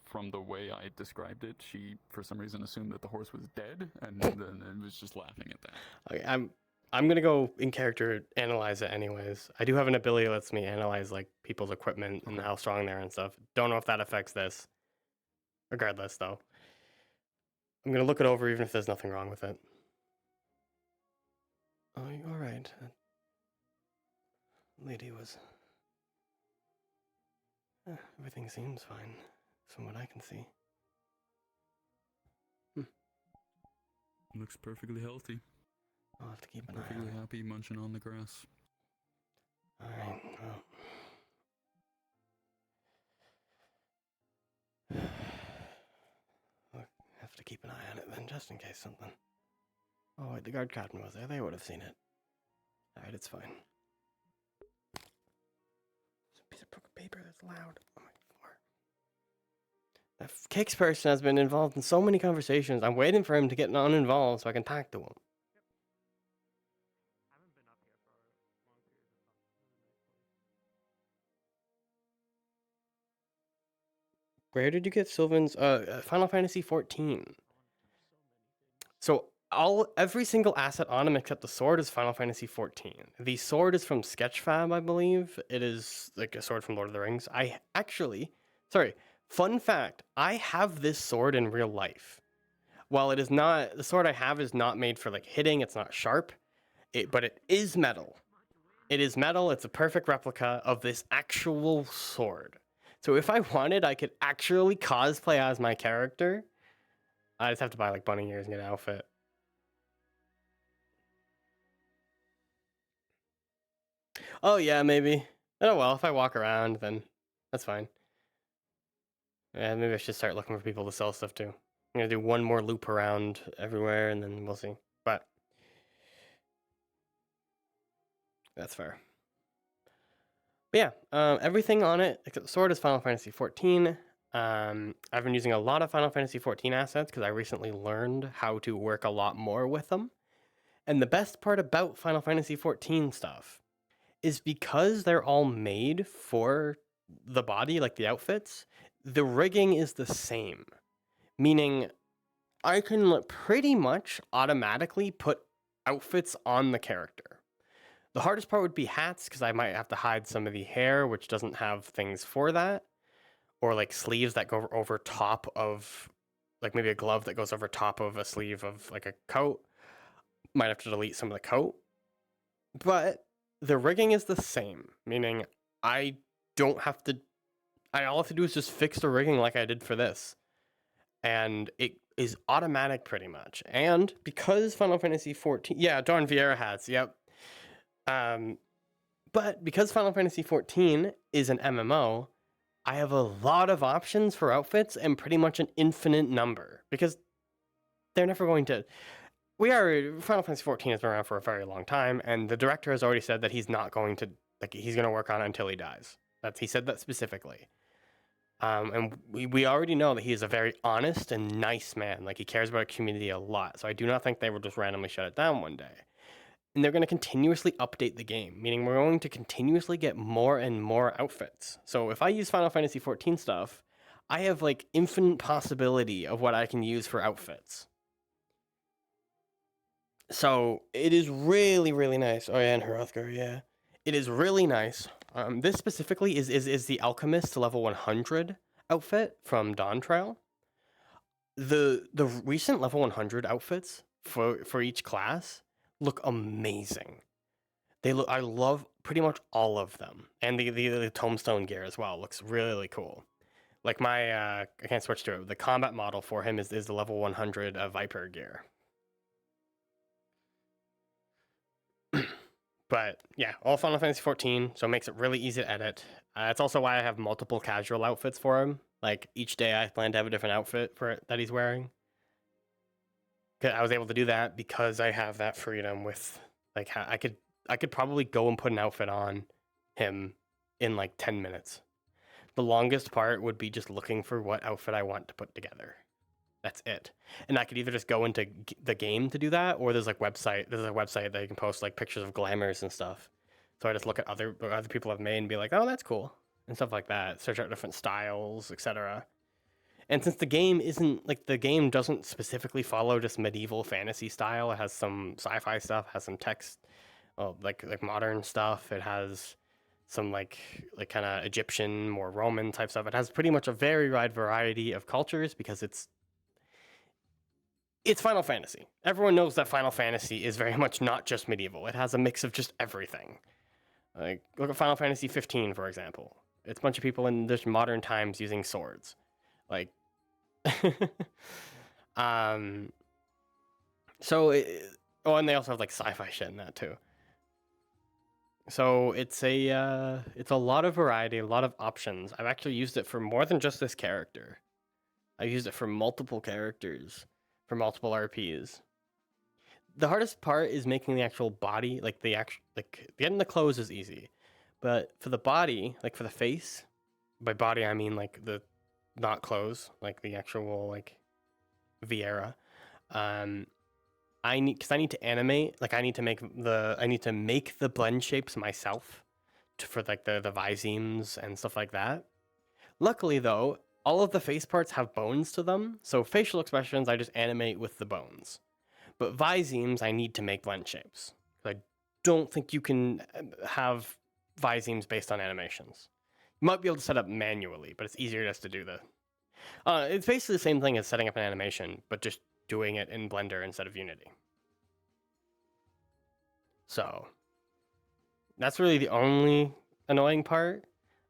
S3: from the way I described it, she for some reason assumed that the horse was dead, and then it was just laughing at that.
S1: Okay, I'm gonna go in character analyze it anyways. I do have an ability that lets me analyze like people's equipment and how strong they are and stuff. Don't know if that affects this. Regardless, though, I'm gonna look it over even if there's nothing wrong with it. Oh, you're all right. That lady was. Everything seems fine, from what I can see.
S15: Looks perfectly healthy.
S1: I'll have to keep an eye on
S15: Perfectly
S1: it.
S15: happy munching on the grass.
S1: All right. Well. I'll have to keep an eye on it then, just in case something. Oh, wait, the guard captain was there. They would have seen it. All right, it's fine. There's a piece of paper that's loud on my floor. That Kicks person has been involved in so many conversations. I'm waiting for him to get uninvolved so I can talk to him. Where did you get Sylvan's Final Fantasy 14? So every single asset on him except the sword is Final Fantasy 14. The sword is from Sketchfab, I believe. It is like a sword from Lord of the Rings. Fun fact, I have this sword in real life. While it is not, the sword I have is not made for like hitting, it's not sharp, but it is metal. It is metal, it's a perfect replica of this actual sword. So if I wanted, I could actually cosplay as my character. I just have to buy like bunny ears and get an outfit. Oh yeah, maybe. Oh well, if I walk around, then that's fine. Yeah, maybe I should start looking for people to sell stuff to. I'm gonna do one more loop around everywhere, and then we'll see. But that's fair. But yeah, everything on it except the sword is Final Fantasy 14. I've been using a lot of Final Fantasy 14 assets because I recently learned how to work a lot more with them. And the best part about Final Fantasy 14 stuff is because they're all made for the body, like the outfits, the rigging is the same. Meaning, I can pretty much automatically put outfits on the character. The hardest part would be hats, because I might have to hide some of the hair, which doesn't have things for that. Or like sleeves that go over top of, like maybe a glove that goes over top of a sleeve of like a coat. Might have to delete some of the coat. But the rigging is the same, meaning I don't have to, all I have to do is just fix the rigging like I did for this. And it is automatic pretty much. And because Final Fantasy 14, yeah, Dawn Vieira hats, yep. But because Final Fantasy 14 is an MMO, I have a lot of options for outfits and pretty much an infinite number because they're never going to. Final Fantasy 14 has been around for a very long time, and the director has already said that he's not going to, he's going to work on it until he dies. He said that specifically. And we already know that he is a very honest and nice man. Like, he cares about our community a lot. So I do not think they will just randomly shut it down one day. And they're going to continuously update the game, meaning we're going to continuously get more and more outfits. So if I use Final Fantasy 14 stuff, I have like infinite possibility of what I can use for outfits. So it is really, really nice. Oh yeah, and Hrothgar, yeah. It is really nice. This specifically is the Alchemist level 100 outfit from Dawn Trail. The recent level 100 outfits for each class look amazing. I love pretty much all of them. And the Tombstone gear as well looks really cool. Like I can't switch to it. The combat model for him is the level 100 Viper gear. But yeah, all Final Fantasy 14, so it makes it really easy to edit. That's also why I have multiple casual outfits for him. Like each day I plan to have a different outfit that he's wearing. I was able to do that because I have that freedom with like I could probably go and put an outfit on him in like 10 minutes. The longest part would be just looking for what outfit I want to put together. That's it. And I could either just go into the game to do that, or there's a website that you can post like pictures of glamours and stuff. So I just look at other people have made and be like, oh, that's cool, and stuff like that. Search out different styles, etc. And since the game isn't like the game doesn't specifically follow just medieval fantasy style, it has some sci-fi stuff, has some text, well, like modern stuff. It has some like kind of Egyptian, more Roman type stuff. It has pretty much a very wide variety of cultures because it's Final Fantasy. Everyone knows that Final Fantasy is very much not just medieval. It has a mix of just everything. Like look at Final Fantasy 15, for example. It's a bunch of people in this modern times using swords. Like so and they also have like sci-fi shit in that too. So it's a lot of variety, a lot of options. I've actually used it for more than just this character. I've used it for multiple characters, for multiple RPs. The hardest part is making the actual body, like getting the clothes is easy, but for the body, like for the face, by body I mean like the not clothes, like the actual like Viera. I need to animate, like I need to make the blend shapes myself for like the visemes and stuff like that. Luckily though, all of the face parts have bones to them, so facial expressions I just animate with the bones. But visemes I need to make blend shapes. I don't think you can have visemes based on animations. You might be able to set up manually, but it's easier just to do it's basically the same thing as setting up an animation, but just doing it in Blender instead of Unity. So that's really the only annoying part.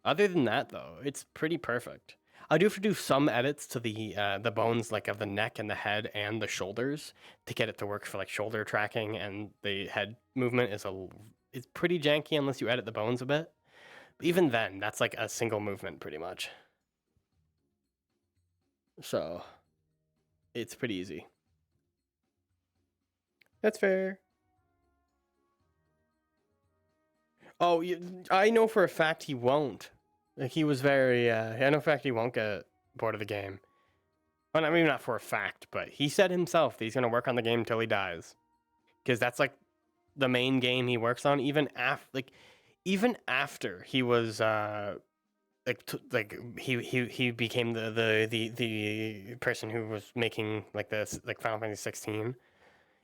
S1: Other than that, though, it's pretty perfect. I do have to do some edits to the bones, like of the neck and the head and the shoulders, to get it to work for like shoulder tracking, and the head movement is pretty janky unless you edit the bones a bit. But even then, that's like a single movement pretty much. So it's pretty easy. That's fair. Oh, I know for a fact he won't. Like he was very. I know for a fact he won't get bored of the game. Well, I mean, not for a fact, but he said himself that he's gonna work on the game till he dies, because that's like the main game he works on. Even after he was he became the person who was making like this like Final Fantasy 16.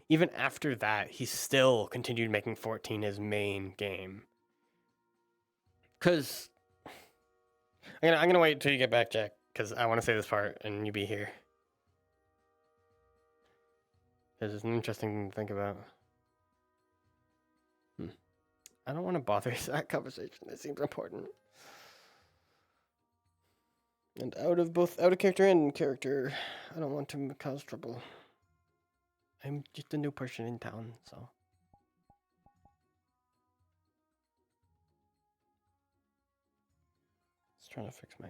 S1: Even after that, he still continued making 14 his main game. Cause I'm gonna wait till you get back, Jack, because I want to say this part and you be here. This is an interesting thing to think about. I don't want to bother that conversation. It seems important. And out of character and in character, I don't want to cause trouble. I'm just a new person in town, so. Just trying to fix my.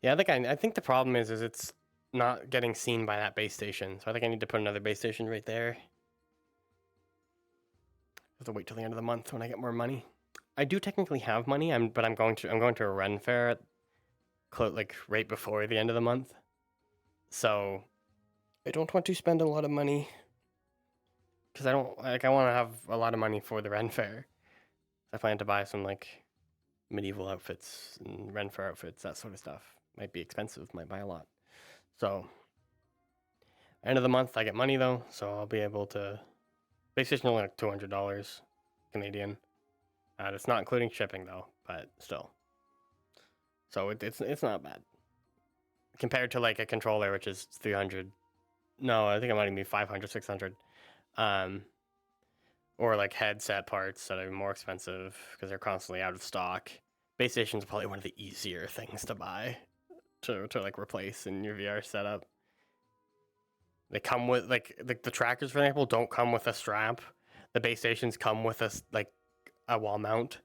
S1: Yeah, I think the problem is it's not getting seen by that base station. So I think I need to put another base station right there. I have to wait till the end of the month when I get more money. I do technically have money, but I'm going to a Ren fair like right before the end of the month. So I don't want to spend a lot of money because I want to have a lot of money for the Ren fair. I plan to buy some like medieval outfits and Ren fair outfits, that sort of stuff. Might be expensive, might buy a lot. So end of the month I get money though, so I'll be able to. Base station only like $200 Canadian. That's not including shipping though, but still. So it's not bad compared to like a controller, which is 300. No, I think it might even be 500, 600. Or like headset parts that are more expensive because they're constantly out of stock. Base station's probably one of the easier things to buy to like replace in your VR setup. They come with like the trackers, for example, don't come with a strap. The base stations come with a wall mount.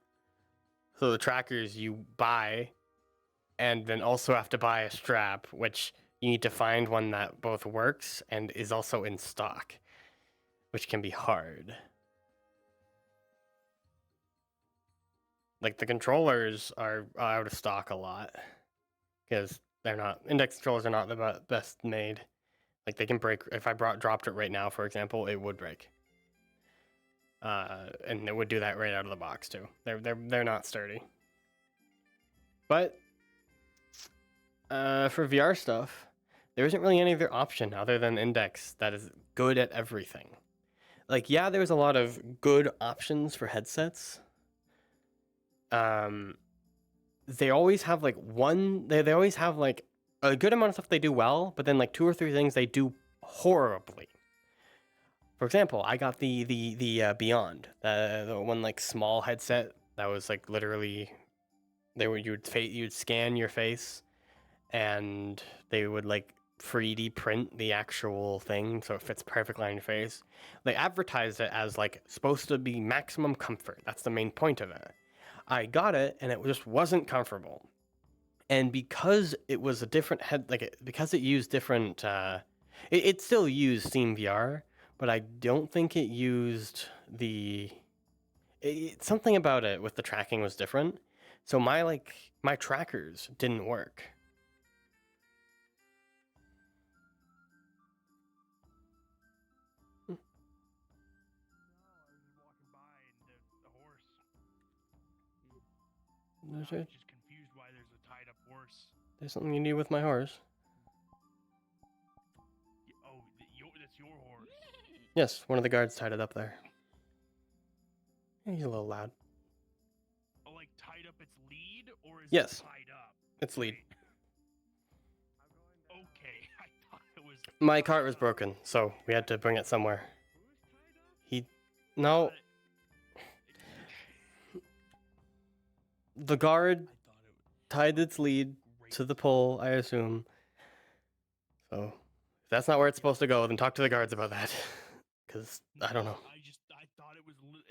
S1: So the trackers you buy, and then also have to buy a strap, which you need to find one that both works and is also in stock, which can be hard. Like the controllers are out of stock a lot because index controllers are not the best made. Like they can break. If I dropped it right now, for example, it would break. And it would do that right out of the box too. They're not sturdy. But for VR stuff, there isn't really any other option other than Index that is good at everything. Like, yeah, there's a lot of good options for headsets. They always have like they always have like a good amount of stuff they do well, but then like 2 or 3 things they do horribly. For example, I got the Beyond, the one like small headset that was like literally you'd scan your face and they would like 3D print the actual thing so it fits perfectly on your face. They advertised it as like supposed to be maximum comfort. That's the main point of it. I got it and it just wasn't comfortable. And because it was a different because it used different, it still used Steam VR, but I don't think it used something about it with the tracking was different. So my trackers didn't work.
S5: I'm just confused why there's a tied up horse.
S1: There's something you need with my horse.
S5: Oh, that's your horse.
S1: Yes, one of the guards tied it up there. He's a little loud.
S5: Oh, like tied up its lead, or is
S1: yes.
S5: it tied up?
S1: It's lead.
S5: Okay, I thought it was.
S1: My cart was broken, so we had to bring it somewhere. No. The guard tied its lead to the pole, I assume. So, if that's not where it's supposed to go, then talk to the guards about that. Because, I don't know.
S5: I thought it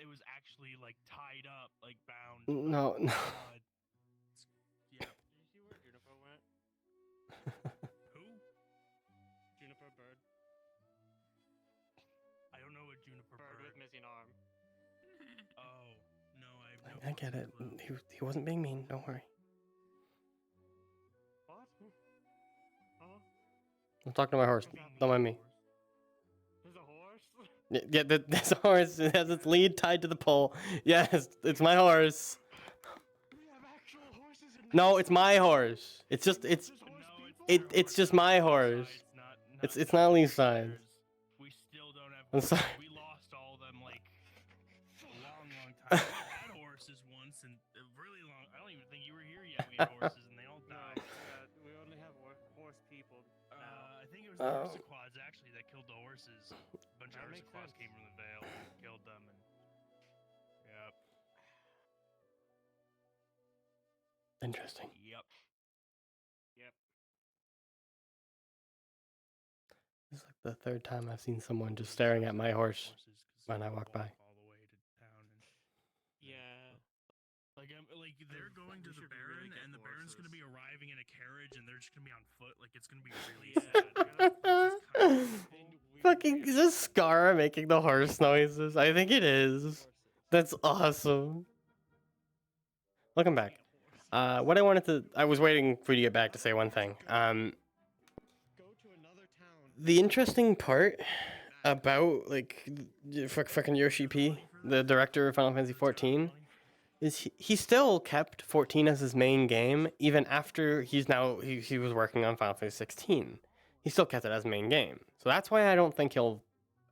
S5: was actually, like, tied up, like, bound.
S1: No.
S5: Yeah. Did you see where Juniper went? Who? Juniper Bird. I don't know what Juniper Bird with missing arm. Oh, no,
S1: I get it. He wasn't being mean, don't worry.
S5: What? Huh?
S1: I'm talking to my horse. Don't mind me.
S5: There's a horse?
S1: Yeah, this horse has its lead tied to the pole. Yes, it's my horse. No, it's my horse. It's just my horse. It's not Leafside.
S5: We still don't have.
S1: I'm sorry.
S5: We lost all of them like a long time. We had horses once and a really long. I don't even think you were here yet. We had horses and they all died. We only have horse people. I think it was the Ursa quads actually that killed the horses. A bunch of Ursa quads came from the Vale and killed them and. Yep.
S1: Interesting.
S5: Yep. Yep.
S1: This is like the 3rd time I've seen someone just staring at my horse when I walk by.
S5: Yeah. Like they're going to the Baron, and the Baron's gonna be arriving in a carriage, and they're just gonna be on foot. Like it's gonna be really sad.
S1: Fucking is this Scar making the horse noises? I think it is. That's awesome. Welcome back. What I was waiting for you to get back to say one thing. The interesting part about like fucking Yoshi P, the director of Final Fantasy 14, is he still kept 14 as his main game even after he was working on Final Fantasy 16. He still kept it as main game. So that's why I don't think he'll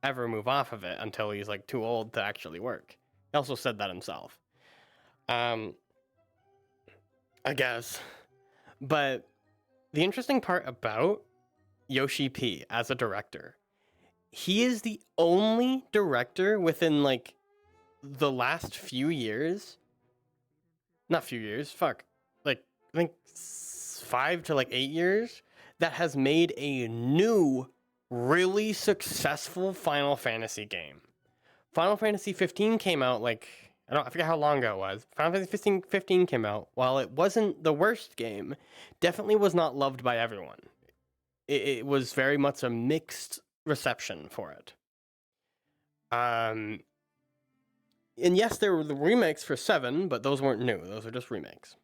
S1: ever move off of it until he's like too old to actually work. He also said that himself. I guess. But the interesting part about Yoshi P as a director, he is the only director within like the last few years, not few years, like I think 5 to like 8 years, that has made a new, really successful Final Fantasy game. Final Fantasy 15 came out like, I forget how long ago it was. Final Fantasy 15 came out. While it wasn't the worst game, definitely was not loved by everyone. It was very much a mixed reception for it. And yes, there were the remakes for 7, but those weren't new. Those are just remakes.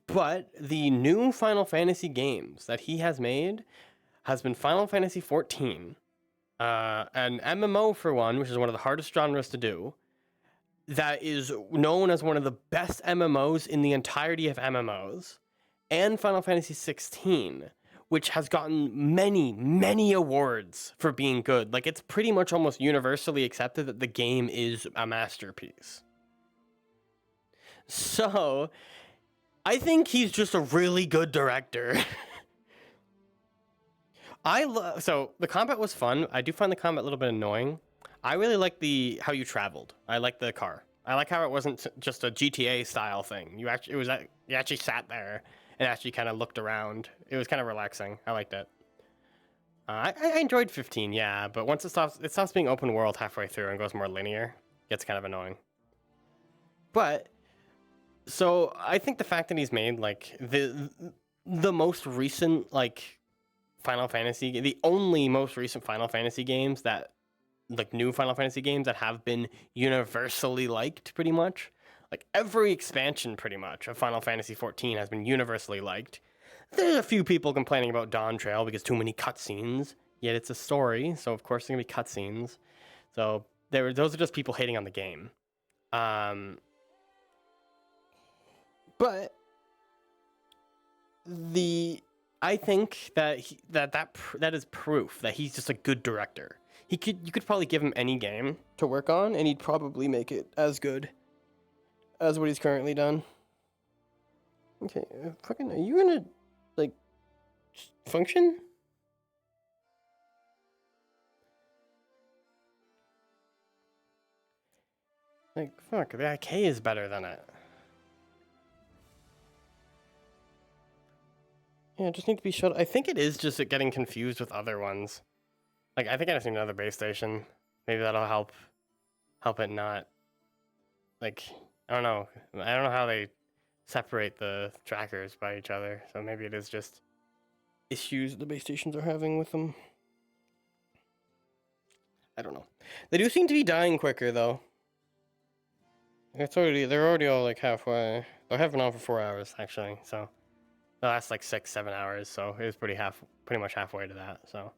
S1: But the new Final Fantasy games that he has made has been Final Fantasy 14, an MMO for one, which is one of the hardest genres to do. that is known as one of the best MMOs in the entirety of MMOs, and Final Fantasy 16, which has gotten many, many awards for being good. Like, it's pretty much almost universally accepted that the game is a masterpiece. So, I think he's just a really good director. So the combat was fun. I do find the combat a little bit annoying. I really like how you traveled. I like the car. I like how it wasn't just a GTA style thing. You actually sat there and actually kind of looked around. It was kind of relaxing. I liked it. I enjoyed 15, yeah, but once it stops being open world halfway through and goes more linear, it gets kind of annoying. But so I think the fact that he's made like the most recent like Final Fantasy, the only most recent Final Fantasy games that, like new Final Fantasy games that have been universally liked pretty much. Like every expansion pretty much of Final Fantasy 14 has been universally liked. There's a few people complaining about Dawn Trail because too many cutscenes, yet it's a story, so of course there's gonna be cutscenes. So those are just people hating on the game. But I think that that is proof that he's just a good director. You could probably give him any game to work on, and he'd probably make it as good as what he's currently done. Okay, fucking, are you gonna like function? Like fuck, the IK is better than it. Yeah, I just need to be shut. I think it is just getting confused with other ones. Like, I think I just need another base station. Maybe that'll help it not, like, I don't know. I don't know how they separate the trackers by each other. So maybe it is just issues the base stations are having with them. I don't know. They do seem to be dying quicker, though. They're already all, like, halfway. They're having on for 4 hours, actually, so. The last like 6-7 hours, so it was pretty much halfway to that. So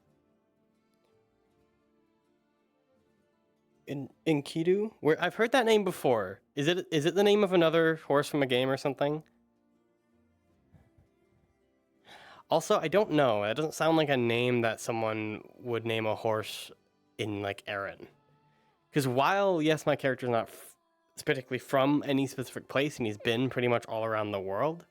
S1: in Kidu, where I've heard that name before. Is it the name of another horse from a game or something? Also, I don't know. It doesn't sound like a name that someone would name a horse in like Erin. Because while yes, my character's not particularly from any specific place, and he's been pretty much all around the world.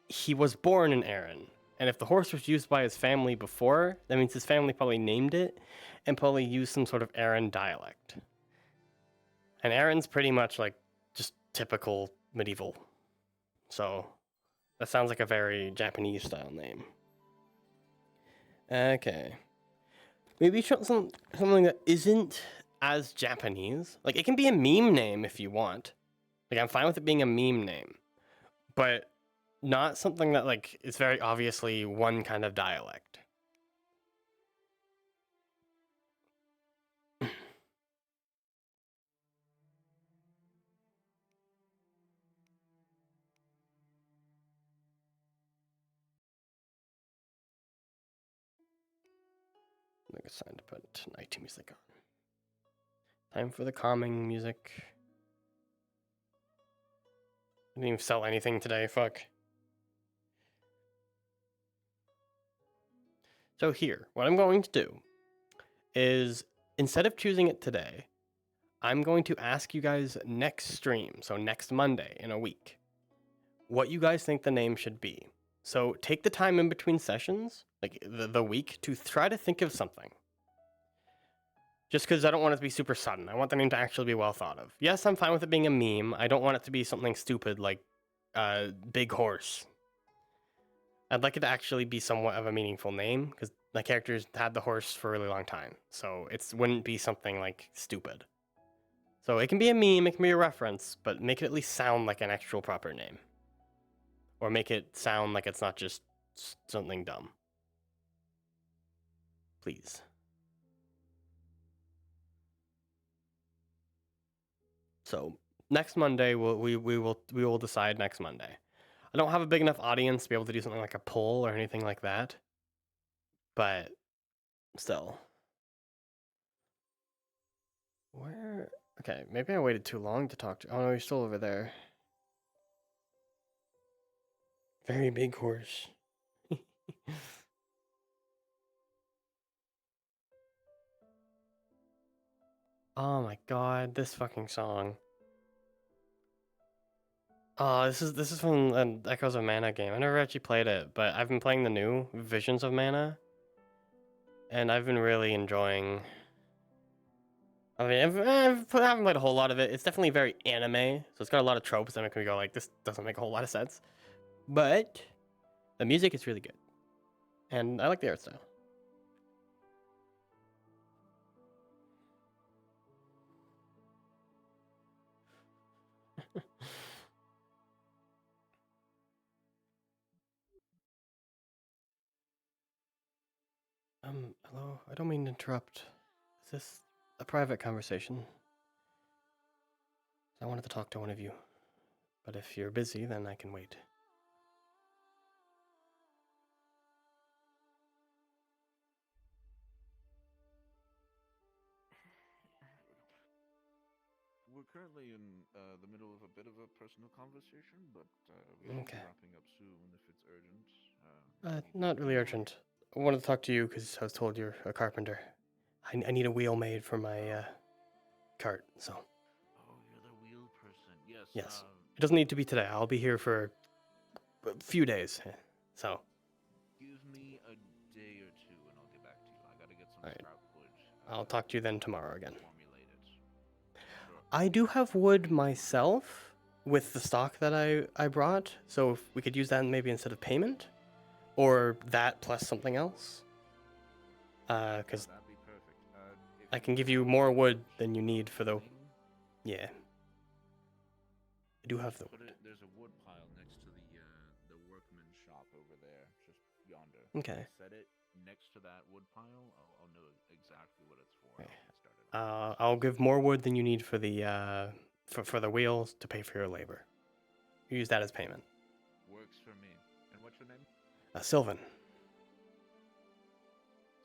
S1: He was born in Erin, and if the horse was used by his family before, that means his family probably named it and probably used some sort of Erin dialect. And Erin's pretty much like just typical medieval. So that sounds like a very Japanese style name. Okay. Maybe something that isn't as Japanese. Like it can be a meme name if you want. Like I'm fine with it being a meme name. But not something that like is very obviously one kind of dialect. I think it's time to put night music on. Time for the calming music. I didn't even sell anything today, fuck. So here, what I'm going to do is, instead of choosing it today, I'm going to ask you guys next stream, so next Monday in a week, what you guys think the name should be. So take the time in between sessions, like the week, to try to think of something. Just because I don't want it to be super sudden. I want the name to actually be well thought of. Yes, I'm fine with it being a meme. I don't want it to be something stupid like Big Horse. I'd like it to actually be somewhat of a meaningful name, because my characters had the horse for a really long time. So it wouldn't be something like stupid. So it can be a meme, it can be a reference, but make it at least sound like an actual proper name. Or make it sound like it's not just something dumb. Please. So next Monday, we will decide next Monday. I don't have a big enough audience to be able to do something like a poll or anything like that. But still. Where? Okay, maybe I waited too long to talk to. Oh no, you're still over there. Very big horse. Oh my god, this fucking song. Oh, this is from an Echoes of Mana game. I never actually played it, but I've been playing the new Visions of Mana, and I've been really enjoying. I mean, I haven't played a whole lot of it. It's definitely very anime, so it's got a lot of tropes that make me go like, this doesn't make a whole lot of sense. But the music is really good, and I like the art style. Hello? I don't mean to interrupt. Is this a private conversation? I wanted to talk to one of you, but if you're busy, then I can wait.
S6: We're currently in the middle of a bit of a personal conversation, but we should be wrapping up soon if it's urgent.
S1: Not really urgent. I wanted to talk to you because I was told you're a carpenter. I need a wheel made for my cart, so.
S6: Oh, you're the wheel person. Yes.
S1: Yes. It doesn't need to be today. I'll be here for a few days, so.
S6: Give me a day or two and I'll get back to you. I gotta get some scrap wood.
S1: I'll talk to you then tomorrow again. I do have wood myself with the stock that I brought, so if we could use that maybe instead of payment, or that plus something else. Because
S6: that'd be perfect.
S1: I can give you more wood than you need for the. Yeah. I do have the wood.
S6: There's a wood pile next to the workman's shop over there, just yonder.
S1: Okay.
S6: Set it next to that wood pile. I'll know exactly what it's for.
S1: Okay. I'll give more wood than you need for the for the wheels to pay for your labor. You use that as payment.
S6: Works for me. And what's your name?
S1: Sylvan.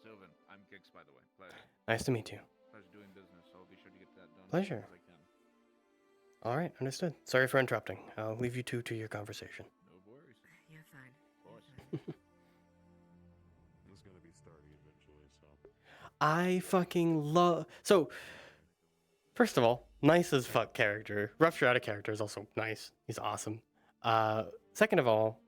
S6: Sylvan. I'm Gix, by the way. Pleasure.
S1: Nice to meet you.
S6: Pleasure doing business. I'll be sure to get that done
S1: Pleasure.
S6: as soon as I can.
S1: All right, understood. Sorry for interrupting. I'll leave you two to your conversation.
S6: No worries.
S7: You're fine.
S6: Of course.
S11: It's gonna be starting eventually, so.
S1: I fucking love. So, first of all, nice as fuck character. Rough Shrouded character is also nice. He's awesome. Second of all,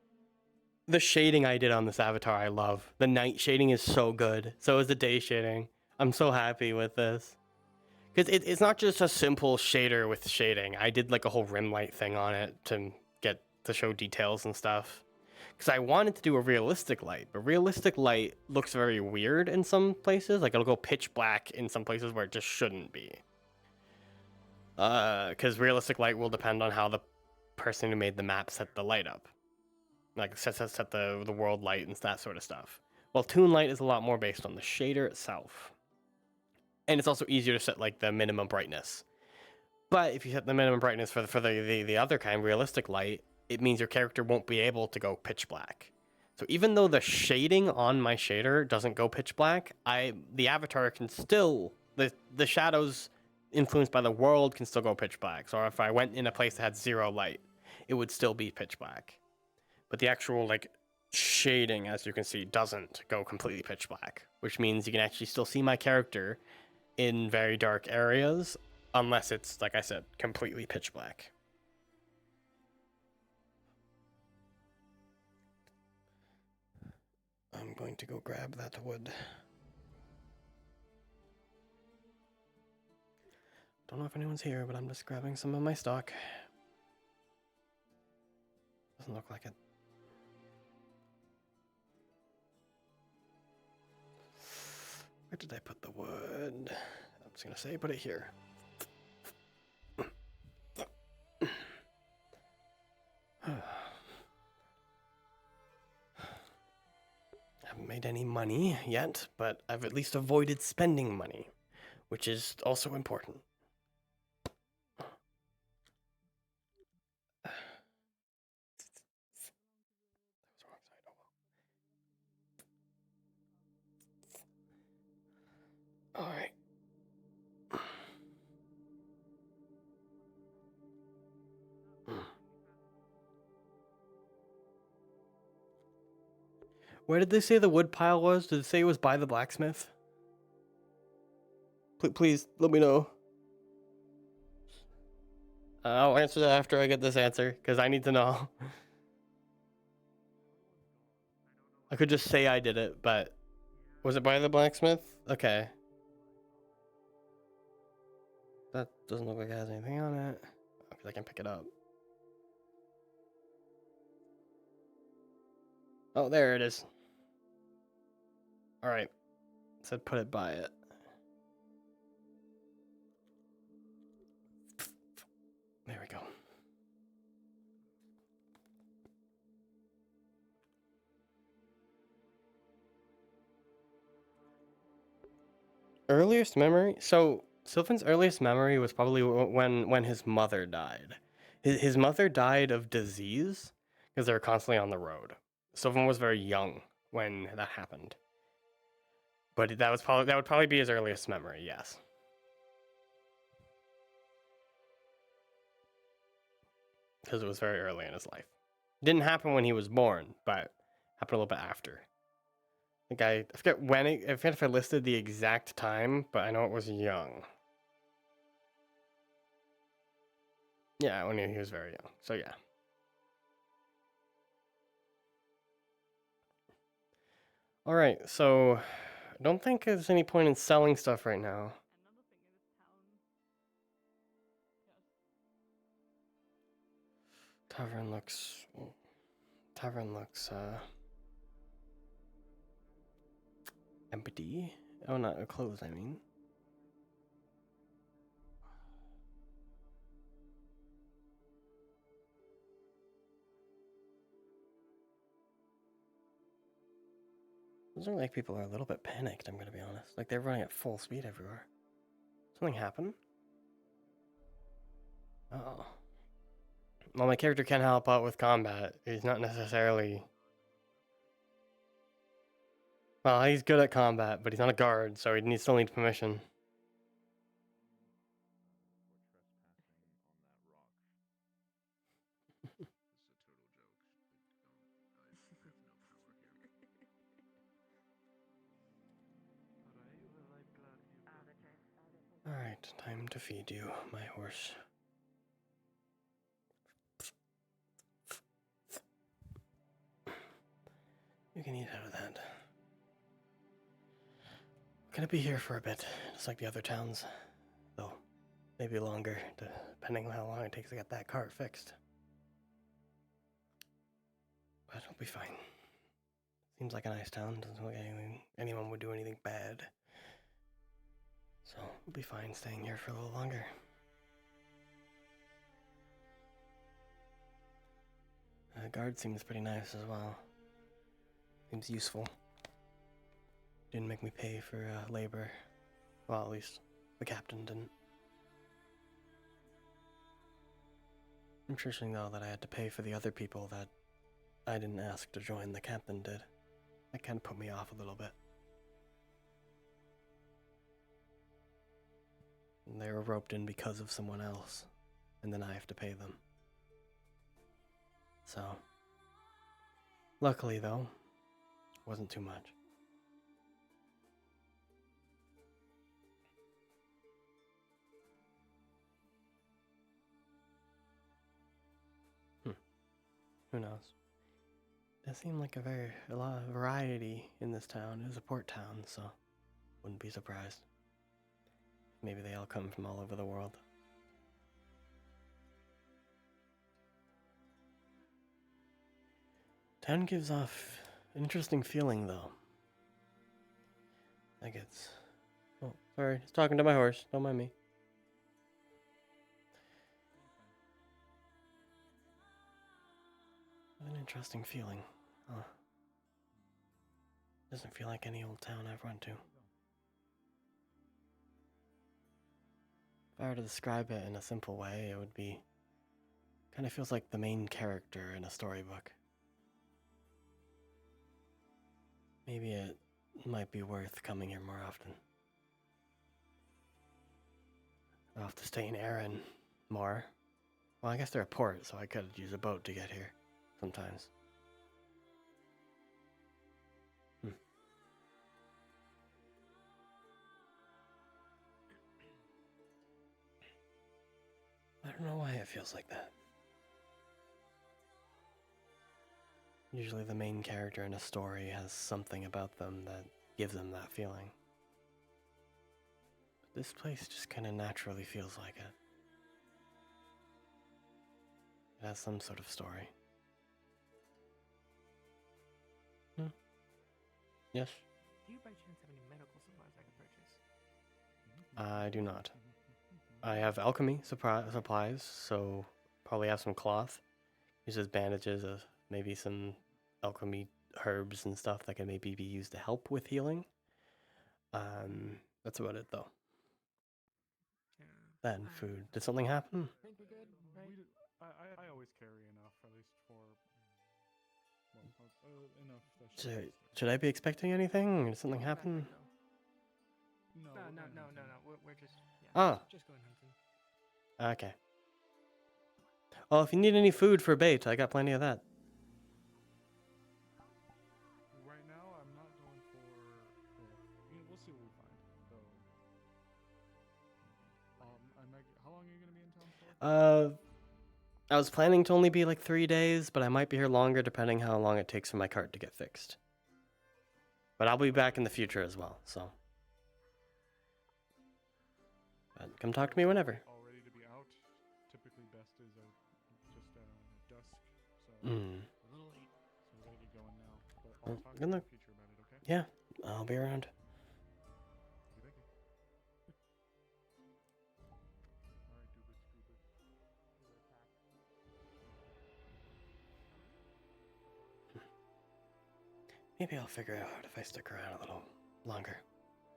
S1: the shading I did on this avatar, I love. The night shading is so good. So is the day shading. I'm so happy with this. Because it's not just a simple shader with shading. I did like a whole rim light thing on it to show details and stuff. Because I wanted to do a realistic light, but realistic light looks very weird in some places. Like it'll go pitch black in some places where it just shouldn't be. Because realistic light will depend on how the person who made the map set the light up. Like set the world light and that sort of stuff. Well, Toon Light is a lot more based on the shader itself. And it's also easier to set like the minimum brightness. But if you set the minimum brightness for the other kind, realistic light, it means your character won't be able to go pitch black. So even though the shading on my shader doesn't go pitch black, the avatar can still, the shadows influenced by the world can still go pitch black. So if I went in a place that had zero light, it would still be pitch black. But the actual like shading, as you can see, doesn't go completely pitch black, which means you can actually still see my character in very dark areas, unless it's, like I said, completely pitch black. I'm going to go grab that wood. Don't know if anyone's here, but I'm just grabbing some of my stock. Doesn't look like it. Where did I put the wood? I'm just gonna say put it here. Haven't made any money yet, but I've at least avoided spending money, which is also important. All right. Where did they say the wood pile was? Did it say it was by the blacksmith? Please, let me know. I'll answer that after I get this answer, because I need to know. I could just say I did it, but... Was it by the blacksmith? Okay. That doesn't look like it has anything on it. Because I can pick it up. Oh, there it is. Alright. Said put it by it. There we go. Earliest memory? So, Sylvan's earliest memory was probably when his mother died. His mother died of disease because they were constantly on the road. Sylvan was very young when that happened. But that would probably be his earliest memory, yes. Because it was very early in his life. Didn't happen when he was born, but happened a little bit after. I forget when I forget if I listed the exact time, but I know it was young. Yeah, when he was very young. So yeah. Alright, so I don't think there's any point in selling stuff right now. Tavern looks empty. Oh, not closed, I mean. Those are like people are a little bit panicked, I'm gonna be honest. Like they're running at full speed everywhere. Something happened? Oh. Well, my character can help out with combat. He's not necessarily... Well, he's good at combat, but he's not a guard, so he still needs permission. Alright, time to feed you, my horse. You can eat out of that. I'm gonna be here for a bit, just like the other towns. Though, maybe longer, depending on how long it takes to get that cart fixed. But it'll be fine. Seems like a nice town, doesn't look like anyone would do anything bad. So, we'll be fine staying here for a little longer. The guard seems pretty nice as well. Seems useful. Didn't make me pay for labor. Well, at least the captain didn't. Interesting though that I had to pay for the other people that I didn't ask to join, the captain did. That kind of put me off a little bit. And they were roped in because of someone else, and then I have to pay them. So, luckily though, wasn't too much. Who knows? Does seem like a lot of variety in this town. It is a port town, so wouldn't be surprised. Maybe they all come from all over the world. Town gives off an interesting feeling, though. Like it's... Oh, sorry. Just talking to my horse. Don't mind me. An interesting feeling. Huh. Doesn't feel like any old town I've run to. If I were to describe it in a simple way, it would be... Kind of feels like the main character in a storybook. Maybe it might be worth coming here more often. I'll have to stay in Erin more. Well, I guess they're a port, so I could use a boat to get here sometimes. it feels like that. Usually the main character in a story has something about them that gives them that feeling. But this place just kind of naturally feels like it. It has some sort of story. Yes?
S5: Do you by chance have any medical supplies I could purchase?
S1: I do not. I have alchemy supplies, so probably have some cloth. Uses bandages, maybe some alchemy herbs and stuff that can maybe be used to help with healing. That's about it though.
S5: Yeah.
S1: Then food. Did something happen?
S5: I think we're good, right?
S14: I always carry enough, at least for enough.
S1: Should I be expecting anything? Did something happen?
S5: No. We're just just going hunting.
S1: Okay. Well, if you need any food for bait, I got plenty of that.
S14: Right now, I'm not going for. We'll see what we find. So, how long are you gonna be in town for?
S1: I was planning to only be like 3 days, but I might be here longer depending how long it takes for my cart to get fixed. But I'll be back in the future as well, so. But come talk to me whenever.
S14: All ready to be out. Typically, best is just dusk. So
S1: A
S14: little late. So we're gonna get going now. But I'll talk to you
S1: good
S14: in the
S1: luck.
S14: future about it. Okay?
S1: Yeah, I'll be around.
S14: Thank you. All right, Doobus, Goobus.
S1: Maybe I'll figure out if I stick around a little longer.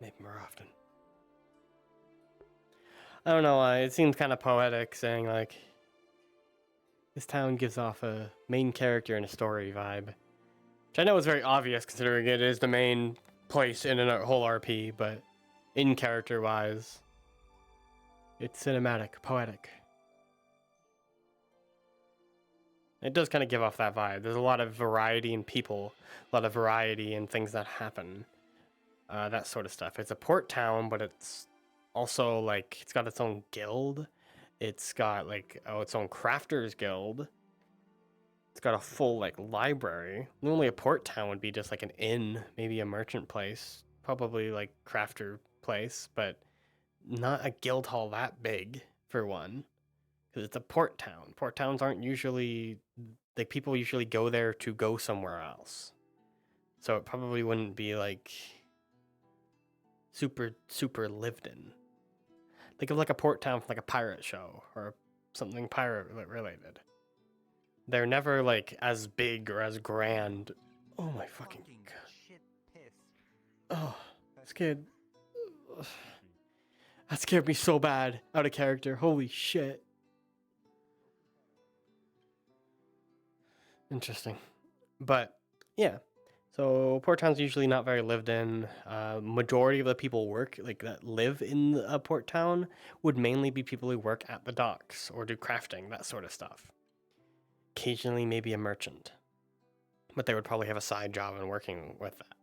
S1: Maybe more often. I don't know, it seems kind of poetic saying like, this town gives off a main character in a story vibe. Which I know is very obvious considering it is the main place in a whole RP, but in character wise, it's cinematic, poetic. It does kind of give off that vibe. There's a lot of variety in people, a lot of variety in things that happen, that sort of stuff. It's a port town, but it's also like, it's got its own guild. It's got like, its own crafters guild. It's got a full like library. Normally a port town would be just like an inn, maybe a merchant place, probably like crafter place, but not a guild hall that big for one. Because it's a port town. Port towns aren't usually, like, people usually go there to go somewhere else. So it probably wouldn't be like super lived in. Think of like a port town from like a pirate show or something pirate related. They're never like as big or as grand. Oh my fucking god.
S16: Shit piss.
S1: Oh, scared. That scared me so bad out of character. Holy shit. Interesting. But yeah. So port towns usually not very lived in. Majority of the people that live in a port town would mainly be people who work at the docks or do crafting, that sort of stuff. Occasionally maybe a merchant. But they would probably have a side job in working with that.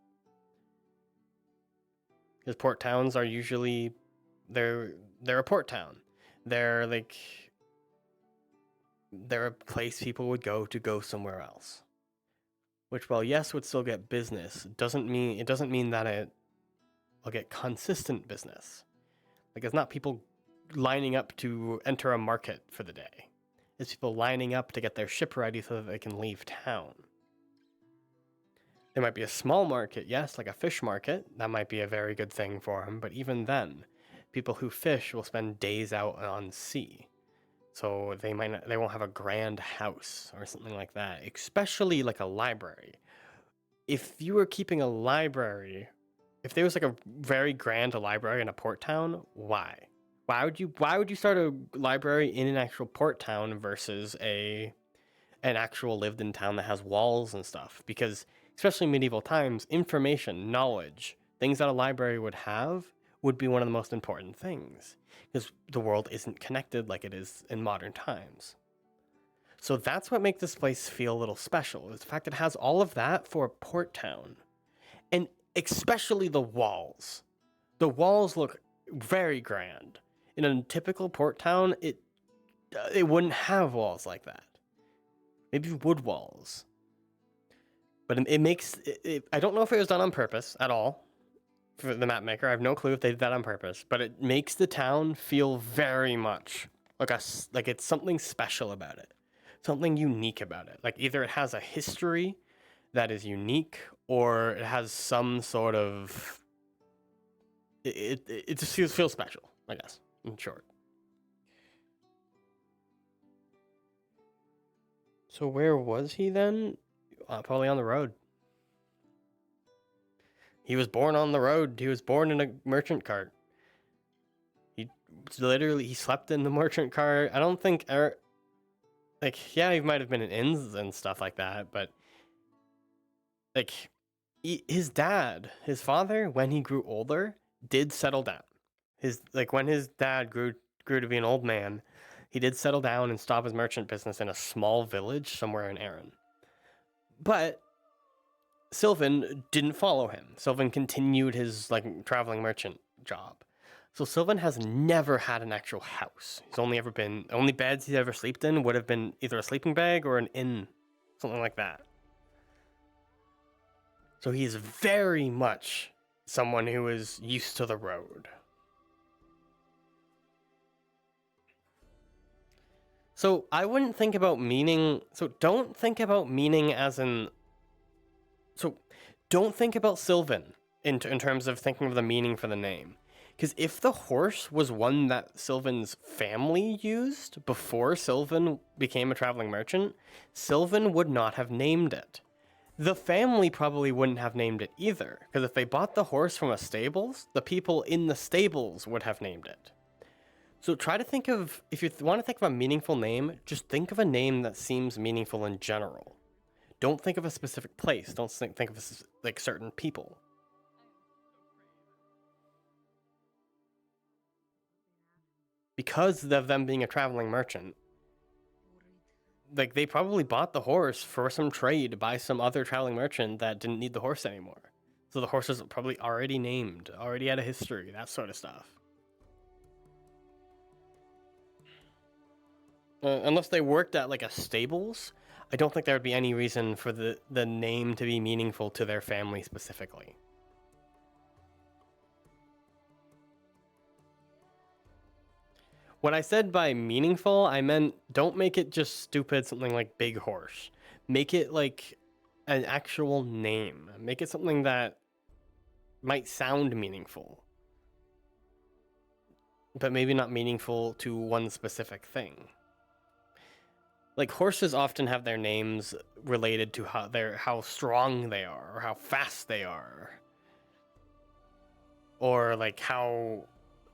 S1: Because port towns are usually they're a port town. They're a place people would go to go somewhere else. Which, while yes, would still get business, it doesn't mean that it will get consistent business. Like, it's not people lining up to enter a market for the day. It's people lining up to get their ship ready so that they can leave town. There might be a small market, yes, like a fish market. That might be a very good thing for them, but even then, people who fish will spend days out on sea. So they won't have a grand house or something like that, especially like a library. If you were keeping a library, if there was like a very grand library in a port town, why? Why would you start a library in an actual port town versus an actual lived in town that has walls and stuff? Because especially in medieval times, information, knowledge, things that a library would have would be one of the most important things. Because the world isn't connected like it is in modern times. So that's what makes this place feel a little special, is the fact that it has all of that for a port town. And especially the walls. The walls look very grand. In a typical port town, it wouldn't have walls like that. Maybe wood walls. But it makes I don't know if it was done on purpose at all for the map maker. I have no clue if they did that on purpose, but it makes the town feel very much like it's something special about it, something unique about it. Like either it has a history that is unique, or it has some sort of it just feels special, I guess, in short. So where was he then? Probably on the road. He was born on the road. He was born in a merchant cart. He slept in the merchant cart. I don't think yeah, he might have been in inns and stuff like that, but like his father, when he grew older, did settle down. When his dad grew to be an old man, he did settle down and stop his merchant business in a small village somewhere in Erin. But Sylvan didn't follow him. Sylvan continued his traveling merchant job. So Sylvan has never had an actual house. He's only beds he's ever slept in would have been either a sleeping bag or an inn, something like that. So he's very much someone who is used to the road. So I wouldn't think about meaning. So don't think about meaning as in. So don't think about Sylvan in terms of thinking of the meaning for the name. Because if the horse was one that Sylvan's family used before Sylvan became a traveling merchant, Sylvan would not have named it. The family probably wouldn't have named it either, because if they bought the horse from a stables, the people in the stables would have named it. So try to think of, if you want to think of a meaningful name, just think of a name that seems meaningful in general. Don't think of a specific place. Don't think of certain people. Because of them being a traveling merchant, they probably bought the horse for some trade by some other traveling merchant that didn't need the horse anymore. So the horse is probably already named, already had a history, that sort of stuff. Unless they worked at a stables, I don't think there would be any reason for the name to be meaningful to their family specifically. What I said by meaningful, I meant don't make it just stupid, something like big horse. Make it an actual name. Make it something that might sound meaningful, but maybe not meaningful to one specific thing. Horses often have their names related to how strong they are, or how fast they are, or how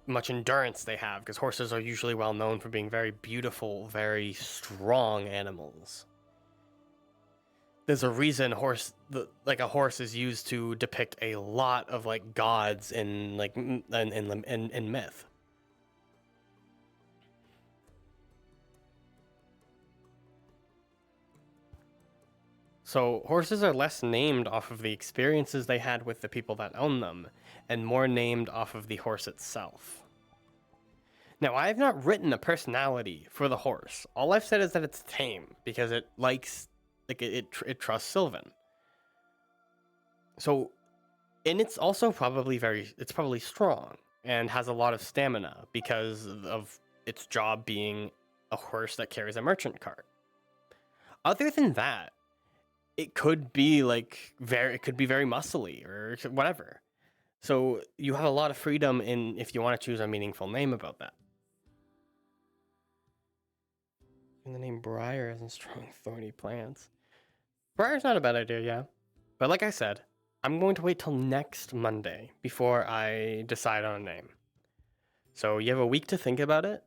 S1: much endurance they have, because horses are usually well known for being very beautiful, very strong animals. There's a reason a horse is used to depict a lot of gods in myth. So horses are less named off of the experiences they had with the people that own them, and more named off of the horse itself. Now, I have not written a personality for the horse. All I've said is that it's tame, because it it trusts Sylvan. So, and it's also probably probably strong, and has a lot of stamina, because of its job being a horse that carries a merchant cart. Other than that, it could be very muscly or whatever. So you have a lot of freedom if you want to choose a meaningful name about that. And the name Briar isn't strong thorny plants. Briar's not a bad idea, yeah. But like I said, I'm going to wait till next Monday before I decide on a name. So you have a week to think about it.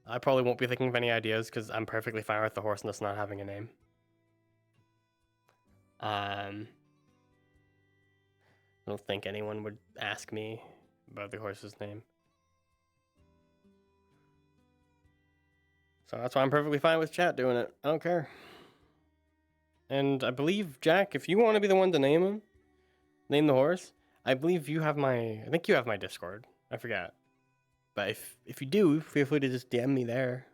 S1: I probably won't be thinking of any ideas because I'm perfectly fine with the horse just not having a name. I don't think anyone would ask me about the horse's name. So that's why I'm perfectly fine with chat doing it. I don't care. And I believe, Jack, if you want to be the one to name the horse, I believe you have I think you have my Discord. I forgot. But if you do, feel free to just DM me there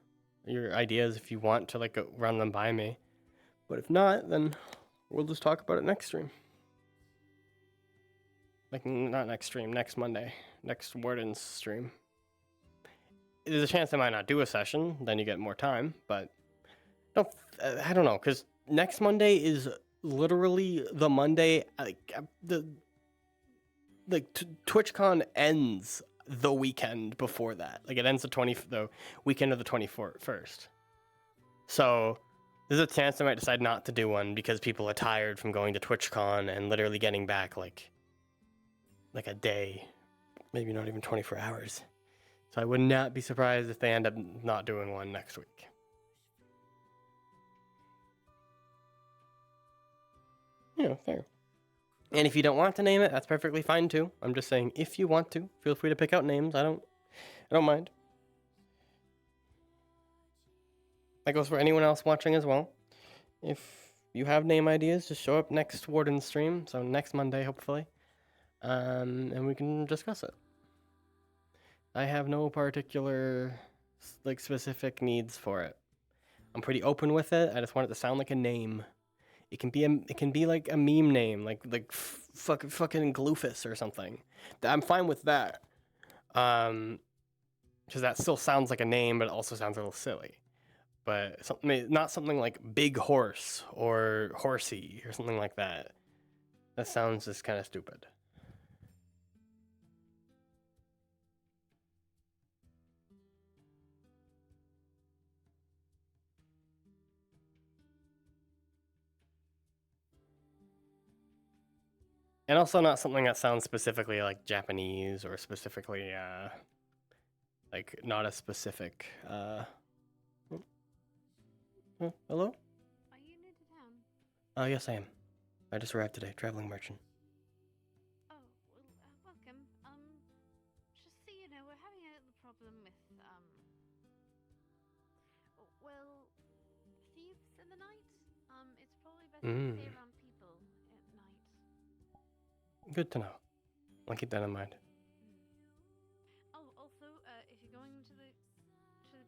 S1: your ideas if you want to like run them by me. But if not, then we'll just talk about it next stream. Like not next stream, next Monday, next Wardens stream. There's a chance I might not do a session, then you get more time. But I don't know, because next Monday is literally the Monday TwitchCon ends the weekend before that. Like it ends the weekend of the 21st. So there's a chance I might decide not to do one because people are tired from going to TwitchCon and literally getting back like a day, maybe not even 24 hours. So I would not be surprised if they end up not doing one next week. Yeah, fair. And if you don't want to name it, that's perfectly fine too. I'm just saying, if you want to, feel free to pick out names. I don't mind. That goes for anyone else watching as well. If you have name ideas, just show up next Warden stream, so next Monday, hopefully, and we can discuss it. I have no particular like specific needs for it. I'm pretty open with it. I just want it to sound like a name. It can be like a meme name, like fucking Gloofus or something. I'm fine with that. Because that still sounds like a name, but it also sounds a little silly. But not something like Big Horse or Horsey or something like that. That sounds just kind of stupid. And also not something that sounds specifically like Japanese or specifically like not a specific hello?
S2: Are you new to town?
S1: Yes I am. I just arrived today, traveling merchant.
S2: Oh, well, welcome. Just so you know, we're having a little problem with, well, thieves in the night. It's probably best to stay around people at night.
S1: Good to know. I'll keep that in mind.
S2: Oh, also, if you're going to the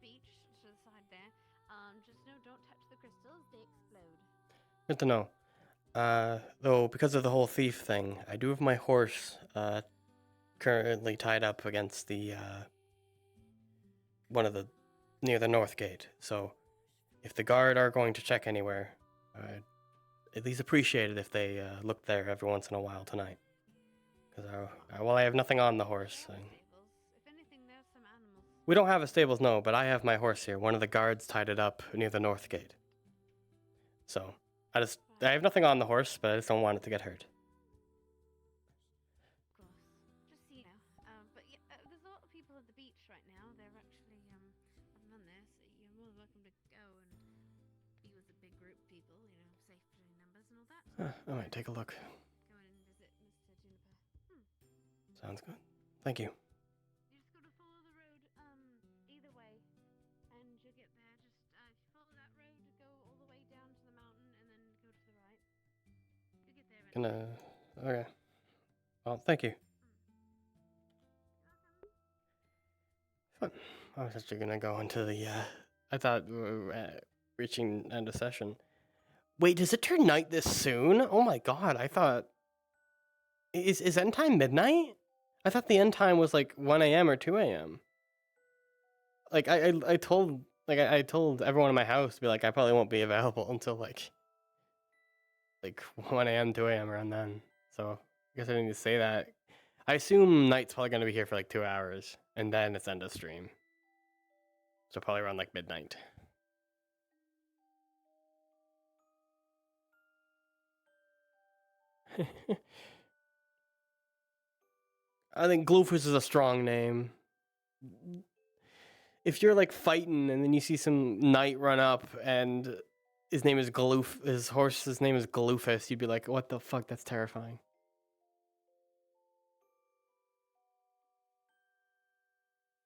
S2: beach, to the side there, just know don't touch the crystals, they explode.
S1: Good to know. Though because of the whole thief thing, I do have my horse currently tied up against the near the north gate. So if the guard are going to check anywhere, I'd at least appreciate it if they look there every once in a while tonight. Because while I have nothing on the horse, we don't have a stables, no, but I have my horse here. One of the guards tied it up near the north gate. So I have nothing on the horse, but I just don't want it to get hurt.
S2: Of course. Just so you know. But yeah, there's a lot of people at the beach right now. They're actually having fun there, so you're more than welcome to go and be with a big group of people, you know, safe between numbers and all that.
S1: I might take a look.
S2: Go in and visit Mr. Juniper.
S1: Sounds good. Thank you.
S2: You just gotta follow the road, either way, and you'll get there. Just, if you follow that road, go all the way down to the mountain, and then go to the right. You'll get there.
S1: Okay. Well, thank you. Fun. I was actually gonna go into the, I thought we were reaching end of session. Wait, does it turn night this soon? Oh my god, I thought... Is end time midnight? I thought the end time was like 1 a.m. or 2 a.m. Like, I told everyone in my house to be like, I probably won't be available until like 1 a.m., 2 a.m. around then. So I guess I didn't need to say that. I assume night's probably going to be here for like 2 hours, and then it's end of stream. So probably around like midnight. I think Gloofus is a strong name. If you're like fighting and then you see some knight run up and his name is his horse's name is Gloofus, you'd be like, what the fuck? That's terrifying.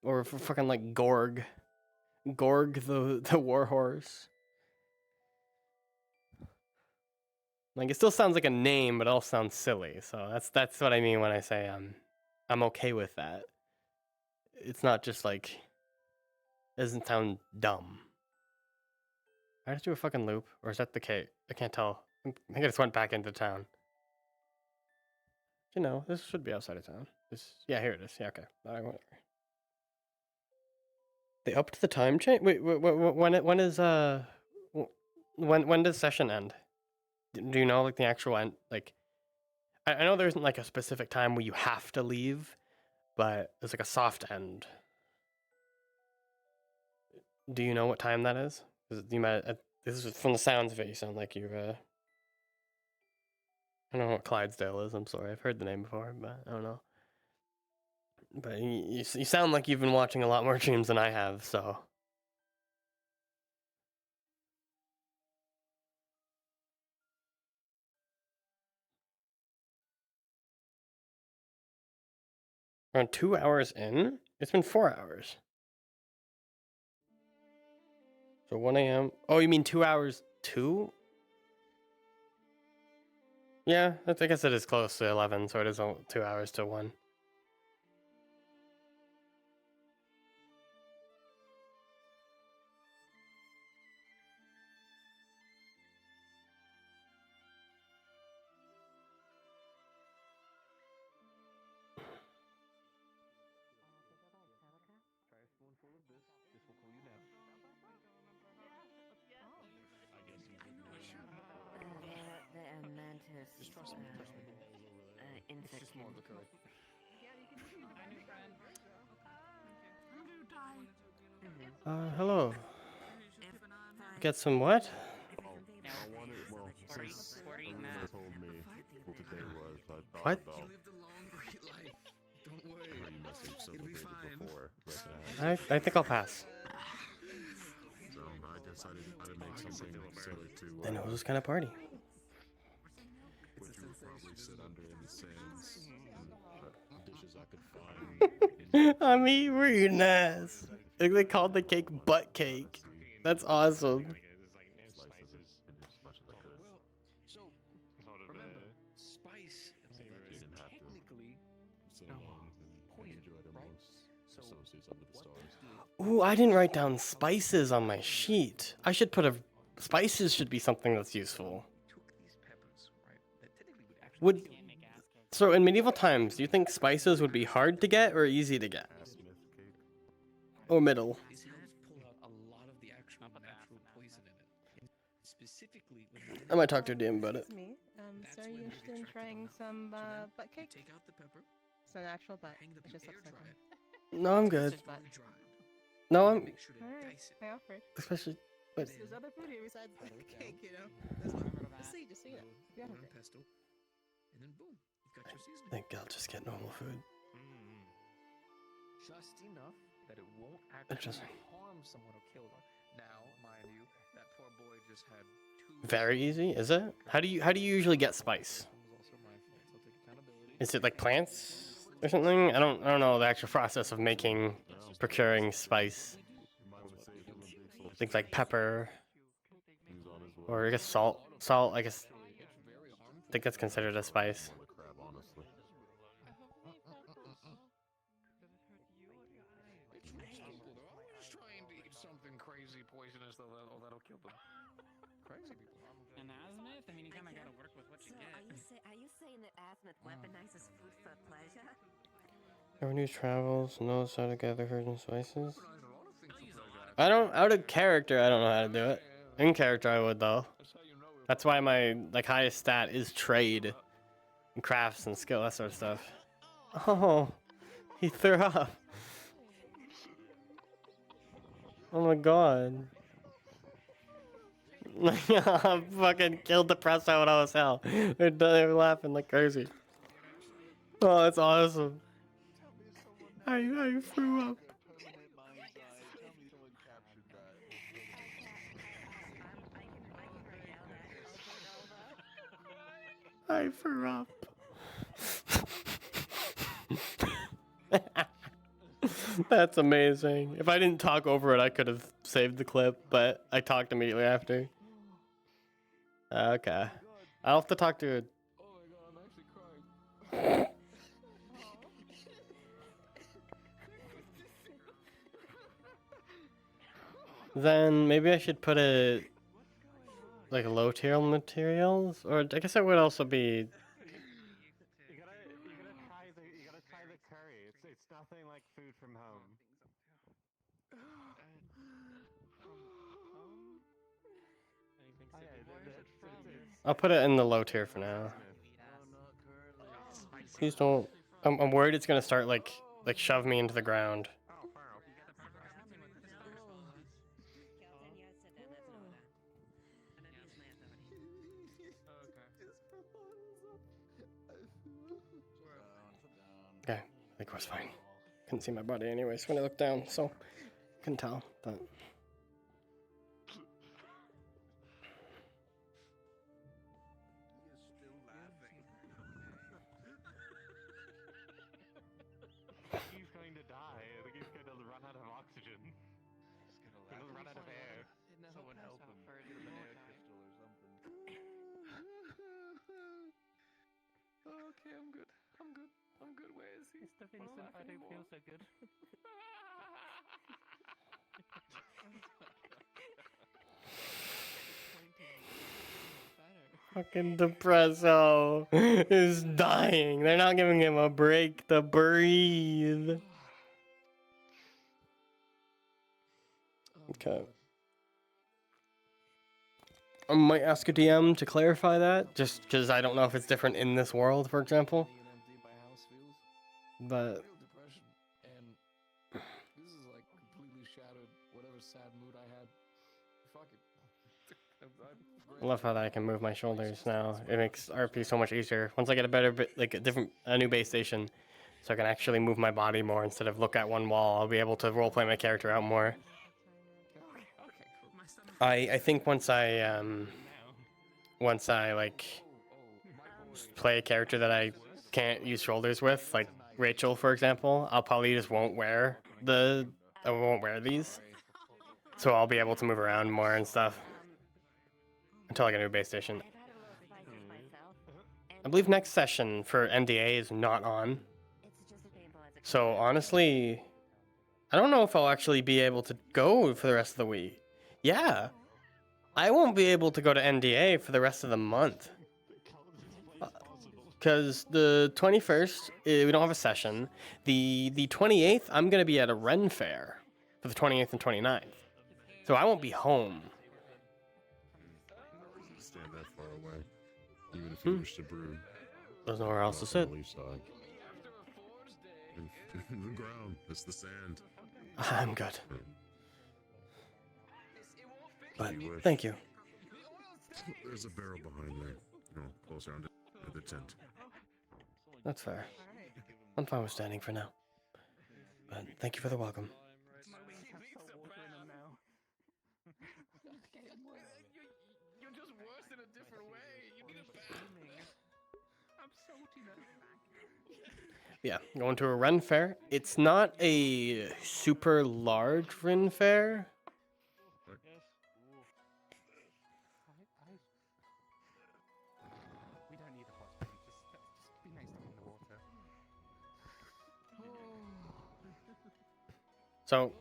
S1: Or for fucking like Gorg the war horse. Like it still sounds like a name, but it all sounds silly. So that's what I mean when I say I'm okay with that. it's not just like, it doesn't sound dumb. Did I just do a fucking loop, or is that the case? I can't tell. I think I just went back into town. You know, this should be outside of town. Yeah, here it is. Yeah, okay. Whatever. They upped the time change. Wait, when does session end? Do you know like the actual end? Like, I know there isn't like a specific time where you have to leave, but there's like a soft end. Do you know what time that is? 'Cause you might. This is from the sounds of it. You sound like you're. I don't know what Clydesdale is. I'm sorry. I've heard the name before, but I don't know. But you sound like you've been watching a lot more streams than I have, so. Around 2 hours in? It's been 4 hours. So 1 a.m. Oh, you mean 2 hours 2? Yeah, I guess it is close to 11, so it is 2 hours to 1.
S7: The mantis. Insect.
S1: Hello. Get some what? What? I think I'll pass. Then it was kind of party. I'm eating ass. They called the cake butt cake. That's awesome. Ooh, I didn't write down spices on my sheet. I should put spices should be something that's useful. So in medieval times, do you think spices would be hard to get or easy to get? Or middle? I might talk to DM about it.
S16: Me. So are you interested in trying some butt cake? Take out the pepper. It's an actual butt. It just looks like one.
S1: No, I'm good. No, I'm.
S16: Alright, I offered.
S1: Especially, but.
S16: There's other food here besides butt cake, you know. Just see it. Yeah.
S3: Pesto, and then boom, you've got your seasoning.
S1: I think I'll just get normal food.
S3: Just enough that it won't actually harm someone or kill them. Now, mind you, that poor boy just had 2.
S1: Very easy, is it? How do you usually get spice? Is it like plants or something? I don't know the actual process of procuring spice. Things like pepper, or I guess salt. Salt, I guess. I think that's considered a spice.
S3: Something crazy poisonous that'll kill them. Crazy people.
S9: An azimuth? I mean, you kind of got to work with what you get.
S7: Are you saying that azimuth weaponizes food for pleasure?
S1: Everyone who travels knows how to gather herbs and spices. Out of character, I don't know how to do it. In character, I would though. That's why my highest stat is trade, and crafts and skill, that sort of stuff. Oh, he threw up. Oh my god. I fucking killed the press out when I was hell. They were laughing like crazy. Oh, that's awesome. I threw up. I threw up. That's amazing. If I didn't talk over it, I could have saved the clip, but I talked immediately after. Okay. I'll have to talk to it. Then maybe I should put it like low tier materials, or I guess it would also be.
S11: You gotta try the curry. It's nothing like food from home.
S1: I'll put it in the low tier for now. Please don't. I'm worried it's gonna start like shove me into the ground. Okay, I think it was fine. Couldn't see my body anyways when I looked down, so couldn't tell. But
S11: He's going to die. I think he's going to run out of oxygen. He'll run out of air.
S6: Someone help him. Give him an air crystal or something.
S3: Okay, I'm good. I'm good. I'm good. Where is he?
S4: Mr. Vincent, I don't feel so good.
S1: fucking Depresso is dying. They're not giving him a break to breathe. Okay. I might ask a DM to clarify that, just because I don't know if it's different in this world, for example. But
S3: Depression, and this is like completely shattered whatever sad mood I had. Fuck it.
S1: I love how I can move my shoulders now. It makes RP so much easier. Once I get a better, like a new base station, so I can actually move my body more instead of look at one wall, I'll be able to roleplay my character out more. I think once I like play a character that I can't use shoulders with, like Rachel, for example, I'll probably just won't wear these, so I'll be able to move around more and stuff until I get a new base station. I believe next session for NDA is not on, so honestly, I don't know if I'll actually be able to go for the rest of the week. Yeah, I won't be able to go to NDA for the rest of the month. Because the 21st, we don't have a session. The 28th, I'm going to be at a Ren fair for the 28th and 29th. So I won't be home.
S17: Stand that far away, even if you wish to brew.
S1: There's nowhere else to sit.
S17: Leafside. The ground, it's the sand.
S1: I'm good. But
S17: If you wish.
S1: thank you.
S17: There's a barrel behind there. No, closer onto the tent.
S1: That's fair. I'm fine with standing for now. But thank you for the welcome.
S3: You're just worse in a different way. You need a bath. I'm salty now.
S1: Yeah, going to a Ren fair. It's not a super large Ren fair.
S12: We don't need a hot spring. Just be nice to him in the water.
S1: So,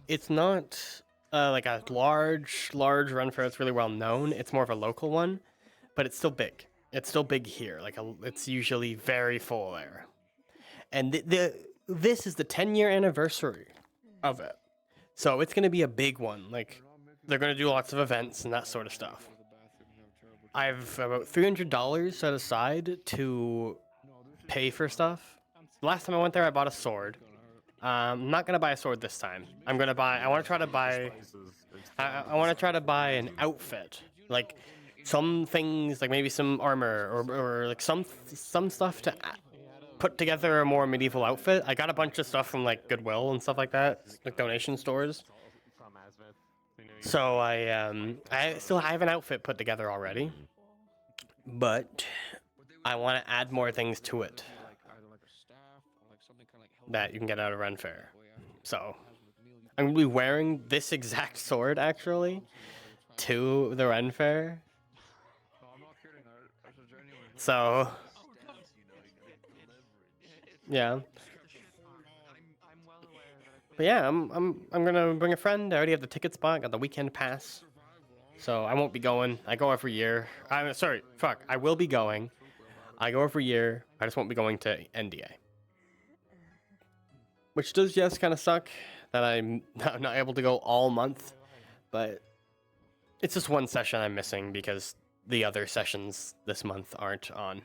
S1: it's not like a large Ren fair that's really well known. It's more of a local one, but it's still big. It's still big here. It's usually very full there. And this is the 10-year anniversary of it. So it's going to be a big one. Like, they're going to do lots of events and that sort of stuff. I have about $300 set aside to pay for stuff. The last time I went there, I bought a sword. I'm not going to buy a sword this time. I want to try to buy an outfit. Like, some things, like maybe some armor or like some stuff to put together a more medieval outfit. I got a bunch of stuff from like Goodwill and stuff like that, like donation stores. So I have an outfit put together already, but I want to add more things to it that you can get out of Ren Fair. So I'm gonna be wearing this exact sword actually to the Ren Fair. So yeah. But yeah, I'm gonna bring a friend. I already have the tickets bought. Got the weekend pass, so I won't be going. I go every year. I'm sorry, fuck. I will be going. I go every year. I just won't be going to NDA. Which does, yes, kind of suck that I'm not able to go all month, but it's just one session I'm missing because the other sessions this month aren't on.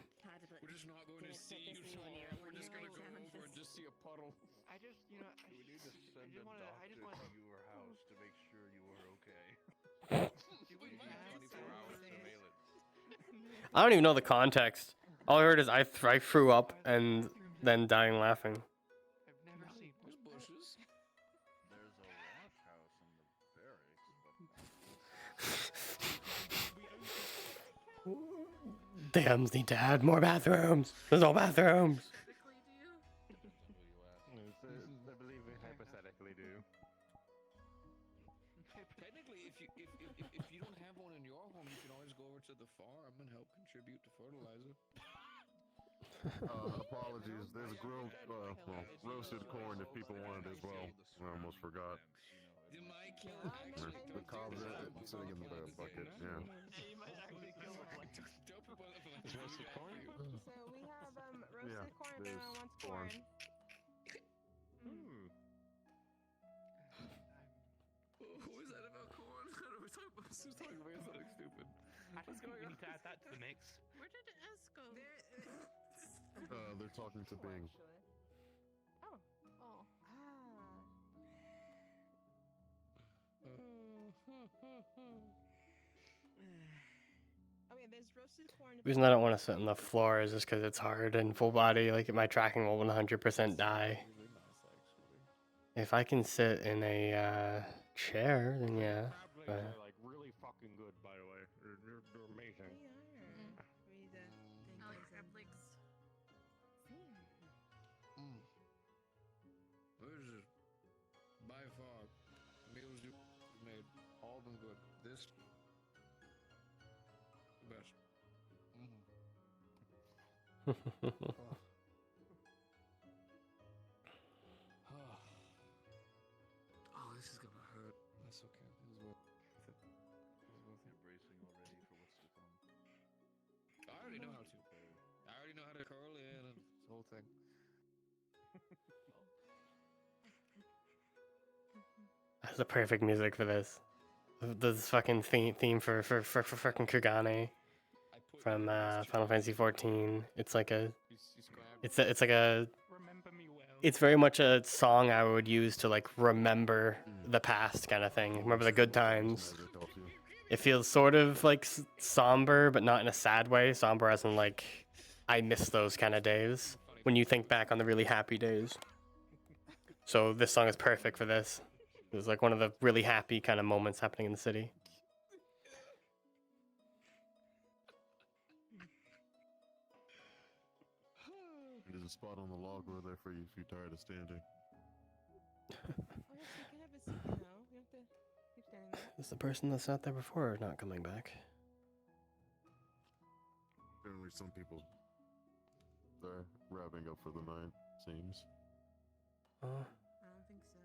S3: We're just not going to see you, Tom. We're just going to go over and just see a puddle.
S11: I just, you know,
S6: We need to send a doctor to your house to make sure you are okay.
S3: We might have
S6: 24 hours surveillance.
S1: I don't even know the context. All I heard is I threw up and then dying laughing.
S11: I've never seen.
S3: There's bushes.
S6: There's a wash house in the barracks, but
S1: Dams need to add more bathrooms. There's no bathrooms.
S11: I believe we hypothetically do.
S3: Technically, if you don't have one in your home, you can always go over to the farm and help contribute to fertilizer.
S17: Apologies. There's grilled, roasted corn if people want it as well. I almost forgot. The cobs are sitting in the bucket. Yeah.
S11: Roasted corn?
S16: So we have roasted
S17: Yeah,
S16: corn if
S17: there's
S16: anyone wants
S17: corn.
S16: corn.
S3: Who is that about corn? We're talking about something stupid.
S11: I think we need to add that to the mix.
S2: Where did S go?
S17: They're talking to Bing.
S16: Oh. Oh. Okay, there's roasted corn.
S1: The reason I don't want to sit on the floor is just because it's hard and full body. Like my tracking will 100% die. If I can sit in a chair, then yeah.
S11: They're like really fucking good, by the way. They're amazing.
S2: I like crab legs.
S3: This is by far meals you've made. All of them good. This the best. Oh, this is gonna hurt. That's okay. It was worth it.
S6: embracing already for what's to come.
S3: I already know how to. I already know how to curl in and the whole thing.
S1: That's the perfect music for this. This fucking theme for fucking Kugane from Final Fantasy 14. It's like a, it's like a,
S11: Remember me well.
S1: it's very much a song I would use to like remember the past kind of thing. Remember the good times. It feels sort of like somber, but not in a sad way. Somber as in like, I miss those kind of days when you think back on the really happy days. So this song is perfect for this. It was like one of the really happy kind of moments happening in the city.
S17: There's a spot on the log over there for you if you're tired of standing.
S16: Oh, yes, you can have a seat now. You have to keep standing there.
S1: Is the person that sat there before not coming back?
S17: Apparently some people are wrapping up for the night, seems.
S1: Oh,
S16: I don't think so.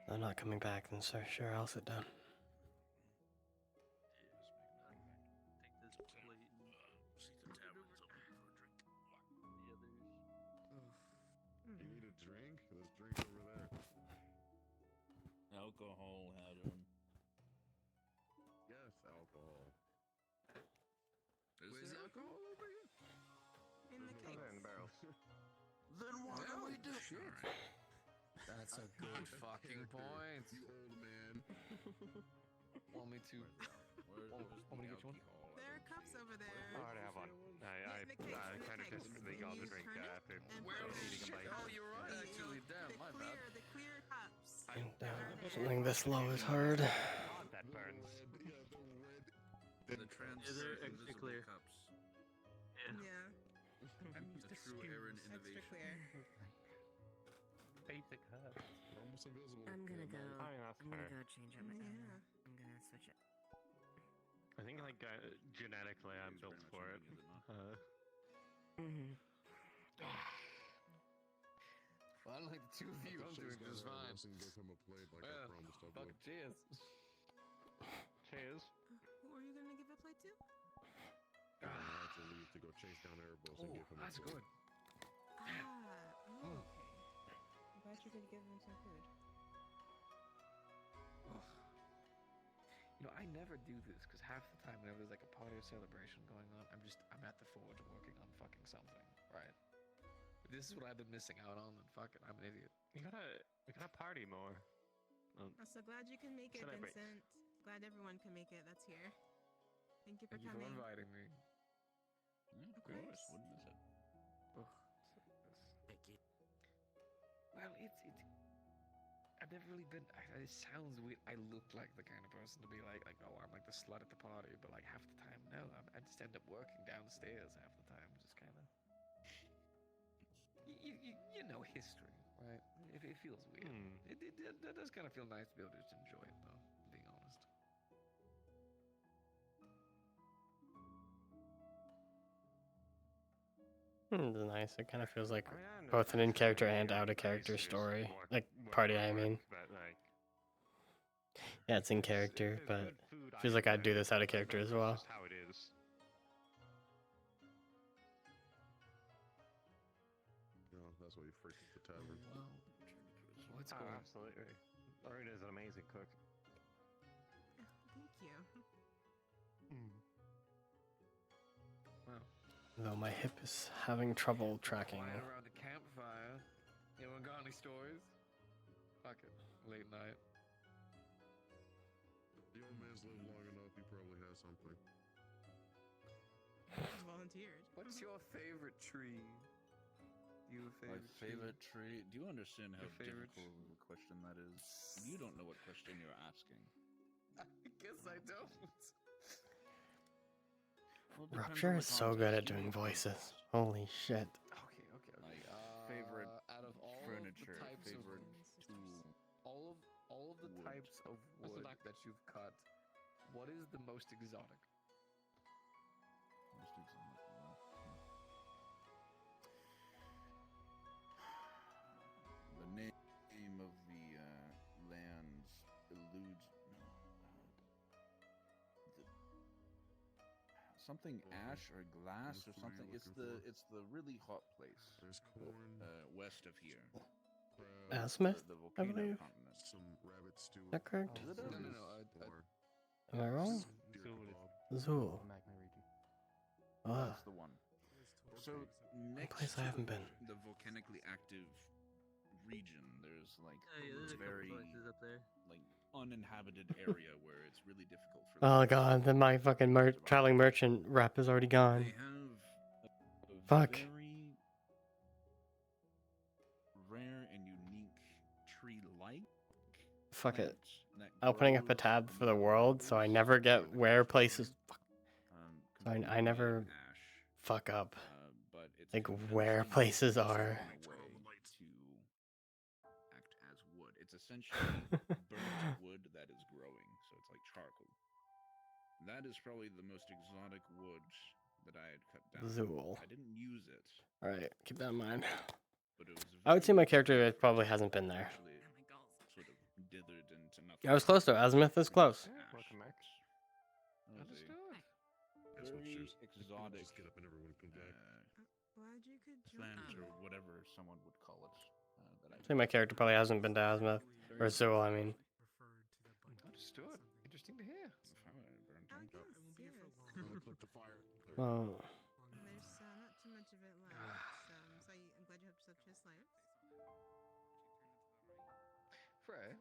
S1: they're not coming back, then sure, I'll sit down.
S17: You need a drink? There's drink over there.
S15: Alcohol, Adam.
S17: Yes, alcohol.
S3: Is there alcohol over here?
S16: In the cake.
S11: In the barrels.
S17: Then what do we do?
S3: That's a good fucking point.
S17: You old man.
S3: Want me to? Want me to get you one?
S16: There are cups over there.
S11: I already have one. I kind of just got the drink after eating a bite.
S3: Oh, you're right. Actually, damn, my bad.
S16: The clear cups.
S1: Something this low is hard.
S11: God, that burns.
S3: The trans
S12: extra clear.
S3: cups.
S16: Yeah.
S11: I'm used to
S3: True Aaron
S16: Extra
S3: innovation.
S16: clear.
S11: basic herbs.
S17: Almost invisible.
S7: I'm gonna go.
S11: I mean, that's
S7: I'm gonna
S11: fair.
S7: go change up my.
S16: Yeah.
S7: I'm gonna switch it.
S11: I think like genetically I'm built for it.
S7: Mm-hmm.
S3: Well, Unlike the two of you, I'm doing just fine.
S17: And give him a plate like I promised I would.
S3: Fucking cheers.
S11: Cheers.
S2: Who are you gonna give a plate to?
S17: I have to leave to go chase down Erebos and give him a
S3: That's
S17: plate.
S3: good.
S2: Okay. I'm glad you could give him some food.
S3: You know, I never do this because half the time whenever there's like a party or celebration going on, I'm at the forge working on fucking something, right? If this is what I've been missing out on, then fuck it, I'm an idiot.
S11: We gotta party more.
S2: I'm so glad you can make it,
S11: Celebrate.
S2: Vincent. Glad everyone can make it that's here. Thank you for
S3: Thank you
S2: coming.
S3: for inviting me.
S2: Of course.
S18: Wouldn't miss it.
S3: Thank you. Well, it's I've never really been. It sounds weird. I look like the kind of person to be like, oh, I'm like the slut at the party, but like half the time, no, I just end up working downstairs half the time, just kind of. You know history, right? It feels weird. It does kind of feel nice to be able to just enjoy it, though. Being honest.
S1: It's nice. It kind of feels like both an in-character and out-of-character story. Like, party, I mean.
S11: But like,
S1: Yeah, it's in character,
S11: there's
S1: but
S11: good food,
S1: feels like I'd do this out of
S11: but
S1: character as
S11: that's
S1: well.
S11: just how it is.
S17: No, that's why you frequent the tavern.
S3: What's
S11: Oh,
S3: going on?
S11: absolutely. Lorena is an amazing cook.
S2: Thank you.
S3: Wow.
S1: Though my hip is having trouble tracking.
S3: Lying around the campfire. Anyone got any stories? Fuck it. Late night.
S17: The old man's lived long enough, he probably has something.
S2: Volunteered.
S3: What's your favorite tree? Do you have a
S18: My
S3: favorite
S18: favorite tree? Do you understand how
S3: Your favorite
S18: difficult of a question that is? You don't know what question you're asking.
S3: I guess I don't.
S18: Well, it depends on
S1: Rupture
S18: the
S1: is so good at
S18: context. You
S1: doing
S18: make
S1: voices.
S18: context.
S1: Holy shit.
S3: Okay.
S18: Like favorite
S3: Out of all
S18: furniture,
S3: of the types
S18: favorite
S3: of
S18: tool.
S3: all of the
S18: Wood.
S3: types of wood that you've cut, what is the most exotic?
S18: Most exotic one. The name of the land eludes. No. Something ash or glass or
S17: What are you
S18: something. It's
S17: looking for?
S18: it's the really hot place.
S17: There's corn.
S18: West of here.
S1: Azimuth,
S18: The
S1: I
S18: volcano
S1: believe.
S18: continent.
S17: Some rabbit stew.
S1: Is that correct?
S18: Is it
S3: No.
S17: Or
S1: Am I wrong?
S17: deer kebab.
S1: Zool. Ah,
S18: That's the one. So
S1: a
S18: next
S1: place I
S18: to
S1: haven't been.
S18: the volcanically active region, there's like
S19: there's a couple
S18: very
S19: places up there.
S18: like uninhabited area where it's really difficult for.
S1: Oh god, then my fucking traveling merchant rep is already gone.
S18: They have a
S1: Fuck.
S18: very rare and unique tree-like.
S1: Fuck it.
S18: plant that
S1: Opening up a
S18: grows
S1: tab
S18: in
S1: for the
S18: the
S1: world, so I
S18: boulders
S1: never
S18: where
S1: get
S18: the
S1: where
S18: ash
S1: places.
S18: is,
S1: Fuck. So
S18: completely
S1: I never
S18: ash,
S1: fuck up.
S18: but it's
S1: Like
S18: condensing
S1: where
S18: it
S1: places
S18: in a
S1: are.
S18: way to act as wood. It's essentially burnt wood that is growing, so it's like charcoal. That is probably the most exotic wood that I had cut down.
S1: Zool.
S18: I didn't use it,
S1: Alright, keep that in mind.
S18: but it was.
S1: I would say my
S18: very
S1: character
S18: difficult
S1: probably
S18: for it
S1: hasn't
S18: to
S1: been there.
S18: actually Sort of dithered into nothing.
S1: I was close though. Azimuth is close.
S11: Welcome back.
S18: That was a
S17: That's what
S18: very
S17: shoes.
S18: exotic
S17: Just get up and everyone come back.
S2: Glad you could join
S18: plant
S2: me.
S18: or whatever someone would call it. That
S1: I think my character probably hasn't been to Azimuth. Or Zool, I mean.
S3: Understood. Interesting to hear.
S17: Put the fire.
S1: Well,
S2: There's not too much of it left. So I'm glad you helped yourself to his life.
S3: Frey,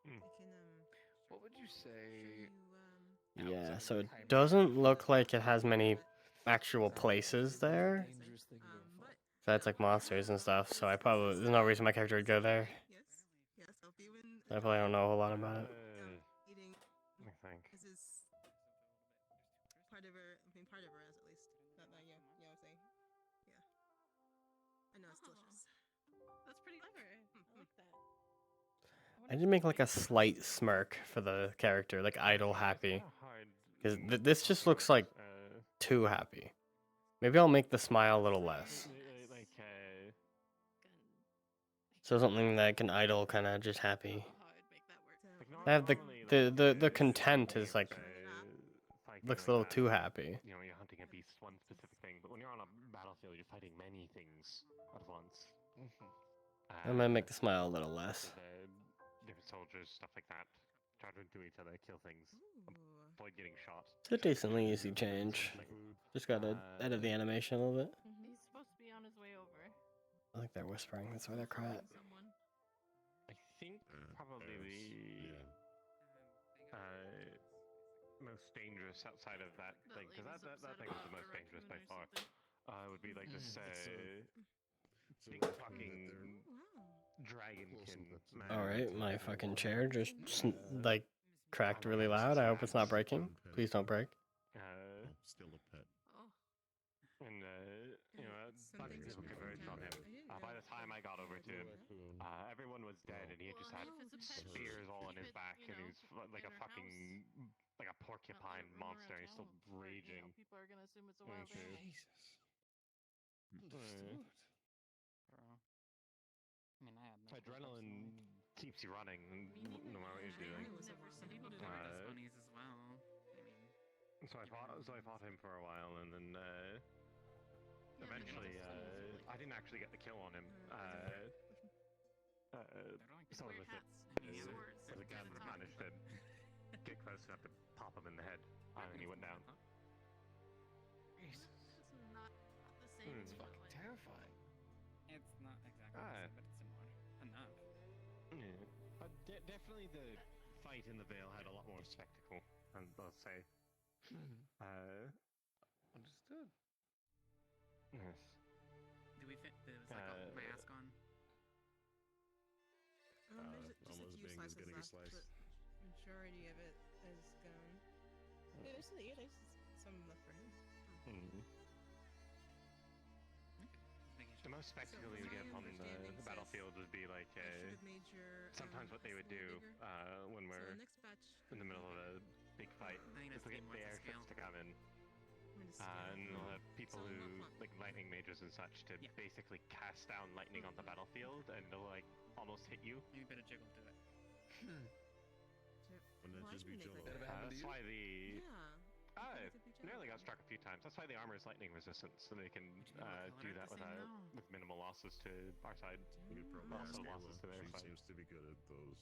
S2: I can
S3: what would you say?
S1: yeah, so it doesn't look like it has many actual places there. So that's like monsters and stuff, so there's no reason my character would go there.
S2: Yes, help you in.
S1: I probably don't know a whole lot about it.
S2: Eating.
S11: I think.
S2: This is part of her. I mean, part of her is at least. Not you. You know what I'm saying? Yeah. I know it's delicious.
S16: That's pretty clever. I like that.
S1: I did make like a slight smirk for the character, like idle happy. Because this just looks like too happy. Maybe I'll make the smile a little less. So something that can idle, kind of just happy.
S11: Like,
S1: They have
S11: normally,
S1: the
S11: like,
S1: content is like
S11: fighting
S1: looks
S11: like
S1: a little
S11: that,
S1: too happy.
S11: you know, you're hunting a beast, one specific thing, but when you're on a battlefield, you're fighting many things at once.
S1: I'm gonna make the smile a little less.
S11: Different soldiers, stuff like that. Try to do each other, kill things, avoid getting shot.
S1: It's a decently easy change. Just gotta edit the animation a little bit.
S2: He's supposed to be on his way over.
S1: I like they're whispering. That's why they're quiet.
S2: Someone.
S11: I think probably the most dangerous outside of that thing, because that thing was the most dangerous by far. Would be like this big fucking dragonkin man.
S1: All right, my fucking chair just like cracked really loud. I hope it's not breaking. Please don't break.
S17: Still a pet.
S11: And you know, lots of people converged on him. By the time I got over to him, everyone was dead, and he had just had spears all on his back, and he was like a fucking like a porcupine monster. And he's still raging.
S2: People are gonna assume it's a wild animal.
S3: Understood.
S9: I mean, I had no
S11: Adrenaline keeps you running, no matter what you're doing.
S9: Some people do it as funnies as well.
S11: So I fought him for a while, and then eventually I didn't actually get the kill on him. Someone with the gun managed to get close enough to pop him in the head, and he went down.
S9: Jesus.
S2: It's not the same.
S3: It's fucking terrifying.
S9: It's not exactly the same, but it's similar enough.
S11: Yeah. But definitely the fight in the Vale had a lot more spectacle, and I'll say.
S3: Understood.
S11: Yes.
S9: Do we fit? There was like a mask on.
S16: There's just a
S17: almost
S16: few
S17: being
S16: slices
S17: getting a
S16: left,
S17: slice.
S16: but majority of it is gone. Yeah, there's some left for him.
S11: The most spectacle you get on the battlefield would be like sometimes what they would do when we're in the middle of a big fight is they'll get the airships to come in, and they'll have people who like lightning mages and such to basically cast down lightning on the battlefield, and it'll like almost hit you.
S9: You better jiggle to it.
S17: Wouldn't that just be Jello?
S11: That's why the nearly got struck a few times. That's why the armor is lightning resistant, so they can do that with minimal losses to our side. Also losses to their side.
S17: She seems to be good at those.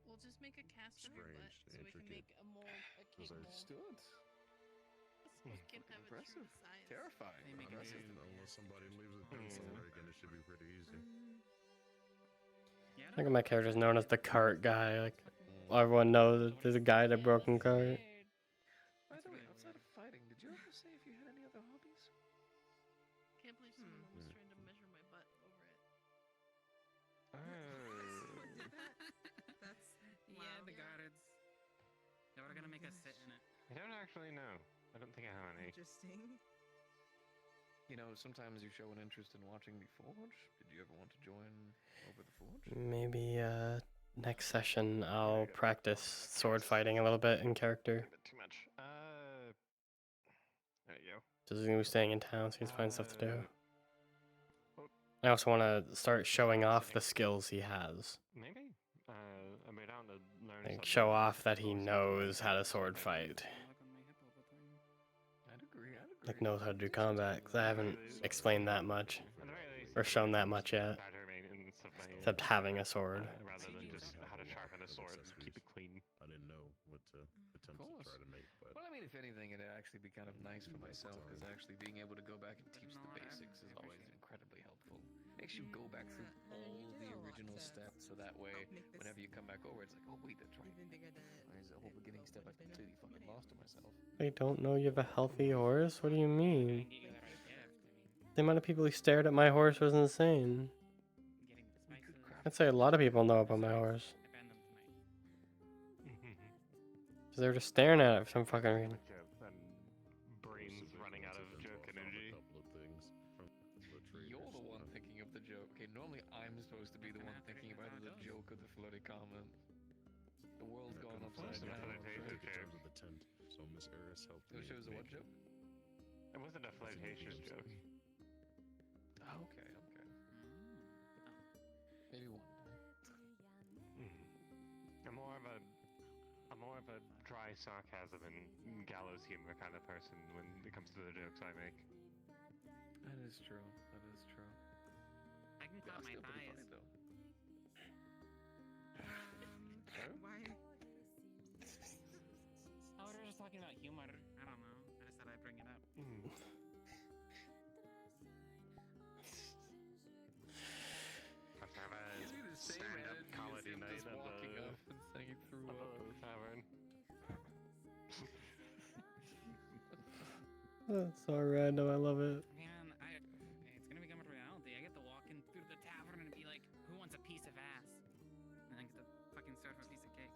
S2: We'll just make a cast of her butt so we can make a mold, a cake mold.
S3: Understood.
S2: So we can have
S3: Impressive.
S2: a true size.
S3: Terrifying.
S17: Honestly, unless somebody leaves a thing somewhere again, it should be pretty easy.
S1: Look at my character's known as the cart guy. Like everyone knows that there's a guy in a broken cart.
S3: By the way, outside of fighting, did you ever say if you had any other hobbies?
S2: Can't believe someone was trying to measure my butt over it. That's
S9: Yeah, the guards. They were gonna make us sit in it.
S11: I don't actually know. I don't think I have any.
S16: Interesting.
S3: You know, sometimes you show an interest in watching the Forge. Did you ever want to join over the Forge?
S1: Maybe next session I'll practice sword fighting a little bit in character.
S11: A bit too much. There you go.
S1: Just gonna be staying in town, so he's find stuff to do. I also want to start showing off the skills he has.
S11: Maybe. I made out to learn
S1: Like
S11: something.
S1: show off that he knows how to sword fight.
S3: I'd agree.
S1: Like knows how to do combat, because I haven't explained that much.
S11: At the very least,
S1: Or shown that much yet.
S11: better maintenance of my
S1: Except having a sword.
S11: rather than just how to sharpen a sword and keep it clean.
S17: I didn't know what to attempt to try to make, but
S3: Well, I mean, if anything, it'd actually be kind of nice for myself, because actually being able to go back and teach the basics is always incredibly helpful. Makes you go back through all the original steps, so that way, whenever you come back over, it's like, oh wait, that's right. There's a whole beginning step I completely fucking lost to myself.
S1: I don't know you have a healthy horse? What do you mean? The amount of people who stared at my horse was insane. I'd say a lot of people know about my horse. Because they were just staring at it for some fucking reason.
S11: Brains running out of joke energy.
S3: You're the one thinking of the joke. Okay, normally I'm supposed to be the one thinking about the joke of the flooded comment. The world's gone upside down.
S17: in terms of the tent, so Miss Eris helped me.
S3: It shows a what
S17: make
S3: joke?
S11: It wasn't a flirtatious joke.
S3: Oh, okay. Maybe one day.
S11: I'm more of a dry sarcasm and gallows humor kind of person when it comes to the jokes I make.
S3: That is true. That is true.
S9: I can clap my
S3: Still pretty
S9: thighs.
S3: funny though.
S9: Why? Oh, we're just talking about humor. I don't know. I just thought I'd bring it up.
S11: Have to have a
S3: Gives me the same
S11: stand-up
S3: energy as
S11: comedy
S3: him
S11: night
S3: just
S11: at
S3: walking
S11: the
S3: up and saying he threw up.
S11: tavern.
S1: That's so random. I love it.
S9: Man, it's gonna become a reality. I get to walk in through the tavern and be like, "Who wants a piece of ass?" And I get to fucking serve a piece of cake.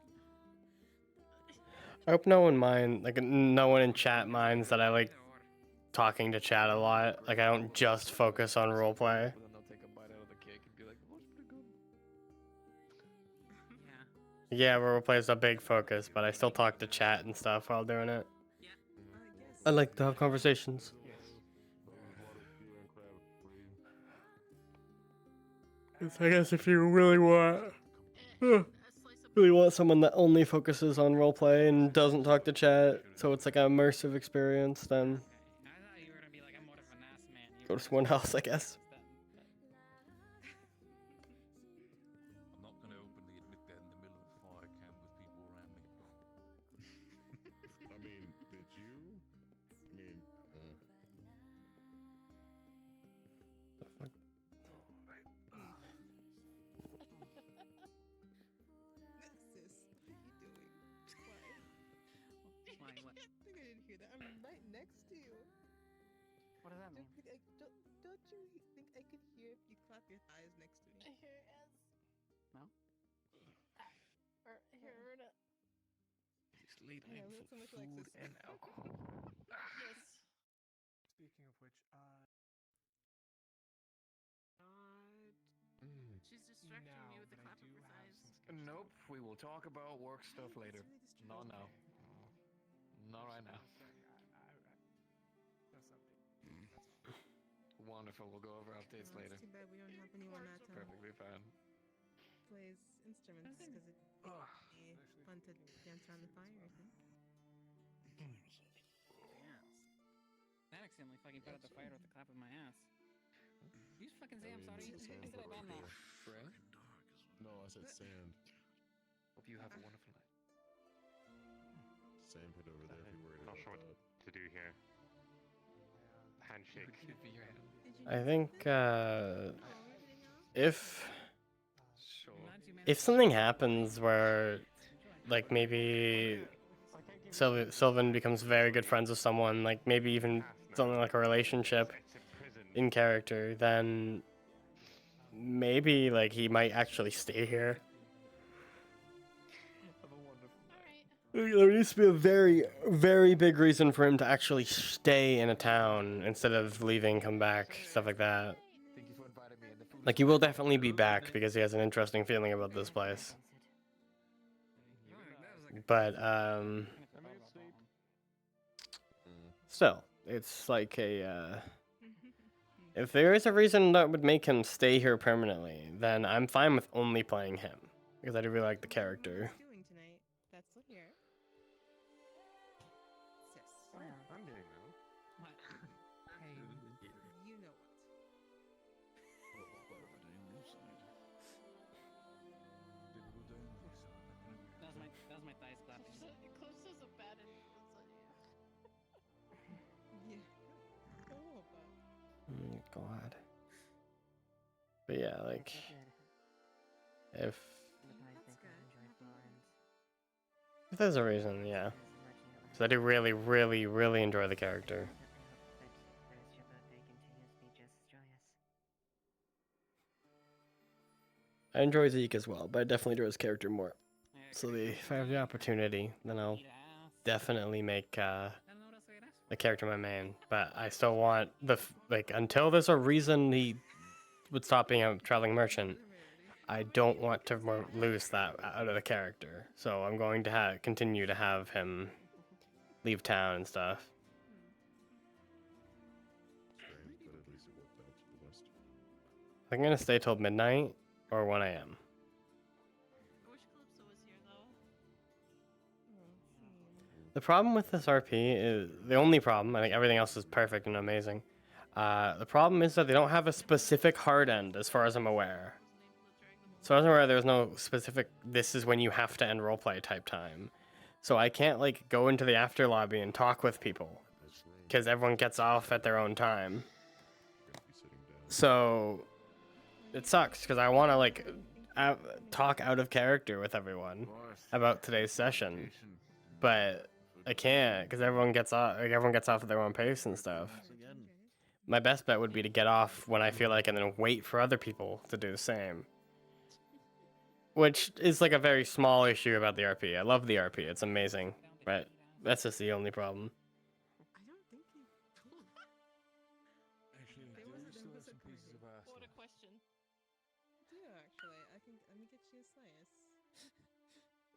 S1: I hope no one no one in chat minds that I like talking to chat a lot. Like I don't just focus on roleplay.
S3: But then they'll take a bite out of the cake and be like, "Oh, it's pretty good."
S1: Yeah, roleplay is a big focus, but I still talk to chat and stuff while doing it. I like to have conversations. I guess if you really want someone that only focuses on roleplay and doesn't talk to chat, so it's like an immersive experience, then go to someone else, I guess.
S15: I'm not going to openly admit that in the middle of a fire camp with people around me.
S17: I mean, did you? I mean,
S16: Sis, what are you doing?
S9: Why? What?
S16: I think I didn't hear that. I'm right next to you.
S9: What does that mean?
S16: Don't you think I could hear if you clap your thighs next to me?
S10: I hear yes.
S9: No?
S10: Or hear it.
S3: He's leading
S16: Yeah, we
S3: in
S16: have so much
S3: food
S16: Alexis.
S3: and alcohol.
S10: Yes.
S5: Speaking of which,
S2: She's distracting me with the clap of her thighs.
S3: Nope, we will talk about work stuff later. Not now. Not right now. Wonderful, we'll go over updates later.
S16: It's too bad we don't have anyone that
S3: Perfectly fine.
S16: plays instruments because it'd be fun to dance around the fire, I think.
S9: Yeah. That accidentally fucking put out the fire with the clap of my ass. You just fucking say I'm sorry. I said I banned that.
S3: Right?
S17: no, I said sand.
S3: Hope you have a wonderful night.
S17: Sand pit over there if you're worried
S11: Not
S17: about
S11: sure
S17: that.
S11: what to do here. Handshake.
S3: Give me your hand.
S1: I think if something happens where like maybe Sylvan becomes very good friends with someone, like maybe even something like a relationship in character, then maybe like he might actually stay here.
S3: Have a wonderful night.
S1: There needs to be a very, very big reason for him to actually stay in a town instead of leaving, come back, stuff like that.
S3: Thank you for inviting me, and the food
S1: Like he will definitely be back because he has an interesting feeling about this place. But still, it's like a if there is a reason that would make him stay here permanently, then I'm fine with only playing him because I do really like the character.
S16: Doing tonight? That's still here. Sis.
S11: I'm doing well.
S9: What?
S16: Hey, you know what?
S9: That was my thighs clapping.
S10: Close is a bad influence on you.
S16: Yeah. Oh,
S1: God. But yeah, like if there's a reason, yeah. So I do really, really, really enjoy the character. I enjoy Zeke as well, but I definitely enjoy his character more. So if I have the opportunity, then I'll definitely make the character my main. But I still want until there's a reason he would stop being a traveling merchant, I don't want to lose that out of the character. So I'm going to continue to have him leave town and stuff.
S17: Strange, but at least it worked out to the best.
S1: I'm gonna stay till midnight, or 1 a.m.
S2: I wish Calypso was here though.
S1: The problem with this RP is the only problem. I think everything else is perfect and amazing. The problem is that they don't have a specific hard end, as far as I'm aware. As far as I'm aware, there's no specific. This is when you have to end roleplay type time. So I can't like go into the after lobby and talk with people because everyone gets off at their own time. So it sucks because I want to like talk out of character with everyone about today's session, but I can't because everyone gets off. Like, everyone gets off at their own pace and stuff. My best bet would be to get off when I feel like, and then wait for other people to do the same. Which is like a very small issue about the RP. I love the RP. It's amazing, but that's just the only problem.
S2: I don't think he told.
S15: Actually,
S2: There
S15: do
S2: was
S15: we still have some pieces of our
S2: What a
S15: stuff?
S2: question.
S16: Yeah, actually, I can. Let me get you a slice.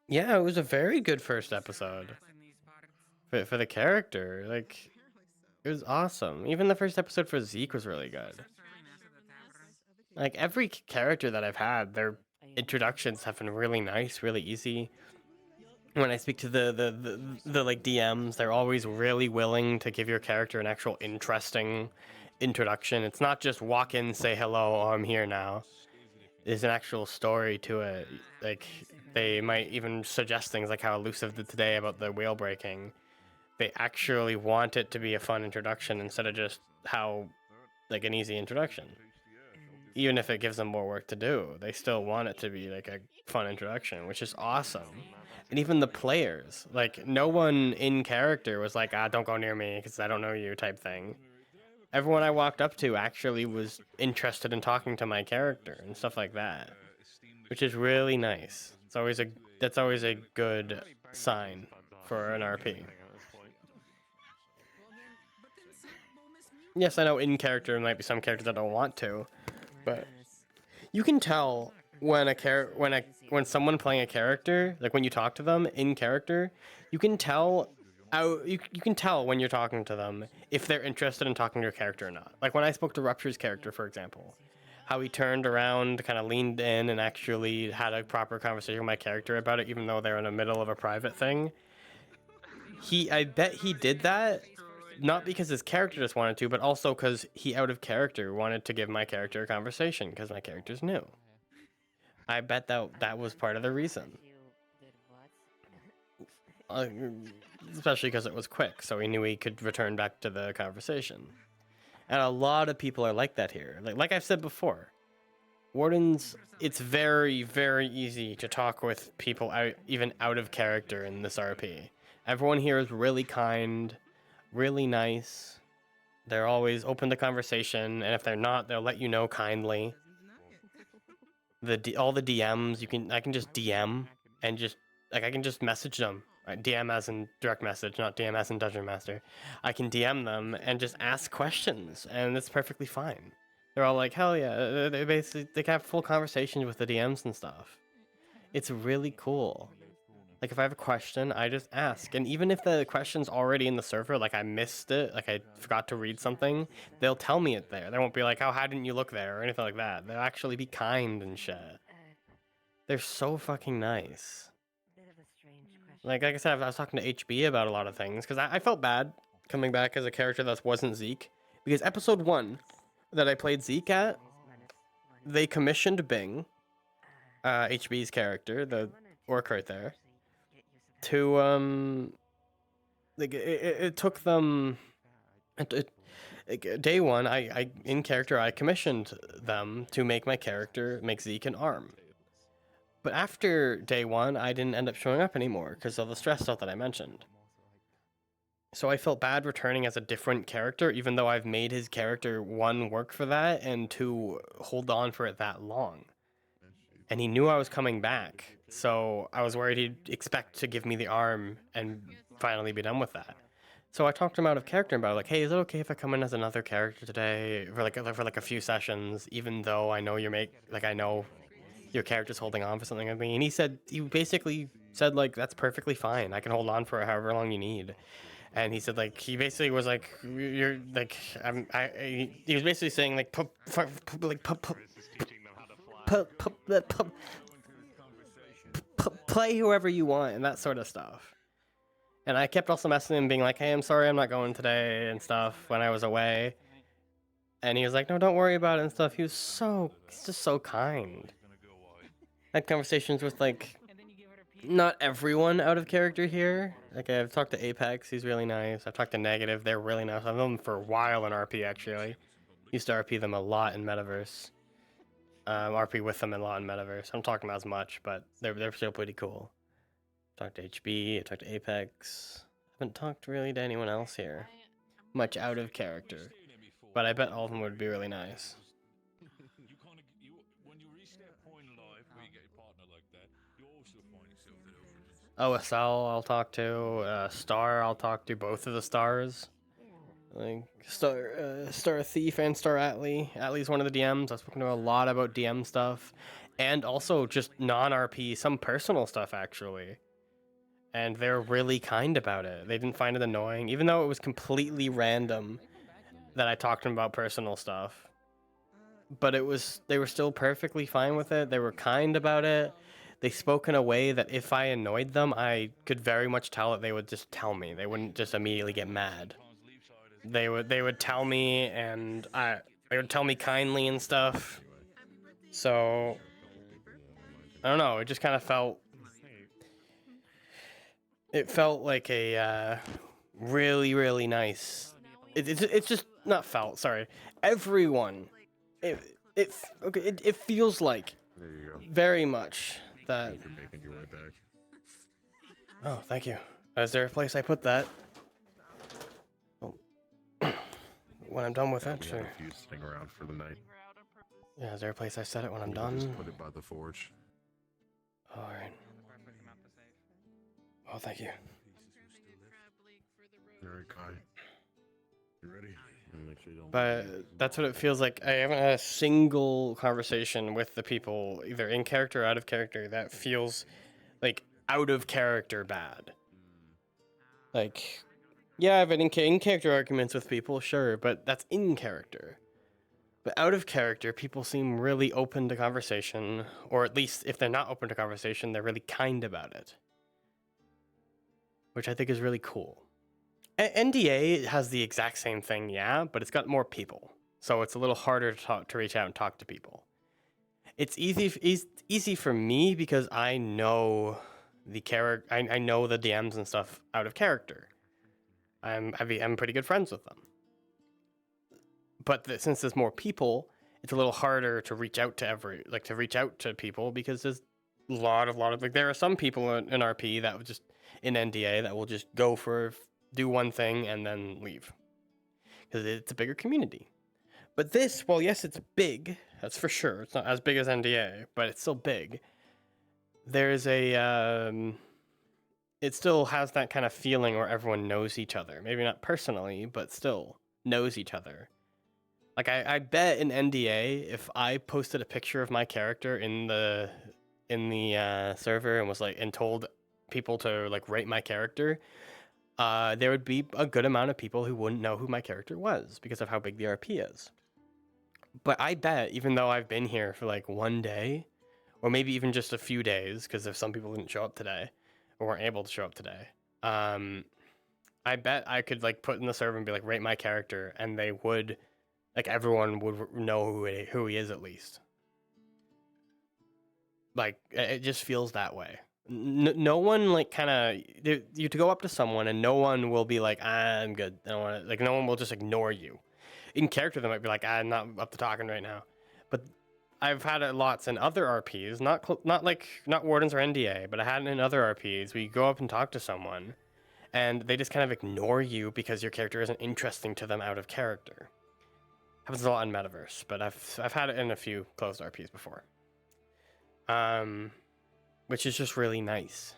S1: Yeah, it was a very good first episode for the character. Like, it was awesome. Even the first episode for Zeke was really good. Like, every character that I've had, their introductions have been really nice, really easy. When I speak to the like DMs, they're always really willing to give your character an actual interesting introduction. It's not just walk in, say hello, oh, I'm here now. There's an actual story to it. Like, they might even suggest things like how Elusive did today about the whale breaking. They actually want it to be a fun introduction instead of just how, like, an easy introduction. Even if it gives them more work to do, they still want it to be like a fun introduction, which is awesome. And even the players, like, no one in character was like, don't go near me because I don't know you type thing. Everyone I walked up to actually was interested in talking to my character and stuff like that, which is really nice. That's always a good sign for an RP. Yes, I know in character might be some characters that don't want to, but you can tell when when someone playing a character, like when you talk to them in character, you can tell you can tell when you're talking to them if they're interested in talking to your character or not. Like when I spoke to Rupture's character, for example, how he turned around, kind of leaned in, and actually had a proper conversation with my character about it, even though they're in the middle of a private thing. I bet he did that not because his character just wanted to, but also because he out of character wanted to give my character a conversation because my character's new. I bet that was part of the reason. Especially because it was quick, so he knew he could return back to the conversation. And a lot of people are like that here. Like I've said before, Wardens, it's very, very easy to talk with people even out of character in this RP. Everyone here is really kind, really nice. They're always open to conversation, and if they're not, they'll let you know kindly. All the DMs, I can just DM and just like I can just message them. Right? DM as in direct message, not DM as in Dungeon Master. I can DM them and just ask questions, and it's perfectly fine. They're all like, hell yeah! They can have full conversations with the DMs and stuff. It's really cool. Like if I have a question, I just ask, and even if the question's already in the server, like I missed it, like I forgot to read something, they'll tell me it there. They won't be like, oh, how didn't you look there, or anything like that. They'll actually be kind and shit. They're so fucking nice. Like I said, I was talking to HB about a lot of things, because I felt bad coming back as a character that wasn't Zeke, because episode 1 that I played Zeke at, they commissioned Bing, HB's character, the orc right there, to like it took them day one. I in character I commissioned them to make my character make Zeke an arm, but after day 1 I didn't end up showing up anymore because of the stress stuff that I mentioned. So I felt bad returning as a different character, even though I've made his character 1 work for that and 2 hold on for it that long. And he knew I was coming back, so I was worried he'd expect to give me the arm and finally be done with that. So I talked him out of character about like, hey, is it okay if I come in as another character today for like a few sessions, even though I know I know your character's holding on for something with me? And he basically said like, that's perfectly fine. I can hold on for however long you need. And he said like, he basically was like, you're like, he was basically saying like, play whoever you want and that sort of stuff. And I kept also messaging him being like, hey, I'm sorry I'm not going today and stuff when I was away. And he was like, no, don't worry about it and stuff. He's just so kind. I had conversations with like not everyone out of character here. Like I've talked to Apex, he's really nice. I've talked to Negative, they're really nice. I've known them for a while in RP actually. Used to RP them a lot in Metaverse. RP with them a lot in Metaverse. I don't talk to them as much, but they're still pretty cool. Talked to HB, I talked to Apex. Haven't talked really to anyone else here. Much out of character. But I bet all of them would be really nice.
S15: When you reach that point in life where you get a partner like that, you also find yourself that
S1: OSL I'll talk to, Star I'll talk to, both of the stars. Like Star Thief and Star Atlee. Atlee's one of the DMs. I've spoken to a lot about DM stuff. And also just non-RP, some personal stuff actually. And they're really kind about it. They didn't find it annoying, even though it was completely random that I talked to them about personal stuff. But they were still perfectly fine with it. They were kind about it. They spoke in a way that if I annoyed them, I could very much tell that they would just tell me. They wouldn't just immediately get mad. They would tell me, and they would tell me kindly and stuff. So I don't know. It just kind of felt. It felt like a really, really nice. It's just not felt. Sorry, everyone. It feels like very much that. Oh, thank you. Is there a place I put that? Oh. When I'm done with it, sure.
S17: If you sitting around for the night.
S1: Yeah, is there a place I set it when I'm done?
S17: Just put it by the forge.
S1: All right. Oh, thank you.
S17: Very kind. You ready? Make sure you don't.
S1: But that's what it feels like. I haven't had a single conversation with the people, either in character or out of character, that feels like out of character bad. Like, yeah, I've had in character arguments with people, sure, but that's in character. But out of character, people seem really open to conversation, or at least if they're not open to conversation, they're really kind about it. Which I think is really cool. NDA has the exact same thing, yeah, but it's got more people. So it's a little harder to reach out and talk to people. It's easy for me because I know the character. I know the DMs and stuff out of character. I'm pretty good friends with them. But since there's more people, it's a little harder to reach out to people because there's a lot of like there are some people in RP that would just in NDA that will just do one thing and then leave because it's a bigger community. But this, well, yes, it's big. That's for sure. It's not as big as NDA, but it's still big. There's it still has that kind of feeling where everyone knows each other. Maybe not personally, but still knows each other. Like I bet in NDA, if I posted a picture of my character in the server and was and told people to rate my character, there would be a good amount of people who wouldn't know who my character was because of how big the RP is. But I bet, even though I've been here for one day, or maybe even just a few days, because if some people didn't show up today, or weren't able to show up today, I bet I could put in the server and be rate my character, and they would, everyone would know who he is at least. It just feels that way. No one you to go up to someone and no one will be I'm good. I don't want to, no one will just ignore you. In character, they might be I'm not up to talking right now. But I've had it lots in other RPs, not Wardens or NDA, but I had it in other RPs. We go up and talk to someone, and they just kind of ignore you because your character isn't interesting to them out of character. Happens a lot in Metaverse, but I've had it in a few closed RPs before. Which is just really nice.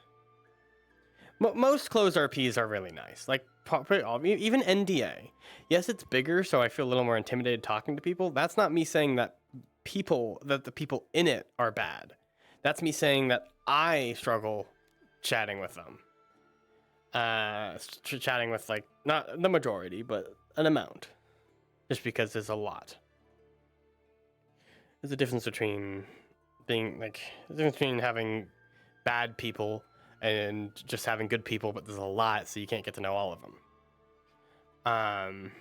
S1: Most closed RPs are really nice. Even NDA. Yes, it's bigger, so I feel a little more intimidated talking to people. That's not me saying that the people in it are bad. That's me saying that I struggle chatting with them. Chatting with not the majority, but an amount. Just because there's a lot. There's a difference between being like the difference between having bad people and just having good people, but there's a lot, so you can't get to know all of them.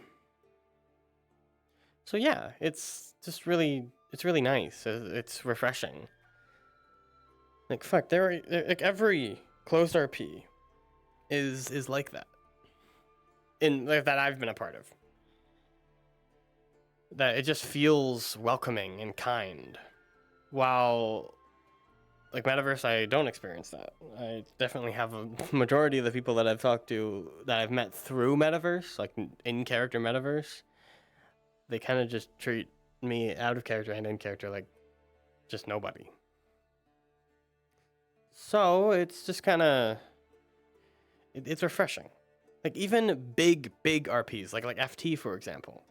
S1: So yeah, it's really nice. It's refreshing. Like fuck, like every closed RP is like that. In like, that I've been a part of. That it just feels welcoming and kind. While like Metaverse, I don't experience that. I definitely have a majority of the people that I've talked to that I've met through Metaverse, like in character Metaverse, they kind of just treat me out of character and in character like just nobody. So it's just kind of it's refreshing. Like even big RPs, like FT for example.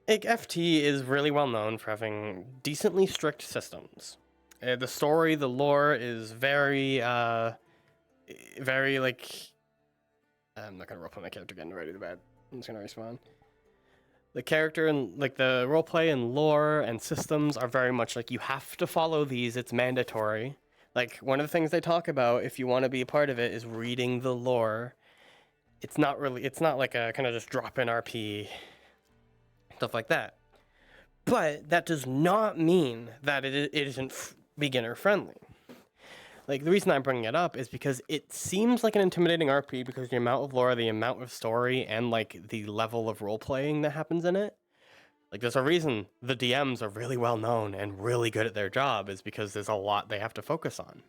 S1: Like FT is really well known for having decently strict systems. The story, the lore is very like. I'm not gonna roleplay my character again. Ready to bed. I'm just gonna respawn. The character and like the roleplay and lore and systems are very much like you have to follow these. It's mandatory. Like one of the things they talk about if you want to be a part of it is reading the lore. It's not like a kind of just drop in RP stuff like that. But that does not mean that it isn't beginner friendly. Like the reason I'm bringing it up is because it seems like an intimidating RP because the amount of lore, the amount of story, and like the level of role playing that happens in it. Like there's a reason the DMs are really well known and really good at their job is because there's a lot they have to focus on.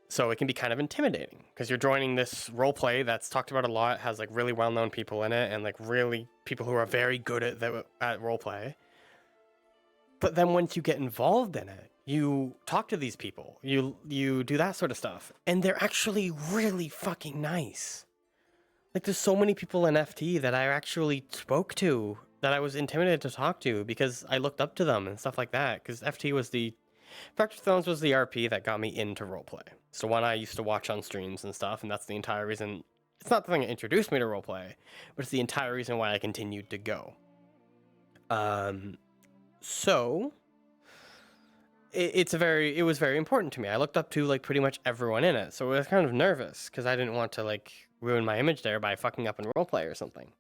S1: So it can be kind of intimidating because you're joining this role play that's talked about a lot, has like really well known people in it, and like really people who are very good at role play. But then once you get involved in it, you talk to these people, you do that sort of stuff, and they're actually really fucking nice. Like there's so many people in FT that I actually spoke to that I was intimidated to talk to because I looked up to them and stuff like that. Because FT was Fractured Thrones was the RP that got me into roleplay. It's the one I used to watch on streams and stuff, and that's the entire reason. It's not the thing that introduced me to roleplay, but it's the entire reason why I continued to go. So it was very important to me. I looked up to like pretty much everyone in it, so I was kind of nervous because I didn't want to like ruin my image there by fucking up in roleplay or something.